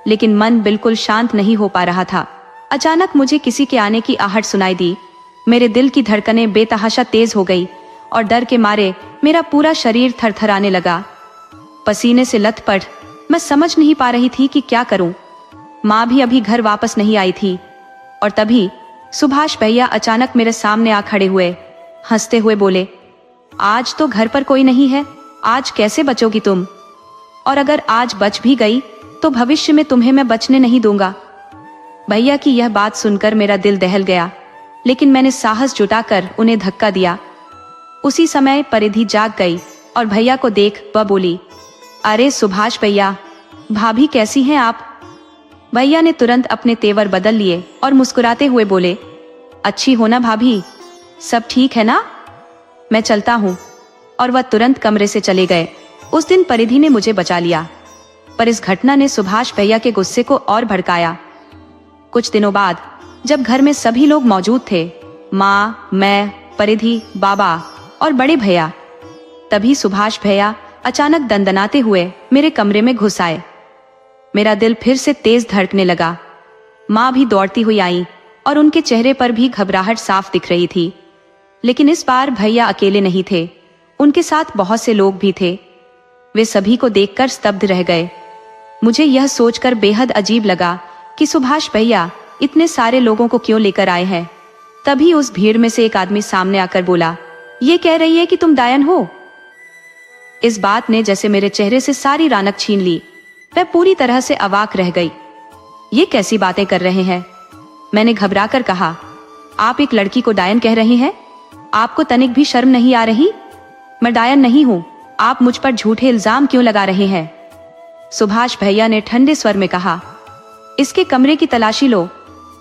लेकिन मन बिल्कुल शांत नहीं हो पा रहा था। अचानक मुझे किसी के आने की आहट सुनाई दी। मेरे दिल की धड़कनें बेतहाशा तेज हो गई और डर के मारे मेरा पूरा शरीर थरथराने लगा। पसीने से लथपथ मैं समझ नहीं पा रही थी कि क्या करूं। माँ भी अभी घर वापस नहीं आई थी और तभी सुभाष भैया अचानक मेरे सामने आ खड़े हुए। हंसते हुए बोले, आज तो घर पर कोई नहीं है, आज कैसे बचोगी तुम? और अगर आज बच भी गई तो भविष्य में तुम्हें मैं बचने नहीं दूंगा। भैया की यह बात सुनकर मेरा दिल दहल गया, लेकिन मैंने साहस जुटाकर उन्हें धक्का दिया। उसी समय परिधि जाग गई और भैया को देख वह बोली, अरे सुभाष भैया, भाभी कैसी हैं आप? भैया ने तुरंत अपने तेवर बदल लिए और मुस्कुराते हुए बोले, अच्छी हो ना भाभी, सब ठीक है ना? मैं चलता हूँ। और वह तुरंत कमरे से चले गए। उस दिन परिधि ने मुझे बचा लिया, पर इस घटना ने सुभाष भैया के गुस्से को और भड़काया। कुछ दिनों बाद जब घर में सभी लोग मौजूद थे, माँ, मैं, परिधि, बाबा और बड़े भैया, तभी सुभाष भैया अचानक दंदनाते हुए मेरे कमरे में घुस आए। मेरा दिल फिर से तेज धड़कने लगा। माँ भी दौड़ती हुई आई और उनके चेहरे पर भी घबराहट साफ दिख रही थी। लेकिन इस बार भैया अकेले नहीं थे, उनके साथ बहुत से लोग भी थे। वे सभी को देखकर स्तब्ध रह गए। मुझे यह सोचकर बेहद अजीब लगा कि सुभाष भैया इतने सारे लोगों को क्यों लेकर आए हैं। तभी उस भीड़ में से एक आदमी सामने आकर बोला, ये कह रही है कि तुम डायन हो। इस बात ने जैसे मेरे चेहरे से सारी रौनक छीन ली। मैं पूरी तरह से अवाक रह गई। ये कैसी बातें कर रहे हैं? मैंने घबराकर कहा, आप एक लड़की को डायन कह रही हैं? आपको तनिक भी शर्म नहीं आ रही? मैं डायन नहीं हूँ, आप मुझ पर झूठे इल्जाम क्यों लगा रहे हैं? सुभाष भैया ने ठंडे स्वर में कहा, इसके कमरे की तलाशी लो,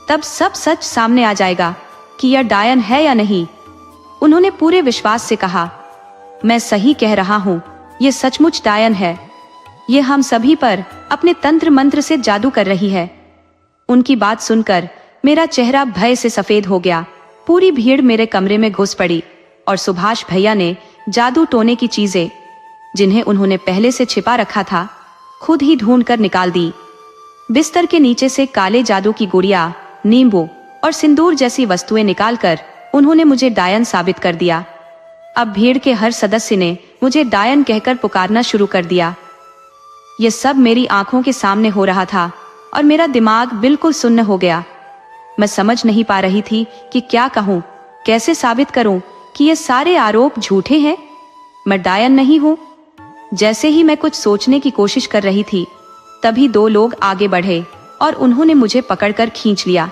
तब सब सच सामने आ जाएगा कि यह डायन है या नहीं। उन्होंने पूरे विश्वास से कहा, मैं सही कह रहा हूँ, ये सचमुच डायन है। ये हम सभी पर अपने तंत्र मंत्र से जादू कर रही है। उनकी बात सुनकर मेरा चेहरा भय से सफेद हो गया। पूरी भीड़ मेरे कमरे में घुस पड़ी और सुभाष भैया ने जादू टोने की चीजें, जिन्हें उन्होंने पहले से छिपा रखा था, खुद ही ढूंढ कर निकाल दी। बिस्तर के नीचे से काले जादू की गुड़िया, नींबू और सिंदूर जैसी वस्तुएं निकालकर उन्होंने मुझे डायन साबित कर दिया। अब भीड़ के हर सदस्य ने मुझे डायन कहकर पुकारना शुरू कर दिया। यह सब मेरी आंखों के सामने हो रहा था और मेरा दिमाग बिल्कुल सुन्न हो गया। मैं समझ नहीं पा रही थी कि क्या कहूँ, कैसे साबित करूं कि ये सारे आरोप झूठे हैं। मैं डायन नहीं हूँ। जैसे ही मैं कुछ सोचने की कोशिश कर रही थी, तभी दो लोग आगे बढ़े और उन्होंने मुझे पकड़कर खींच लिया।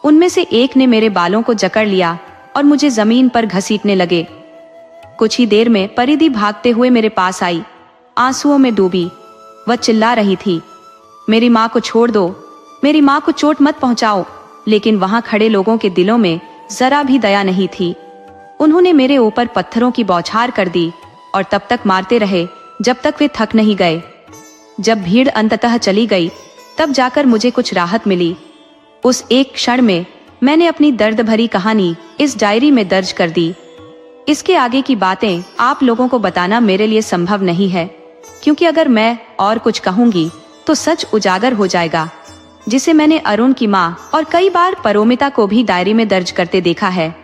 उनमें से एक ने मेरे बालों को जकड़ लिया और मुझे जमीन पर घसीटने लगे। कुछ ही देर में परिधि भागते हुए मेरे पास आई, आंसुओं में डूबी। वह चिल्ला रही थी, मेरी माँ को छोड़ दो, मेरी माँ को चोट मत पहुंचाओ। लेकिन वहां खड़े लोगों के दिलों में जरा भी दया नहीं थी। उन्होंने मेरे ऊपर पत्थरों की बौछार कर दी और तब तक मारते रहे जब तक वे थक नहीं गए। जब भीड़ अंततः चली गई तब जाकर मुझे कुछ राहत मिली। उस एक क्षण में मैंने अपनी दर्द भरी कहानी इस डायरी में दर्ज कर दी। इसके आगे की बातें आप लोगों को बताना मेरे लिए संभव नहीं है, क्योंकि अगर मैं और कुछ कहूंगी तो सच उजागर हो जाएगा, जिसे मैंने अरुण की माँ और कई बार परोमिता को भी डायरी में दर्ज करते देखा है।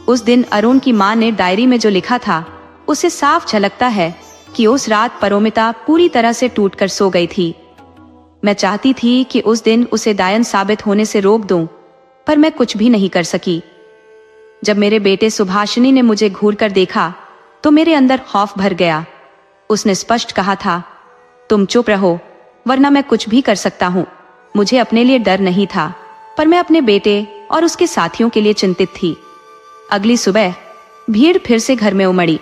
उस दिन अरुण की माँ ने डायरी में जो लिखा था उसे साफ झलकता है कि उस रात परोमिता पूरी तरह से टूटकर सो गई थी। मैं चाहती थी कि उस दिन उसे डायन साबित होने से रोक दूं, पर मैं कुछ भी नहीं कर सकी। जब मेरे बेटे सुभाषिनी ने मुझे घूरकर देखा तो मेरे अंदर खौफ भर गया। उसने स्पष्ट कहा था, तुम चुप रहो, वरना मैं कुछ भी कर सकता हूँ। मुझे अपने लिए डर नहीं था, पर मैं अपने बेटे और उसके साथियों के लिए चिंतित थी। अगली सुबह भीड़ फिर से घर में उमड़ी।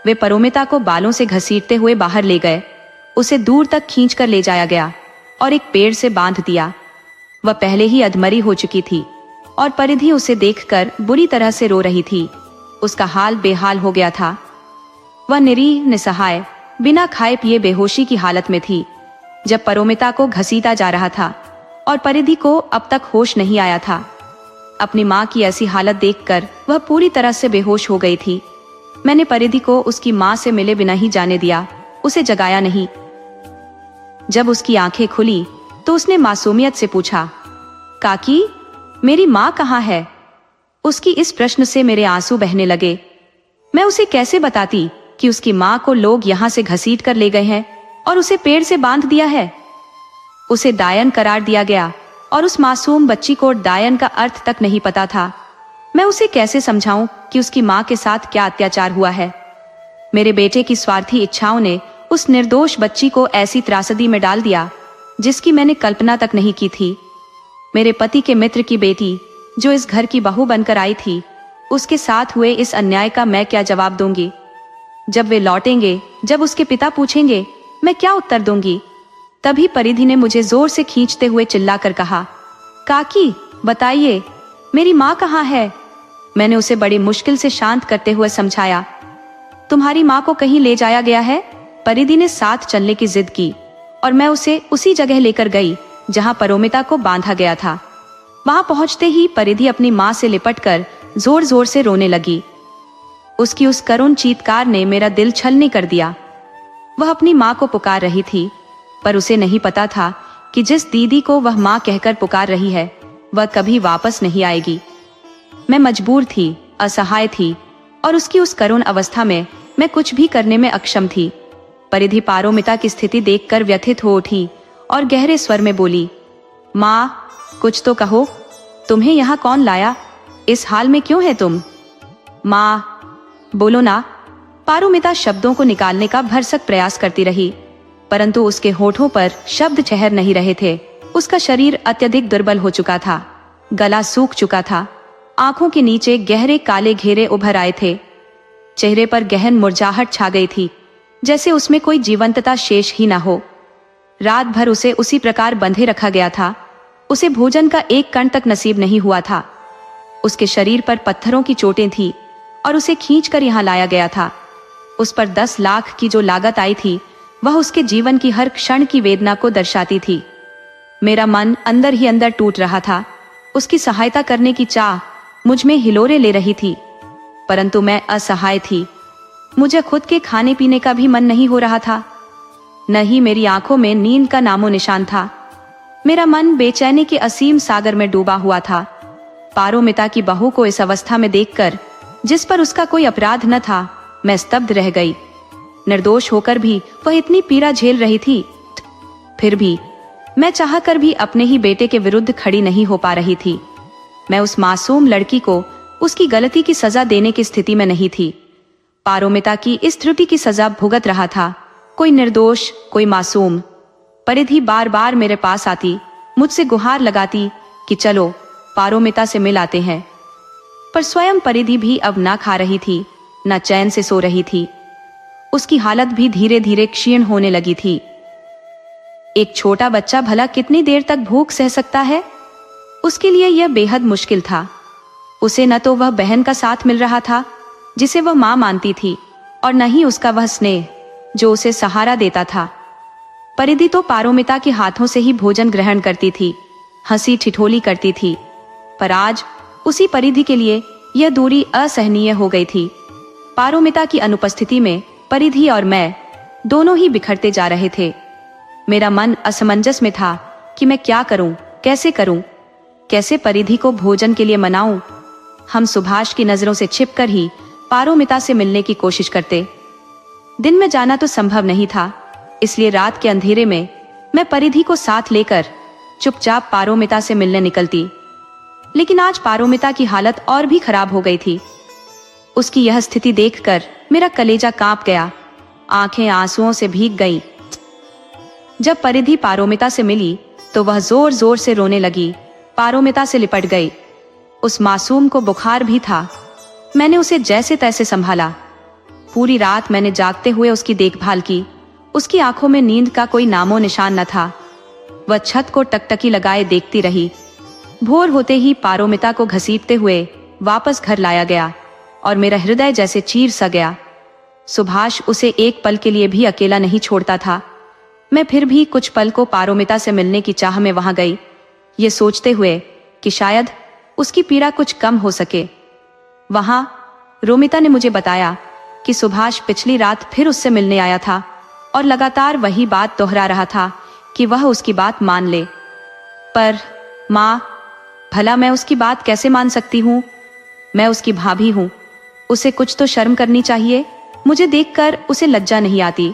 वे परोमिता को बालों से घसीटते हुए बाहर ले गए। उसे दूर तक खींचकर ले जाया गया और एक पेड़ से बांध दिया। वह पहले ही अधमरी हो चुकी थी और परिधि उसे देखकर बुरी तरह से रो रही थी। उसका हाल बेहाल हो गया था। वह निरीह, निसहाय, बिना खाए पिए बेहोशी की हालत में थी जब परोमिता को घसीटा जा रहा था और परिधि को अब तक होश नहीं आया था। अपनी माँ की ऐसी हालत देखकर वह पूरी तरह से बेहोश हो गई थी। मैंने परिधि को उसकी माँ से मिले बिना ही जाने दिया, उसे जगाया नहीं। जब उसकी आंखें खुली तो उसने मासूमियत से पूछा, काकी, मेरी माँ कहाँ है? उसकी इस प्रश्न से मेरे आंसू बहने लगे। मैं उसे कैसे बताती कि उसकी माँ को लोग यहाँ से घसीट कर ले गए हैं और उसे पेड़ से बांध दिया है। उसे डायन करार दिया गया और उस मासूम बच्ची को डायन का अर्थ तक नहीं पता था। मैं उसे कैसे समझाऊं कि उसकी माँ के साथ क्या अत्याचार हुआ है? मेरे बेटे की स्वार्थी इच्छाओं ने उस निर्दोष बच्ची को ऐसी त्रासदी में डाल दिया जिसकी मैंने कल्पना तक नहीं की थी। मेरे पति के मित्र की बेटी जो इस घर की बहू बनकर आई थी, उसके साथ हुए इस अन्याय का मैं क्या जवाब दूंगी? जब वे लौटेंगे, जब उसके पिता पूछेंगे, मैं क्या उत्तर दूंगी? तभी परिधि ने मुझे जोर से खींचते हुए चिल्लाकर कहा, काकी, बताइए, मेरी माँ कहाँ है? मैंने उसे बड़ी मुश्किल से शांत करते हुए समझाया, तुम्हारी माँ को कहीं ले जाया गया है। परिधि ने साथ चलने की जिद की और मैं उसे उसी जगह लेकर गई जहां परोमिता को बांधा गया था। वहां पहुंचते ही परिधि अपनी माँ से लिपटकर जोर जोर से रोने लगी। उसकी उस करुण चीत्कार ने मेरा दिल छलनी कर दिया। वह अपनी माँ को पुकार रही थी, पर उसे नहीं पता था कि जिस दीदी को वह माँ कहकर पुकार रही है वह कभी वापस नहीं आएगी। मैं मजबूर थी, असहाय थी और उसकी उस करुण अवस्था में मैं कुछ भी करने में अक्षम थी। परिधि पारोमिता की स्थिति देखकर व्यथित हो उठी और गहरे स्वर में बोली, माँ, कुछ तो कहो, तुम्हें यहाँ कौन लाया? इस हाल में क्यों है तुम? माँ, बोलो ना। पारोमिता शब्दों को निकालने का भरसक प्रयास करती रही, परंतु उसके होठों पर शब्द ठहर नहीं रहे थे। उसका शरीर अत्यधिक दुर्बल हो चुका था, गला सूख चुका था, आंखों के नीचे गहरे काले घेरे उभर आए थे, चेहरे पर गहन मुरझाहट छा गई थी, जैसे उसमें कोई जीवंतता शेष ही न हो। रात भर उसे उसी प्रकार बंधे रखा गया था। उसे भोजन का एक कण तक नसीब नहीं हुआ था। उसके शरीर पर पत्थरों की चोटें थी और उसे खींचकर यहाँ लाया गया था। उस पर 10 लाख की जो लागत आई थी वह उसके जीवन की हर क्षण की वेदना को दर्शाती थी। मेरा मन अंदर ही अंदर टूट रहा था। उसकी सहायता करने की चाह मुझ में हिलोरे ले रही थी, परंतु मैं असहाय थी। मुझे खुद के खाने पीने का भी मन नहीं हो रहा था, न ही मेरी आंखों में नींद का नामो निशान था। मेरा मन बेचैनी के असीम सागर में डूबा हुआ था। पारोमिता की बहू को इस अवस्था में देखकर, जिस पर उसका कोई अपराध न था, मैं स्तब्ध रह गई। निर्दोष होकर भी वह इतनी पीड़ा झेल रही थी। फिर भी मैं चाहकर भी अपने ही बेटे के विरुद्ध खड़ी नहीं हो पा रही थी। मैं उस मासूम लड़की को उसकी गलती की सजा देने की स्थिति में नहीं थी। पारोमिता की इस त्रुटि की सजा भुगत रहा था कोई निर्दोष, कोई मासूम। परिधि बार बार मेरे पास आती, मुझसे गुहार लगाती कि चलो पारोमिता से मिल आते हैं। पर स्वयं परिधि भी अब ना खा रही थी, न चैन से सो रही थी। उसकी हालत भी धीरे धीरे क्षीण होने लगी थी। एक छोटा बच्चा भला कितनी देर तक भूख सह सकता है? उसके लिए यह बेहद मुश्किल था। उसे न तो वह बहन का साथ मिल रहा था जिसे वह मां मानती थी, और न ही उसका वह स्नेह जो उसे सहारा देता था। परिधि तो पारोमिता के हाथों से ही भोजन ग्रहण करती थी, हंसी ठिठोली करती थी, पर आज उसी परिधि के लिए यह दूरी असहनीय हो गई थी। पारोमिता की अनुपस्थिति में परिधि और मैं दोनों ही बिखरते जा रहे थे। मेरा मन असमंजस में था कि मैं क्या करूं, कैसे करूं, कैसे परिधि को भोजन के लिए मनाऊं। हम सुभाष की नजरों से छिपकर ही पारोमिता से मिलने की कोशिश करते। दिन में जाना तो संभव नहीं था, इसलिए रात के अंधेरे में मैं परिधि को साथ लेकर चुपचाप पारोमिता से मिलने निकलती। लेकिन आज पारोमिता की हालत और भी खराब हो गई थी। उसकी यह स्थिति देखकर मेरा कलेजा कांप गया, आंखें आंसुओं से भीग गईं। जब परिधि पारोमिता से मिली तो वह जोर जोर से रोने लगी, पारोमिता से लिपट गई। उस मासूम को बुखार भी था। मैंने उसे जैसे तैसे संभाला। पूरी रात मैंने जागते हुए उसकी देखभाल की। उसकी आंखों में नींद का कोई नामो निशान न था। वह छत को टकटकी लगाए देखती रही। भोर होते ही पारोमिता को घसीटते हुए वापस घर लाया गया और मेरा हृदय जैसे चीर सा गया। सुभाष उसे एक पल के लिए भी अकेला नहीं छोड़ता था। मैं फिर भी कुछ पल को पारोमिता से मिलने की चाह में वहां गई, ये सोचते हुए कि शायद उसकी पीड़ा कुछ कम हो सके। वहां रोमिता ने मुझे बताया कि सुभाष पिछली रात फिर उससे मिलने आया था और लगातार वही बात दोहरा रहा था कि वह उसकी बात मान ले। पर माँ, भला मैं उसकी बात कैसे मान सकती हूँ? मैं उसकी भाभी हूँ, उसे कुछ तो शर्म करनी चाहिए। मुझे देखकर उसे लज्जा नहीं आती,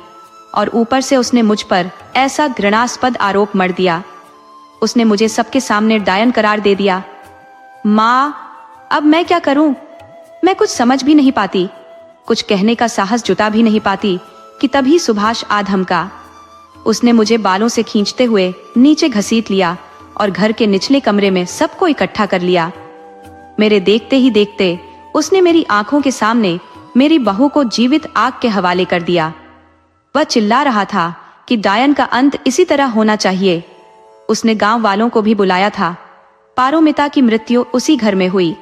और ऊपर से उसने मुझ पर ऐसा घृणास्पद आरोप मढ़ दिया। उसने मुझे सबके सामने डायन करार दे दिया। माँ, अब मैं क्या करूं? मैं कुछ समझ भी नहीं पाती, कुछ कहने का साहस जुटा भी नहीं पाती कि तभी सुभाष आ धमका। उसने मुझे बालों से खींचते हुए नीचे घसीट लिया और घर के निचले कमरे में सबको इकट्ठा कर लिया। मेरे देखते ही देखते उसने मेरी आंखों के सामने मेरी बहू को जीवित आग के हवाले कर दिया। वह चिल्ला रहा था कि डायन का अंत इसी तरह होना चाहिए। उसने गांव वालों को भी बुलाया था। पारोमिता की मृत्यु उसी घर में हुई।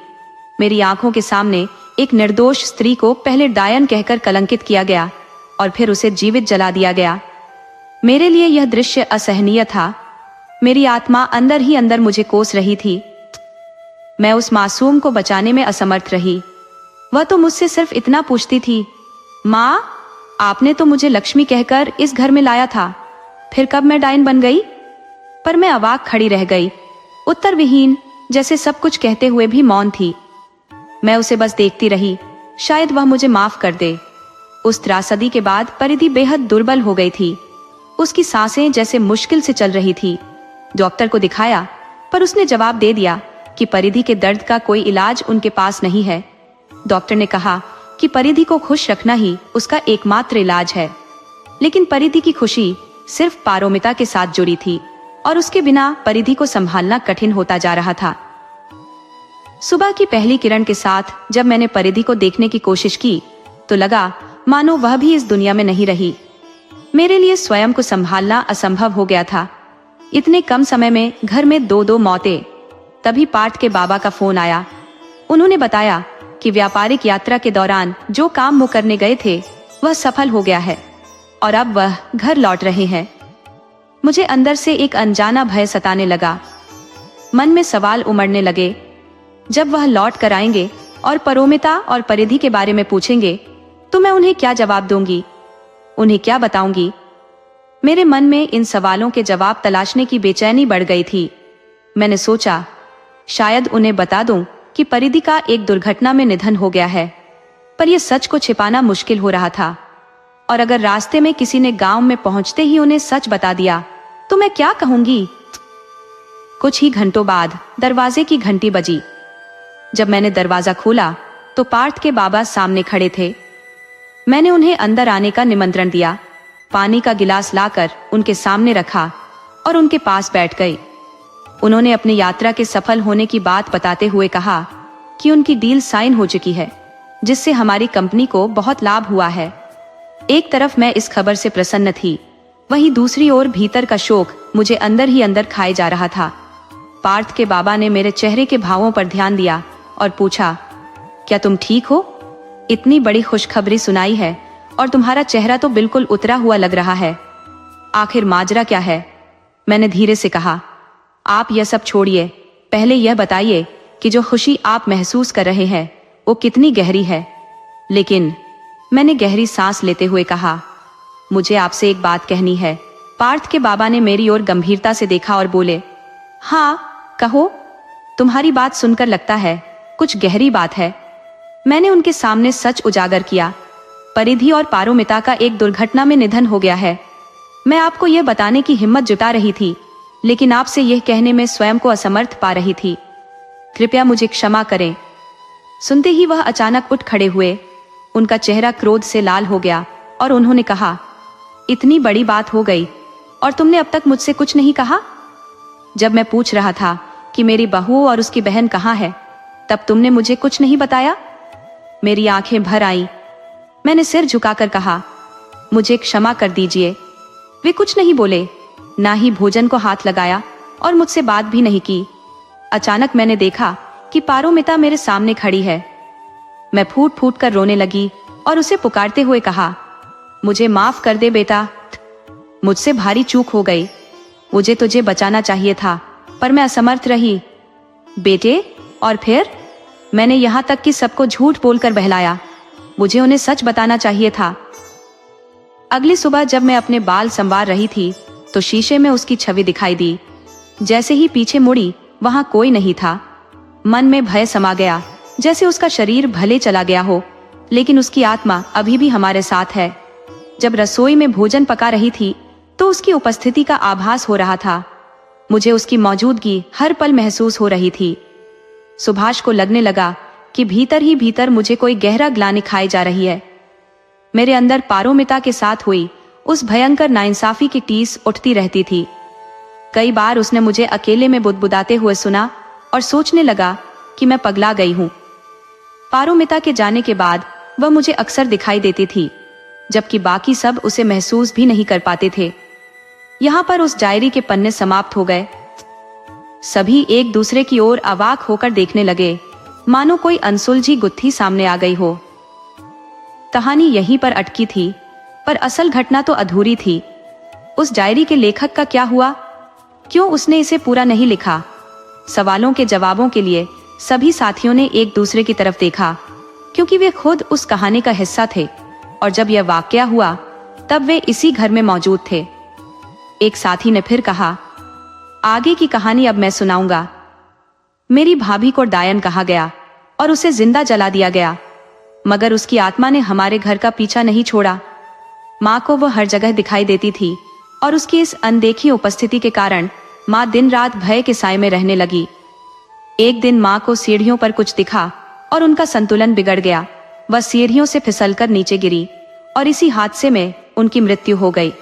मेरी आंखों के सामने एक निर्दोष स्त्री को पहले डायन कहकर कलंकित किया गया और फिर उसे जीवित जला दिया गया। मेरे लिए यह दृश्य असहनीय था। मेरी आत्मा अंदर ही अंदर मुझे कोस रही थी। मैं उस मासूम को बचाने में असमर्थ रही। वह तो मुझसे सिर्फ इतना पूछती थी, माँ, आपने तो मुझे लक्ष्मी कहकर इस घर में लाया था, फिर कब मैं डायन बन गई? पर मैं अवाक खड़ी रह गई, उत्तर विहीन, जैसे सब कुछ कहते हुए भी मौन थी। मैं उसे बस देखती रही, शायद वह मुझे माफ कर दे। उस त्रासदी के बाद परिधि बेहद दुर्बल हो गई थी। उसकी सांसें जैसे मुश्किल से चल रही थी। डॉक्टर को दिखाया, पर उसने जवाब दे दिया कि परिधि के दर्द का कोई इलाज उनके पास नहीं है। डॉक्टर ने कहा कि परिधि को खुश रखना ही उसका एकमात्र इलाज है। लेकिन परिधि की खुशी सिर्फ पारोमिता के साथ जुड़ी थी और उसके बिना परिधि को संभालना कठिन होता जा रहा था। सुबह की पहली किरण के साथ जब मैंने परिधि को देखने की कोशिश की तो लगा मानो वह भी इस दुनिया में नहीं रही। मेरे लिए स्वयं को संभालना असंभव हो गया था। इतने कम समय में घर में दो मौतें। तभी पार्थ के बाबा का फोन आया। उन्होंने बताया कि व्यापारिक यात्रा के दौरान जो काम वो करने गए थे वह सफल हो गया है और अब वह घर लौट रहे हैं। मुझे अंदर से एक अनजाना भय सताने लगा। मन में सवाल उमड़ने लगे, जब वह लौट कर आएंगे और पारोमिता और परिधि के बारे में पूछेंगे तो मैं उन्हें क्या जवाब दूंगी, उन्हें क्या बताऊंगी? मेरे मन में इन सवालों के जवाब तलाशने की बेचैनी बढ़ गई थी। मैंने सोचा, शायद उन्हें बता दूं कि परिधि का एक दुर्घटना में निधन हो गया है, पर यह सच को छिपाना मुश्किल हो रहा था। और अगर रास्ते में किसी ने गांव में पहुंचते ही उन्हें सच बता दिया तो मैं क्या कहूंगी? कुछ ही घंटों बाद दरवाजे की घंटी बजी। जब मैंने दरवाजा खोला तो पार्थ के बाबा सामने खड़े थे। मैंने उन्हें अंदर आने का निमंत्रण दिया, पानी का गिलास लाकर उनके सामने रखा और उनके पास बैठ गई। उन्होंने अपनी यात्रा के सफल होने की बात बताते हुए कहा कि उनकी डील साइन हो चुकी है, जिससे हमारी कंपनी को बहुत लाभ हुआ है। एक तरफ मैं इस खबर से प्रसन्न थी, वहीं दूसरी ओर भीतर का शोक मुझे अंदर ही अंदर खाए जा रहा था। पार्थ के बाबा ने मेरे चेहरे के भावों पर ध्यान दिया और पूछा, क्या तुम ठीक हो? इतनी बड़ी खुशखबरी सुनाई है और तुम्हारा चेहरा तो बिल्कुल उतरा हुआ लग रहा है। आखिर माजरा क्या है? मैंने धीरे से कहा। आप यह सब छोड़िए, पहले यह बताइए कि जो खुशी आप महसूस कर रहे हैं वो कितनी गहरी है। लेकिन मैंने गहरी सांस लेते हुए कहा, मुझे आपसे एक बात कहनी है। पार्थ के बाबा ने मेरी ओर गंभीरता से देखा और बोले, हाँ कहो, तुम्हारी बात सुनकर लगता है कुछ गहरी बात है। मैंने उनके सामने सच उजागर किया। परिधि और पारोमिता का एक दुर्घटना में निधन हो गया है। मैं आपको यह बताने की हिम्मत जुटा रही थी, लेकिन आपसे यह कहने में स्वयं को असमर्थ पा रही थी। कृपया मुझे क्षमा करें। सुनते ही वह अचानक उठ खड़े हुए। उनका चेहरा क्रोध से लाल हो गया और उन्होंने कहा, इतनी बड़ी बात हो गई और तुमने अब तक मुझसे कुछ नहीं कहा? जब मैं पूछ रहा था कि मेरी बहू और उसकी बहन कहाँ है, तब तुमने मुझे कुछ नहीं बताया? मेरी आंखें भर आईं। मैंने सिर झुकाकर कहा, मुझे क्षमा कर दीजिए। वे कुछ नहीं बोले, ना ही भोजन को हाथ लगाया और मुझसे बात भी नहीं की। अचानक मैंने देखा कि पारोमिता मेरे सामने खड़ी है। मैं फूट फूट कर रोने लगी और उसे पुकारते हुए कहा, मुझे माफ कर दे बेटा, मुझसे भारी चूक हो गई। मुझे तुझे बचाना चाहिए था, पर मैं असमर्थ रही। बेटे, और फिर? मैंने यहाँ तक कि सबको झूठ बोलकर बहलाया। मुझे उन्हें सच बताना चाहिए था। अगली सुबह जब मैं अपने बाल संवार रही थी तो शीशे में उसकी छवि दिखाई दी। जैसे ही पीछे मुड़ी, वहां कोई नहीं था। मन में भय समा गया, जैसे उसका शरीर भले चला गया हो, लेकिन उसकी आत्मा अभी भी हमारे साथ है। जब रसोई में भोजन पका रही थी तो उसकी उपस्थिति का आभास हो रहा था। मुझे उसकी मौजूदगी हर पल महसूस हो रही थी। सुभाष को लगने लगा कि भीतर ही भीतर मुझे कोई गहरा ग्लानि खाई जा रही है। मेरे अंदर पारोमिता के साथ हुई उस भयंकर नाइंसाफी की टीस उठती रहती थी। कई बार उसने मुझे अकेले में बुदबुदाते हुए सुना और सोचने लगा कि मैं पगला गई हूं। पारोमिता के जाने के बाद वह मुझे अक्सर दिखाई देती थी, जबकि बाकी सब उसे महसूस भी नहीं कर पाते थे। यहाँ पर उस डायरी के पन्ने समाप्त हो गए। सभी एक दूसरे की ओर अवाक होकर देखने लगे, मानो कोई अनसुलझी गुत्थी सामने आ गई हो। कहानी यहीं पर अटकी थी, पर असल घटना तो अधूरी थी। उस डायरी के लेखक का क्या हुआ? क्यों उसने इसे पूरा नहीं लिखा? सवालों के जवाबों के लिए सभी साथियों ने एक दूसरे की तरफ देखा, क्योंकि वे खुद उस कहानी का हिस्सा थे और जब यह वाकया हुआ तब वे इसी घर में मौजूद थे। एक साथी ने फिर कहा, आगे की कहानी अब मैं सुनाऊंगा। मेरी भाभी को डायन कहा गया और उसे जिंदा जला दिया गया, मगर उसकी आत्मा ने हमारे घर का पीछा नहीं छोड़ा। माँ को वह हर जगह दिखाई देती थी और उसकी इस अनदेखी उपस्थिति के कारण माँ दिन रात भय के साए में रहने लगी। एक दिन माँ को सीढ़ियों पर कुछ दिखा और उनका संतुलन बिगड़ गया। वह सीढ़ियों से फिसलकर नीचे गिरी और इसी हादसे में उनकी मृत्यु हो गई।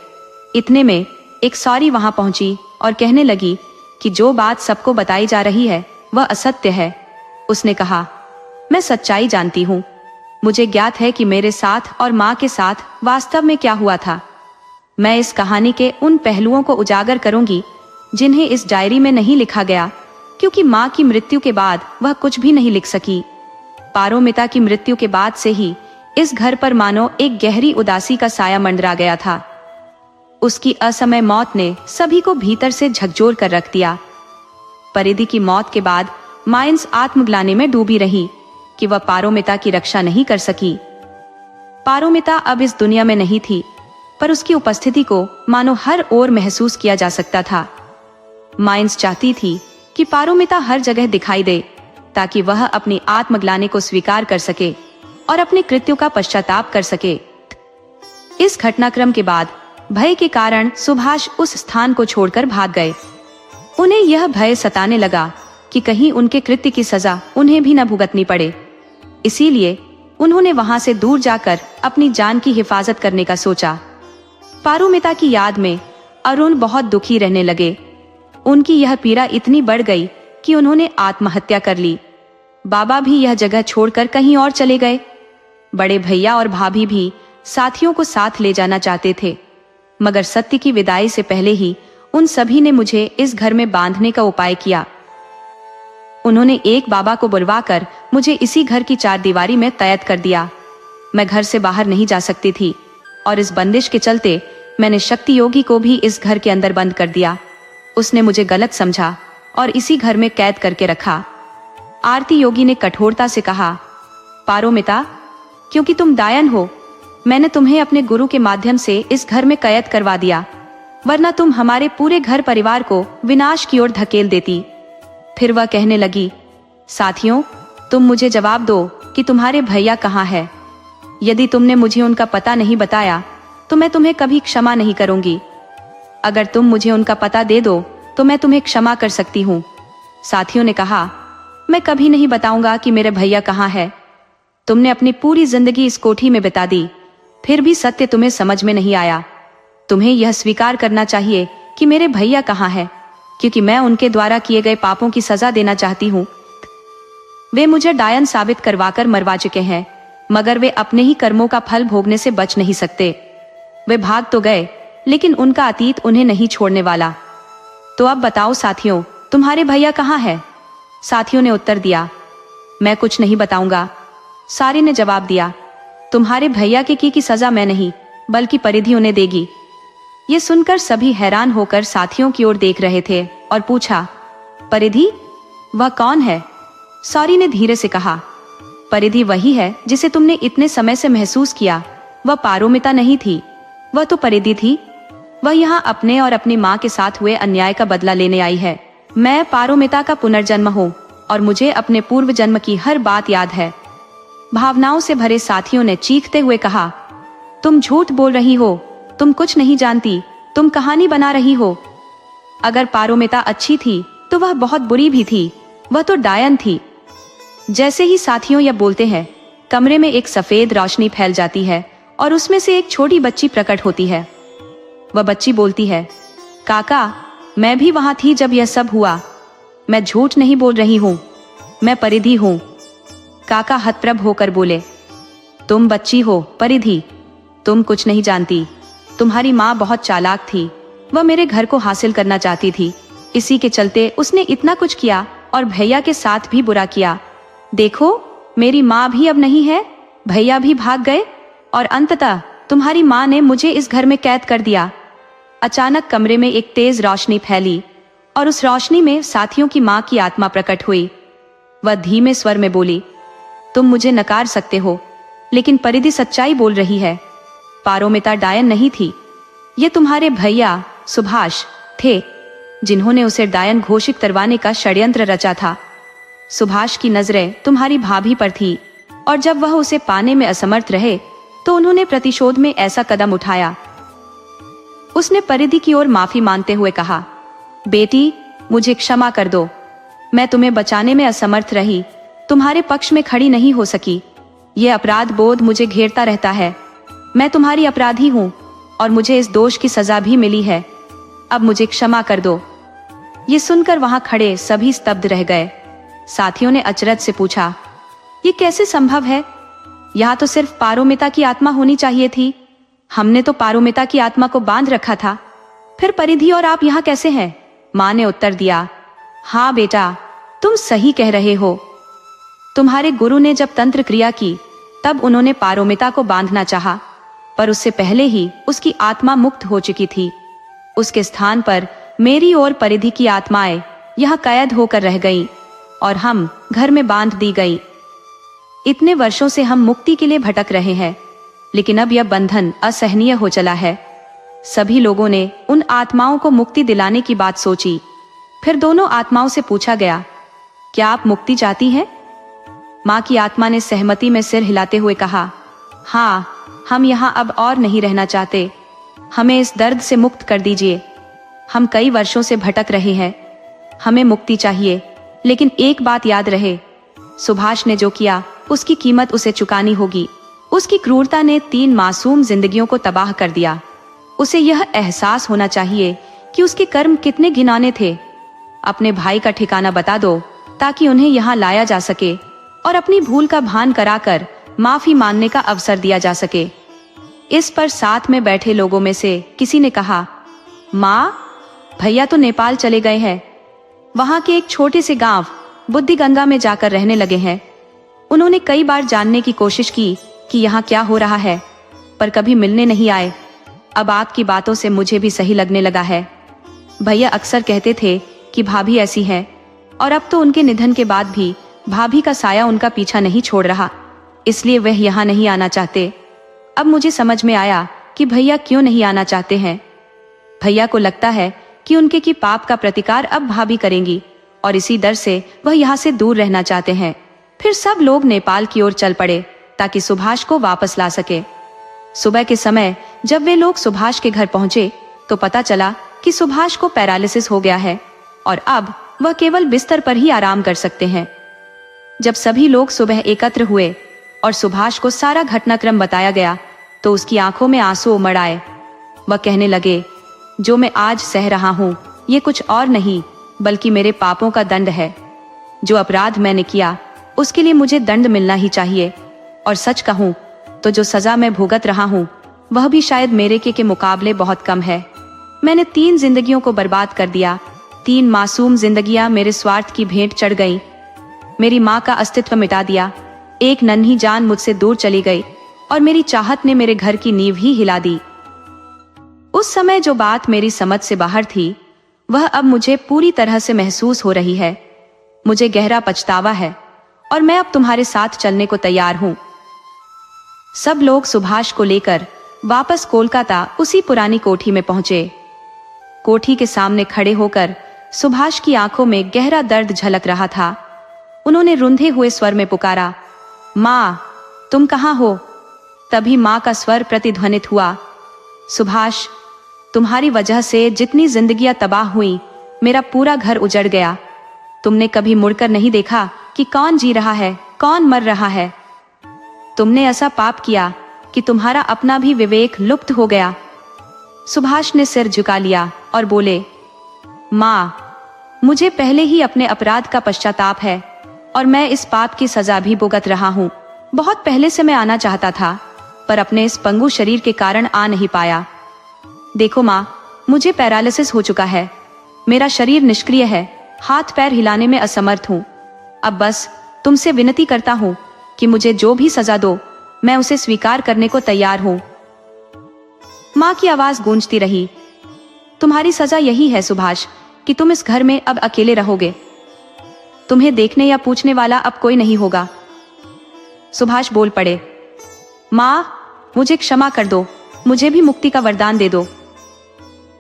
इतने में एक सॉरी वहां पहुंची और कहने लगी कि जो बात सबको बताई जा रही है वह असत्य है। उसने कहा, मैं सच्चाई जानती हूँ। मुझे ज्ञात है कि मेरे साथ और माँ के साथ वास्तव में क्या हुआ था। मैं इस कहानी के उन पहलुओं को उजागर करूंगी जिन्हें इस डायरी में नहीं लिखा गया, क्योंकि माँ की मृत्यु के बाद वह कुछ भी नहीं लिख सकी। पारोमिता की मृत्यु के बाद से ही इस घर पर मानो एक गहरी उदासी का साया मंडरा गया था। उसकी असमय मौत ने सभी को भीतर से झकझोर कर रख दिया। परिधि की मौत के बाद माइंस आत्मग्लानि में डूबी रही कि वह पारोमिता की रक्षा नहीं कर सकी। पारोमिता अब इस दुनिया में नहीं थी, पर उसकी उपस्थिति को मानो हर ओर महसूस किया जा सकता था। माइंस चाहती थी कि पारोमिता हर जगह दिखाई दे, ताकि वह अपनी आत्मग्लानि को स्वीकार कर सके और अपने कृत्यों का पश्चाताप कर सके। इस घटनाक्रम के बाद भय के कारण सुभाष उस स्थान को छोड़कर भाग गए। उन्हें यह भय सताने लगा कि कहीं उनके कृत्य की सजा उन्हें भी न भुगतनी पड़े। इसीलिए उन्होंने वहां से दूर जाकर अपनी जान की हिफाजत करने का सोचा। पारोमिता की याद में अरुण बहुत दुखी रहने लगे। उनकी यह पीड़ा इतनी बढ़ गई कि उन्होंने आत्महत्या कर ली। बाबा भी यह जगह छोड़कर कहीं और चले गए। बड़े भैया और भाभी भी साथियों को साथ ले जाना चाहते थे, मगर सत्य की विदाई से पहले ही उन सभी ने मुझे इस घर में बांधने का उपाय किया। उन्होंने एक बाबा को बुलवाकर मुझे इसी घर की चारदीवारी में कैद कर दिया। मैं घर से बाहर नहीं जा सकती थी और इस बंदिश के चलते मैंने शक्ति योगी को भी इस घर के अंदर बंद कर दिया। उसने मुझे गलत समझा और इसी घर में कैद करके रखा। आरती योगी ने कठोरता से कहा, पारोमिता, क्योंकि तुम डायन हो, मैंने तुम्हें अपने गुरु के माध्यम से इस घर में कैद करवा दिया, वरना तुम हमारे पूरे घर परिवार को विनाश की ओर धकेल देती। फिर वह कहने लगी, साथियों, तुम मुझे जवाब दो कि तुम्हारे भैया कहाँ है। यदि तुमने मुझे उनका पता नहीं बताया तो मैं तुम्हें कभी क्षमा नहीं करूंगी। अगर तुम मुझे उनका पता दे दो तो मैं तुम्हें क्षमा कर सकती हूँ। साथियों ने कहा, मैं कभी नहीं बताऊंगा कि मेरे भैया कहाँ है। तुमने अपनी पूरी जिंदगी इस कोठी में बिता दी, फिर भी सत्य तुम्हें समझ में नहीं आया। तुम्हें यह स्वीकार करना चाहिए कि मेरे भैया कहाँ है, क्योंकि मैं उनके द्वारा किए गए पापों की सजा देना चाहती हूँ। वे मुझे डायन साबित करवाकर मरवा चुके हैं, मगर वे अपने ही कर्मों का फल भोगने से बच नहीं सकते। वे भाग तो गए, लेकिन उनका अतीत उन्हें नहीं छोड़ने वाला। तो अब बताओ साथियों, तुम्हारे भैया कहाँ है? साथियों ने उत्तर दिया, मैं कुछ नहीं बताऊंगा। सारे ने जवाब दिया, तुम्हारे भैया के की सजा मैं नहीं, बल्कि परिधि उन्हें देगी। ये सुनकर सभी हैरान होकर साथियों की ओर देख रहे थे और पूछा, परिधि, वह कौन है? सारी ने धीरे से कहा, परिधि वही है जिसे तुमने इतने समय से महसूस किया। वह पारोमिता नहीं थी, वह तो परिधि थी। वह यहाँ अपने और अपनी माँ के साथ हुए अन्याय का बदला लेने आई है। मैं पारोमिता का पुनर्जन्म हूँ और मुझे अपने पूर्व जन्म की हर बात याद है। भावनाओं से भरे साथियों ने चीखते हुए कहा, तुम झूठ बोल रही हो, तुम कुछ नहीं जानती, तुम कहानी बना रही हो। अगर पारोमिता अच्छी थी तो वह बहुत बुरी भी थी, वह तो डायन थी। जैसे ही साथियों यह बोलते हैं, कमरे में एक सफेद रोशनी फैल जाती है और उसमें से एक छोटी बच्ची प्रकट होती है। वह बच्ची बोलती है, काका, मैं भी वहां थी जब यह सब हुआ। मैं झूठ नहीं बोल रही हूँ, मैं परिधि हूँ। काका हतप्रभ होकर बोले, तुम बच्ची हो परिधि, तुम कुछ नहीं जानती। तुम्हारी माँ बहुत चालाक थी, वह मेरे घर को हासिल करना चाहती थी। इसी के चलते उसने इतना कुछ किया और भैया के साथ भी बुरा किया। देखो, मेरी माँ भी अब नहीं है, भैया भी भाग गए और अंततः तुम्हारी माँ ने मुझे इस घर में कैद कर दिया। अचानक कमरे में एक तेज रोशनी फैली और उस रोशनी में साथियों की माँ की आत्मा प्रकट हुई। वह धीमे स्वर में बोली, तुम मुझे नकार सकते हो, लेकिन परिधि सच्चाई बोल रही है। पारोमिता डायन नहीं थी, ये तुम्हारे भैया सुभाष थे, जिन्होंने उसे डायन घोषित करवाने का षड्यंत्र रचा था। सुभाष की नजरें तुम्हारी भाभी पर थी और जब वह उसे पाने में असमर्थ रहे तो उन्होंने प्रतिशोध में ऐसा कदम उठाया। उसने परिधि की ओर माफी मांगते हुए कहा, बेटी, मुझे क्षमा कर दो, मैं तुम्हें बचाने में असमर्थ रही, तुम्हारे पक्ष में खड़ी नहीं हो सकी। यह अपराध बोध मुझे घेरता रहता है। मैं तुम्हारी अपराधी हूँ और मुझे इस दोष की सजा भी मिली है। अब मुझे क्षमा कर दो। ये सुनकर वहां खड़े सभी स्तब्ध रह गए। साथियों ने अचरज से पूछा, ये कैसे संभव है? यहाँ तो सिर्फ पारोमिता की आत्मा होनी चाहिए थी। हमने तो पारोमिता की आत्मा को बांध रखा था, फिर परिधि और आप यहाँ कैसे हैं? माँ ने उत्तर दिया, हाँ बेटा, तुम सही कह रहे हो। तुम्हारे गुरु ने जब तंत्र क्रिया की तब उन्होंने पारोमिता को बांधना चाहा, पर उससे पहले ही उसकी आत्मा मुक्त हो चुकी थी। उसके स्थान पर मेरी और परिधि की आत्माएं यहाँ कैद होकर रह गईं और हम घर में बांध दी गई। इतने वर्षों से हम मुक्ति के लिए भटक रहे हैं, लेकिन अब यह बंधन असहनीय हो चला है। सभी लोगों ने उन आत्माओं को मुक्ति दिलाने की बात सोची। फिर दोनों आत्माओं से पूछा गया, क्या आप मुक्ति चाहती हैं? माँ की आत्मा ने सहमति में सिर हिलाते हुए कहा, हाँ, हम यहाँ अब और नहीं रहना चाहते। हमें इस दर्द से मुक्त कर दीजिए। हम कई वर्षों से भटक रहे हैं, हमें मुक्ति चाहिए। लेकिन एक बात याद रहे, सुभाष ने जो किया उसकी कीमत उसे चुकानी होगी। उसकी क्रूरता ने 3 मासूम जिंदगियों को तबाह कर दिया। उसे यह एहसास होना चाहिए कि उसके कर्म कितने घिनौने थे अपने भाई का ठिकाना बता दो ताकि उन्हें यहाँ लाया जा सके और अपनी भूल का भान कराकर माफी मांगने का अवसर दिया जा सके। इस पर साथ में बैठे लोगों में से किसी ने कहा, माँ, भैया तो नेपाल चले गए हैं। वहां के एक छोटे से गांव बुद्धिगंगा में जाकर रहने लगे हैं। उन्होंने कई बार जानने की कोशिश की कि यहाँ क्या हो रहा है, पर कभी मिलने नहीं आए। अब आपकी बातों से मुझे भी सही लगने लगा है। भैया अक्सर कहते थे कि भाभी ऐसी है, और अब तो उनके निधन के बाद भी भाभी का साया उनका पीछा नहीं छोड़ रहा, इसलिए वह यहाँ नहीं आना चाहते। अब मुझे समझ में आया कि भैया क्यों नहीं आना चाहते हैं। भैया को लगता है कि उनके की पाप का प्रतिकार अब भाभी करेंगी और इसी डर से वह यहाँ से दूर रहना चाहते हैं। फिर सब लोग नेपाल की ओर चल पड़े ताकि सुभाष को वापस ला सके। सुबह के समय जब वे लोग सुभाष के घर पहुंचे तो पता चला कि सुभाष को पैरालिसिस हो गया है और अब वह केवल बिस्तर पर ही आराम कर सकते हैं। जब सभी लोग सुबह एकत्र हुए और सुभाष को सारा घटनाक्रम बताया गया तो उसकी आंखों में आंसू उमड़ आए। वह कहने लगे, जो मैं आज सह रहा हूँ ये कुछ और नहीं बल्कि मेरे पापों का दंड है। जो अपराध मैंने किया उसके लिए मुझे दंड मिलना ही चाहिए, और सच कहूँ तो जो सजा मैं भुगत रहा हूँ वह भी शायद मेरे के मुकाबले बहुत कम है। मैंने 3 जिंदगियों को बर्बाद कर दिया। 3 मासूम जिंदगियां मेरे स्वार्थ की भेंट चढ़ गईं। मेरी माँ का अस्तित्व मिटा दिया। एक नन्ही जान मुझसे दूर चली गई और मेरी चाहत ने मेरे घर की नींव ही हिला दी। उस समय जो बात मेरी समझ से बाहर थी वह अब मुझे पूरी तरह से महसूस हो रही है। मुझे गहरा पछतावा है और मैं अब तुम्हारे साथ चलने को तैयार हूँ। सब लोग सुभाष को लेकर वापस कोलकाता उसी पुरानी कोठी में पहुंचे। कोठी के सामने खड़े होकर सुभाष की आंखों में गहरा दर्द झलक रहा था। उन्होंने रुंधे हुए स्वर में पुकारा, माँ, तुम कहाँ हो? तभी माँ का स्वर प्रतिध्वनित हुआ, सुभाष, तुम्हारी वजह से जितनी जिंदगियां तबाह हुई, मेरा पूरा घर उजड़ गया। तुमने कभी मुड़कर नहीं देखा कि कौन जी रहा है, कौन मर रहा है। तुमने ऐसा पाप किया कि तुम्हारा अपना भी विवेक लुप्त हो गया। सुभाष ने सिर झुका लिया और बोले, माँ, मुझे पहले ही अपने अपराध का पश्चाताप है और मैं इस पाप की सजा भी भुगत रहा हूँ। बहुत पहले से मैं आना चाहता था पर अपने इस पंगु शरीर के कारण आ नहीं पाया। देखो माँ, मुझे पैरालिसिस हो चुका है। मेरा शरीर निष्क्रिय है, हाथ पैर हिलाने में असमर्थ हूँ। अब बस तुमसे विनती करता हूँ कि मुझे जो भी सजा दो मैं उसे स्वीकार करने को तैयार हूँ। माँ की आवाज गूंजती रही, तुम्हारी सजा यही है सुभाष कि तुम इस घर में अब अकेले रहोगे। तुम्हें देखने या पूछने वाला अब कोई नहीं होगा। सुभाष बोल पड़े, माँ, मुझे क्षमा कर दो, मुझे भी मुक्ति का वरदान दे दो।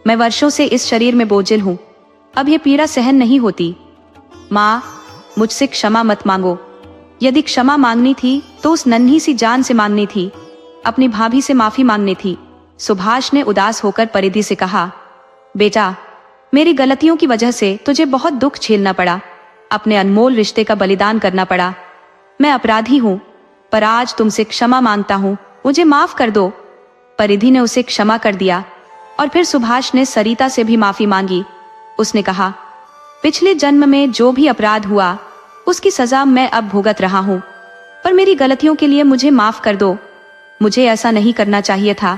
मैं वर्षों से इस शरीर में बोझिल हूँ, अब यह पीड़ा सहन नहीं होती। माँ, मुझसे क्षमा मत मांगो। यदि क्षमा मांगनी थी तो उस नन्ही सी जान से मांगनी थी, अपनी भाभी से माफी मांगनी थी। सुभाष ने उदास होकर परिधि से कहा, बेटा, मेरी गलतियों की वजह से तुझे बहुत दुख झेलना पड़ा, अपने अनमोल रिश्ते का बलिदान करना पड़ा। मैं अपराधी हूँ, पर आज तुमसे क्षमा मांगता हूँ, मुझे माफ कर दो। परिधि ने उसे क्षमा कर दिया और फिर सुभाष ने सरिता से भी माफी मांगी। उसने कहा, पिछले जन्म में जो भी अपराध हुआ उसकी सजा मैं अब भुगत रहा हूँ, पर मेरी गलतियों के लिए मुझे माफ कर दो। मुझे ऐसा नहीं करना चाहिए था।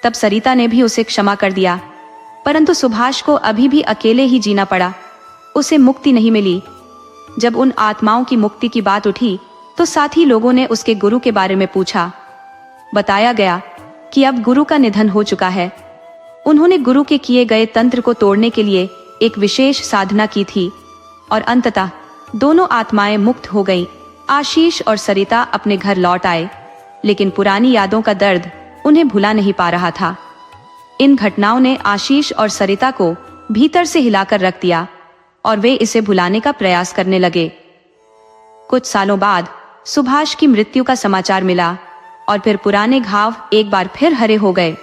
तब सरिता ने भी उसे क्षमा कर दिया, परंतु सुभाष को अभी भी अकेले ही जीना पड़ा। उसे मुक्ति नहीं मिली। जब उन आत्माओं की मुक्ति की बात उठी तो साथी लोगों ने उसके गुरु के बारे में पूछा। बताया गया कि अब गुरु का निधन हो चुका है। उन्होंने गुरु के किए गए तंत्र को तोड़ने के लिए एक विशेष साधना की थी और अंततः दोनों आत्माएं मुक्त हो गईं। आशीष और सरिता अपने घर लौट आए, लेकिन पुरानी यादों का दर्द उन्हें भुला नहीं पा रहा था। इन घटनाओं ने आशीष और सरिता को भीतर से हिलाकर रख दिया और वे इसे भुलाने का प्रयास करने लगे। कुछ सालों बाद सुभाष की मृत्यु का समाचार मिला और फिर पुराने घाव एक बार फिर हरे हो गए।